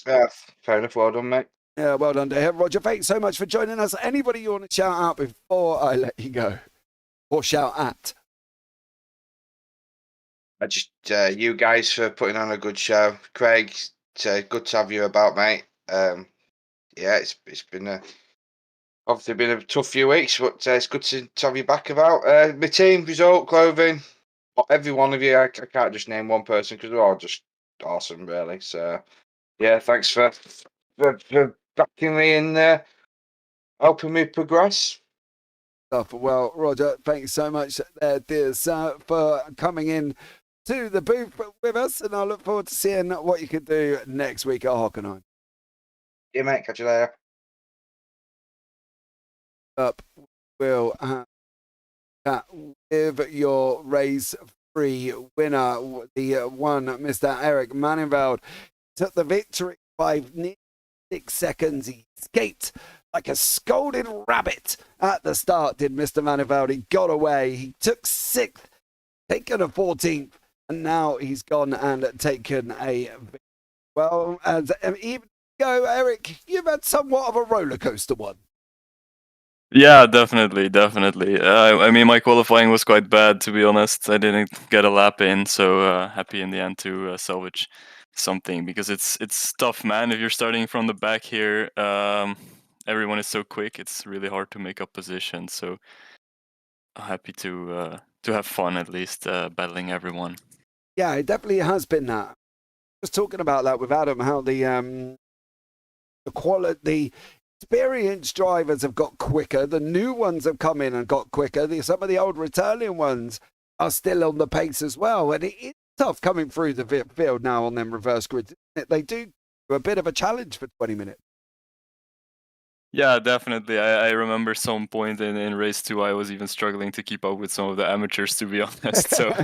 Yeah, fair enough. Well done, mate. Yeah, well done to him. Roger, thanks so much for joining us. Anybody you want to shout out before I let you go? Or shout at? Just you guys for putting on a good show. Craig, good to have you about, mate. Yeah, it's been obviously been a tough few weeks, but it's good to have you back about. My team, Result, Clothing, every one of you. I can't just name one person because they're all just awesome, really. So, yeah, thanks for backing me and helping me progress. Well, Roger, thanks so much there, dear sir, for coming in to the booth with us, and I look forward to seeing what you can do next week at Hockenheim. Yeah, mate, catch you later. Up, we'll have that with your race 3 winner, the one, Mr. Eric Maniveld, took the victory by nearly 6 seconds. He escaped like a scolded rabbit at the start, did Mr. Maniveld. He got away. He took 6th, taken a 14th, and now he's gone and taken a... Well, as even go, Eric, you've had somewhat of a roller coaster one. Yeah, definitely. I mean, my qualifying was quite bad, to be honest. I didn't get a lap in, so happy in the end to salvage something, because it's tough, man. If you're starting from the back here, everyone is so quick. It's really hard to make up position. So happy to have fun, at least battling everyone. Yeah, it definitely has been that. I was talking about that with Adam, how the quality. Experienced drivers have got quicker. The new ones have come in and got quicker. Some of the old returning ones are still on the pace as well. And it's tough coming through the field now on them reverse grids. They do a bit of a challenge for 20 minutes. Yeah, definitely. I remember some point in race 2, I was even struggling to keep up with some of the amateurs, to be honest. So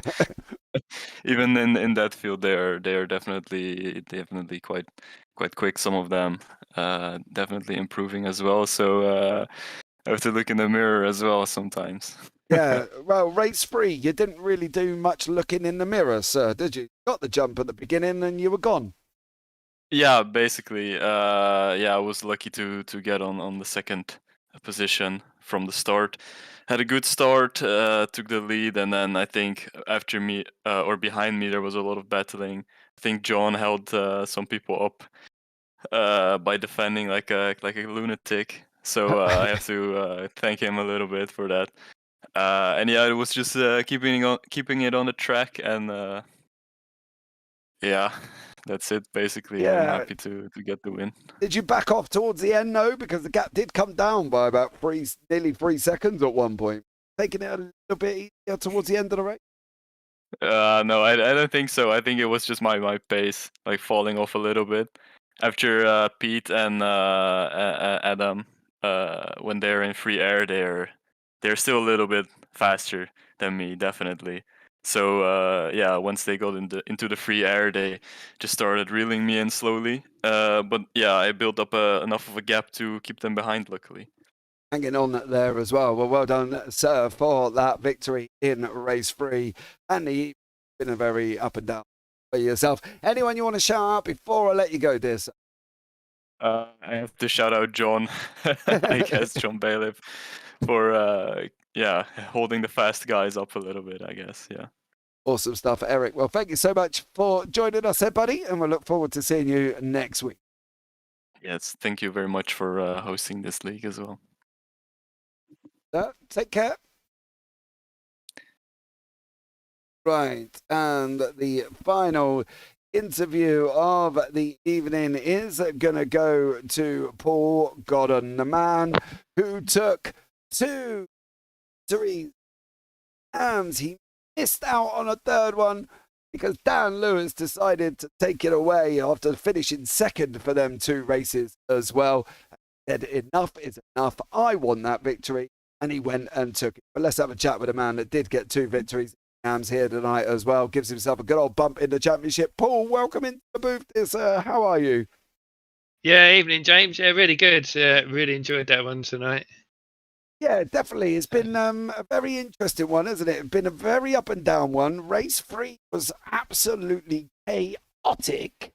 even in that field, they are definitely quite quick. Some of them definitely improving as well. So I have to look in the mirror as well sometimes. Yeah, well, race 3, you didn't really do much looking in the mirror, sir, did you? Got the jump at the beginning and you were gone. Yeah, basically. Yeah, I was lucky to get on the second position from the start. Had a good start, took the lead, and then I think after me or behind me there was a lot of battling. I think John held some people up by defending like a lunatic. So I have to thank him a little bit for that. And yeah, it was just keeping it on the track, and yeah, that's it basically. I'm Yeah. happy to get the win. Did you back off towards the end, though? Because the gap did come down by about nearly 3 seconds at one point. Taking it a little bit easier towards the end of the race? No, I don't think so. I think it was just my pace, like falling off a little bit. After Pete and Adam, when they're in free air, they're still a little bit faster than me, definitely. So yeah, once they got into the free air, they just started reeling me in slowly. But yeah, I built up enough of a gap to keep them behind, luckily. Hanging on there as well. Well done, sir, for that victory in race 3. And you've been a very up and down for yourself. Anyone you want to shout out before I let you go, dear sir? I have to shout out John, I guess, John Bailiff, for yeah, holding the fast guys up a little bit, I guess. Yeah. Awesome stuff, Eric. Well, thank you so much for joining us here, buddy, and we'll look forward to seeing you next week. Yes, thank you very much for hosting this league as well. Take care. Right, and the final interview of the evening is going to go to Paul Godden, the man who took 2 victories, and he missed out on a third one because Dan Lewis decided to take it away after finishing second for them 2 races as well. Said enough is enough. I won that victory, and he went and took it. But let's have a chat with a man that did get 2 victories. Am's here tonight as well. Gives himself a good old bump in the championship. Paul, welcome into the booth. How are you? Yeah, evening, James. Yeah, really good. Really enjoyed that one tonight. Yeah, definitely. It's been a very interesting one, hasn't it? It's been a very up and down one. Race 3 was absolutely chaotic.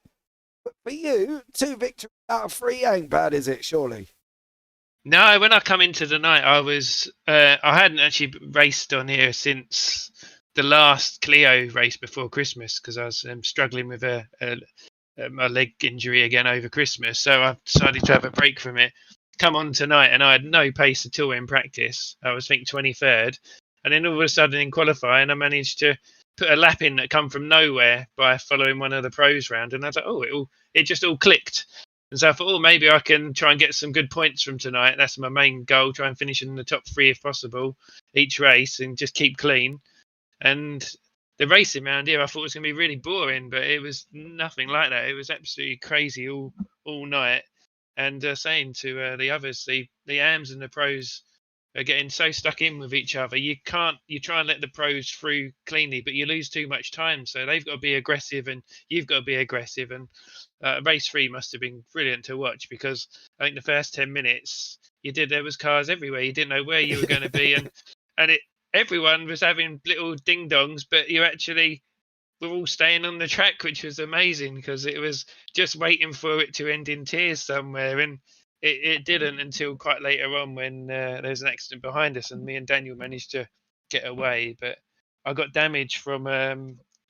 But for you, 2 victories out of 3 ain't bad, is it, surely? No, when I come into the night, I hadn't actually raced on here since the last Clio race before Christmas because I was struggling with my leg injury again over Christmas. So I decided to have a break from it. Come on tonight, and I had no pace at all in practice. I was 23rd, and then all of a sudden in qualifying, I managed to put a lap in that come from nowhere by following one of the pros round, and I was like, oh, it just all clicked. And so I thought, oh, maybe I can try and get some good points from tonight. That's my main goal, try and finish in the top 3 if possible each race and just keep clean. And the racing round here, I thought it was going to be really boring, but it was nothing like that. It was absolutely crazy all night. And saying to the others, the AMs and the pros are getting so stuck in with each other. You try and let the pros through cleanly, but you lose too much time. So they've got to be aggressive and you've got to be aggressive. And race 3 must have been brilliant to watch because I think the first 10 minutes there was cars everywhere. You didn't know where you were going to be. And everyone was having little ding dongs, but we're all staying on the track, which was amazing because it was just waiting for it to end in tears somewhere. And it didn't until quite later on when there was an accident behind us and me and Daniel managed to get away. But I got damage from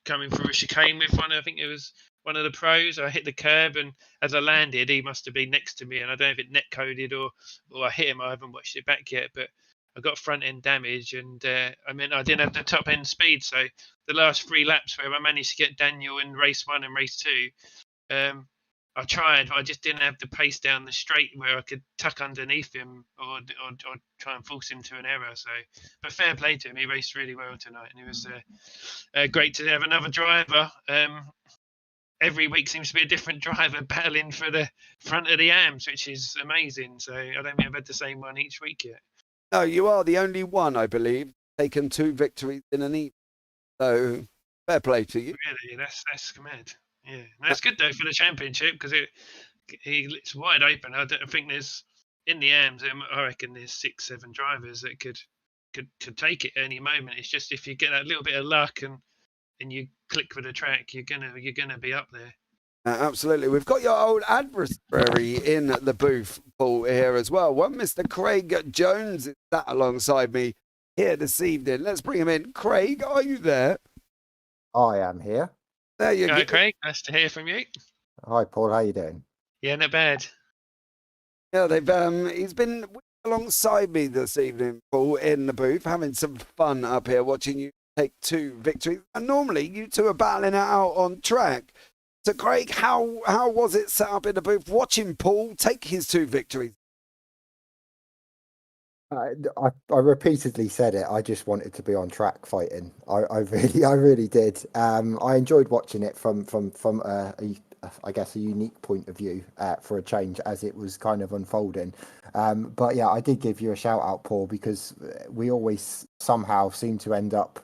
coming through a chicane with I think it was one of the pros. I hit the curb, and as I landed, he must have been next to me. And I don't know if it net coded or I hit him. I haven't watched it back yet, but I got front end damage, and I didn't have the top end speed. So the last 3 laps where I managed to get Daniel in race 1 and race 2, I tried, but I just didn't have the pace down the straight where I could tuck underneath him or try and force him to an error. So, but fair play to him. He raced really well tonight, and it was great to have another driver. Every week seems to be a different driver battling for the front of the AMs, which is amazing. So I don't think I've had the same one each week yet. No, you are the only one, I believe, taken 2 victories in an evening. So Fair play to you. Really, that's mad. Yeah, that's good though for the championship because it's wide open. I don't think there's in the AMs. I reckon there's 6-7 drivers that could take it any moment. It's just if you get that little bit of luck and you click with the track, you're gonna be up there. Absolutely. We've got your old adversary in the booth, Paul, here as well. One Mr. Craig Jones is sat alongside me here this evening. Let's bring him in. Craig, are you there? I am here. There you Hi, go. Craig. Nice to hear from you. Hi, Paul. How you doing? Yeah, not bad. Yeah, he's been alongside me this evening, Paul, in the booth, having some fun up here, watching you take 2 victories. And normally you two are battling it out on track. So, Craig, how was it set up in the booth watching Paul take his 2 victories? I repeatedly said it. I just wanted to be on track fighting. I really did. I enjoyed watching it from I guess a unique point of view for a change as it was kind of unfolding. But yeah, I did give you a shout out, Paul, because we always somehow seem to end up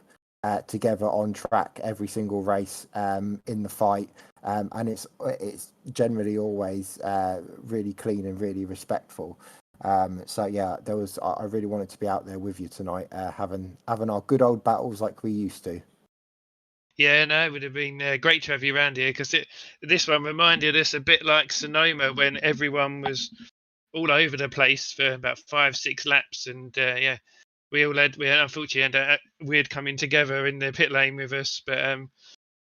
together on track every single race in the fight. And it's generally always really clean and really respectful. So yeah, I really wanted to be out there with you tonight, having our good old battles like we used to. Yeah, no, it would have been great to have you around here because this one reminded us a bit like Sonoma when everyone was all over the place for about 5-6 laps, and yeah, we unfortunately had weird coming together in the pit lane with us, but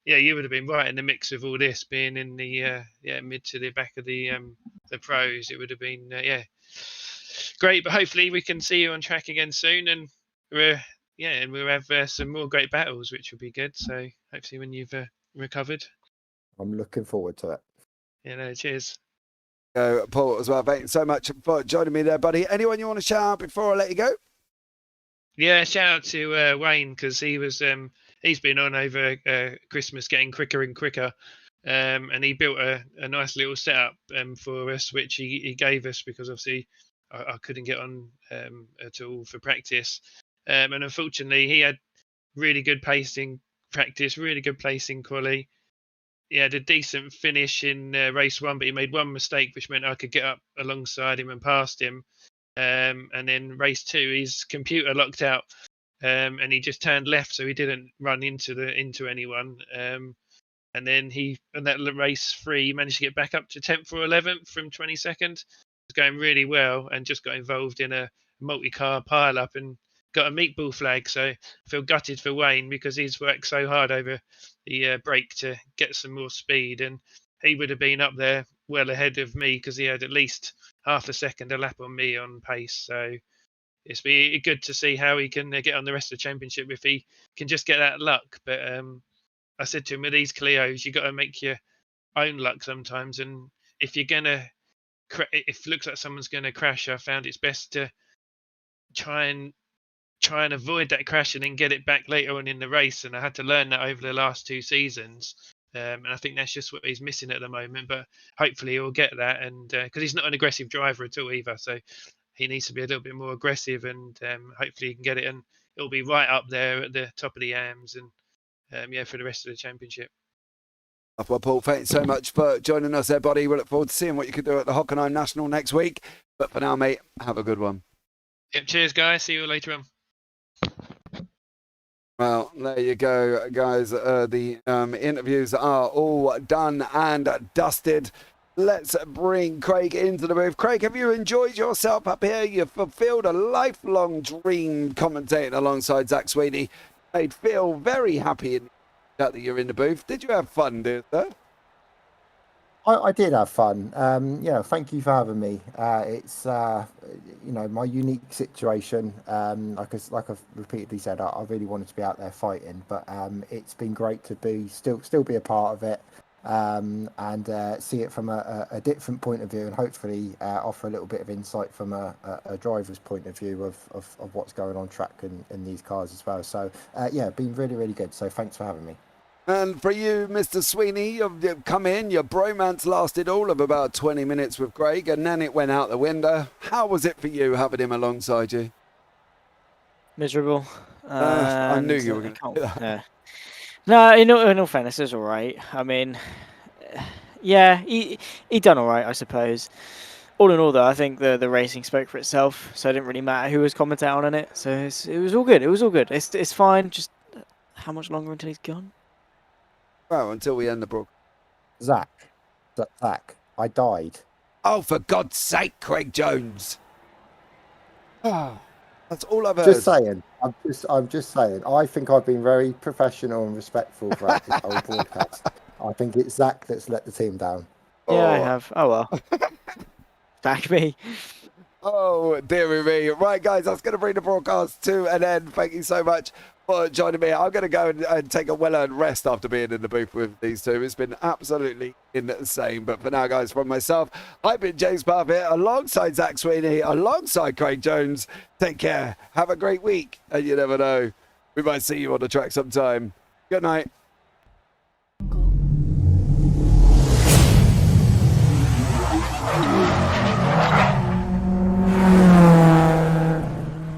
yeah, you would have been right in the mix of all this, being in the mid to the back of the pros. It would have been great, but hopefully we can see you on track again soon, and we'll have some more great battles, which will be good. So hopefully when you've recovered. I'm looking forward to it. Yeah, no, cheers. Paul, as well. Thank you so much for joining me there, buddy. Anyone you want to shout out before I let you go? Yeah, shout out to Wayne because he's been on over Christmas, getting quicker and quicker, and he built a nice little setup for us, which he gave us because obviously I couldn't get on at all for practice. And unfortunately, he had really good pacing practice, really good placing quality. He had a decent finish in race 1, but he made one mistake, which meant I could get up alongside him and past him. And then race 2, his computer locked out, and he just turned left, so he didn't run into anyone. And then on that race 3, he managed to get back up to 10th or 11th from 22nd. It was going really well, and just got involved in a multi-car pile-up and got a meatball flag. So I feel gutted for Wayne because he's worked so hard over the break to get some more speed, and he would have been up there well ahead of me because he had at least half a second a lap on me on pace. So it's be good to see how he can get on the rest of the championship if he can just get that luck. But I said to him, with these Clios, you got to make your own luck sometimes, and if you're gonna if it looks like someone's gonna crash, I found it's best to try and avoid that crash and then get it back later on in the race. And I had to learn that over the last 2 seasons. And I think that's just what he's missing at the moment. But hopefully he'll get that. And because he's not an aggressive driver at all either. So he needs to be a little bit more aggressive, and hopefully he can get it. And it'll be right up there at the top of the AMs and for the rest of the championship. Well, Paul, thanks so much for joining us there, buddy. We look forward to seeing what you can do at the Hockenheim National next week. But for now, mate, have a good one. Yep, cheers, guys. See you later on. Well, there you go, guys. The interviews are all done and dusted. Let's bring Craig into the booth. Craig, have you enjoyed yourself up here? You've fulfilled a lifelong dream commentating alongside Zach Sweeney. I'd feel very happy that you're in the booth. Did you have fun, dear sir? I did have fun. Thank you for having me. It's my unique situation. Like I've repeatedly said, I really wanted to be out there fighting, but it's been great to be still be a part of it, and see it from a different point of view, and hopefully offer a little bit of insight from a driver's point of view of what's going on track in these cars as well. So been really, really good. So thanks for having me. And for you, Mr. Sweeney, you've come in, your bromance lasted all of about 20 minutes with Craig, and then it went out the window. How was it for you having him alongside you? Miserable. I knew you were going to do that. Yeah. No, in all fairness, it was all right. I mean, yeah, he done all right, I suppose. All in all, though, I think the racing spoke for itself, so it didn't really matter who was commentating on it. So it was all good. It was all good. It's fine. Just how much longer until he's gone? Well, until we end the broadcast. Zach, I died. Oh, for God's sake, Craig Jones. That's all I've heard. Just saying. I'm just saying. I think I've been very professional and respectful throughout this whole broadcast. I think it's Zach that's let the team down. Yeah, I have. Oh well. Back me. Oh, dearie me. Right, guys, that's going to bring the broadcast to an end. Thank you so much for joining me. I'm going to go and take a well-earned rest after being in the booth with these two. It's been absolutely insane. But for now, guys, from myself, I've been James Parfitt alongside Zach Sweeney, alongside Craig Jones. Take care. Have a great week. And you never know, we might see you on the track sometime. Good night.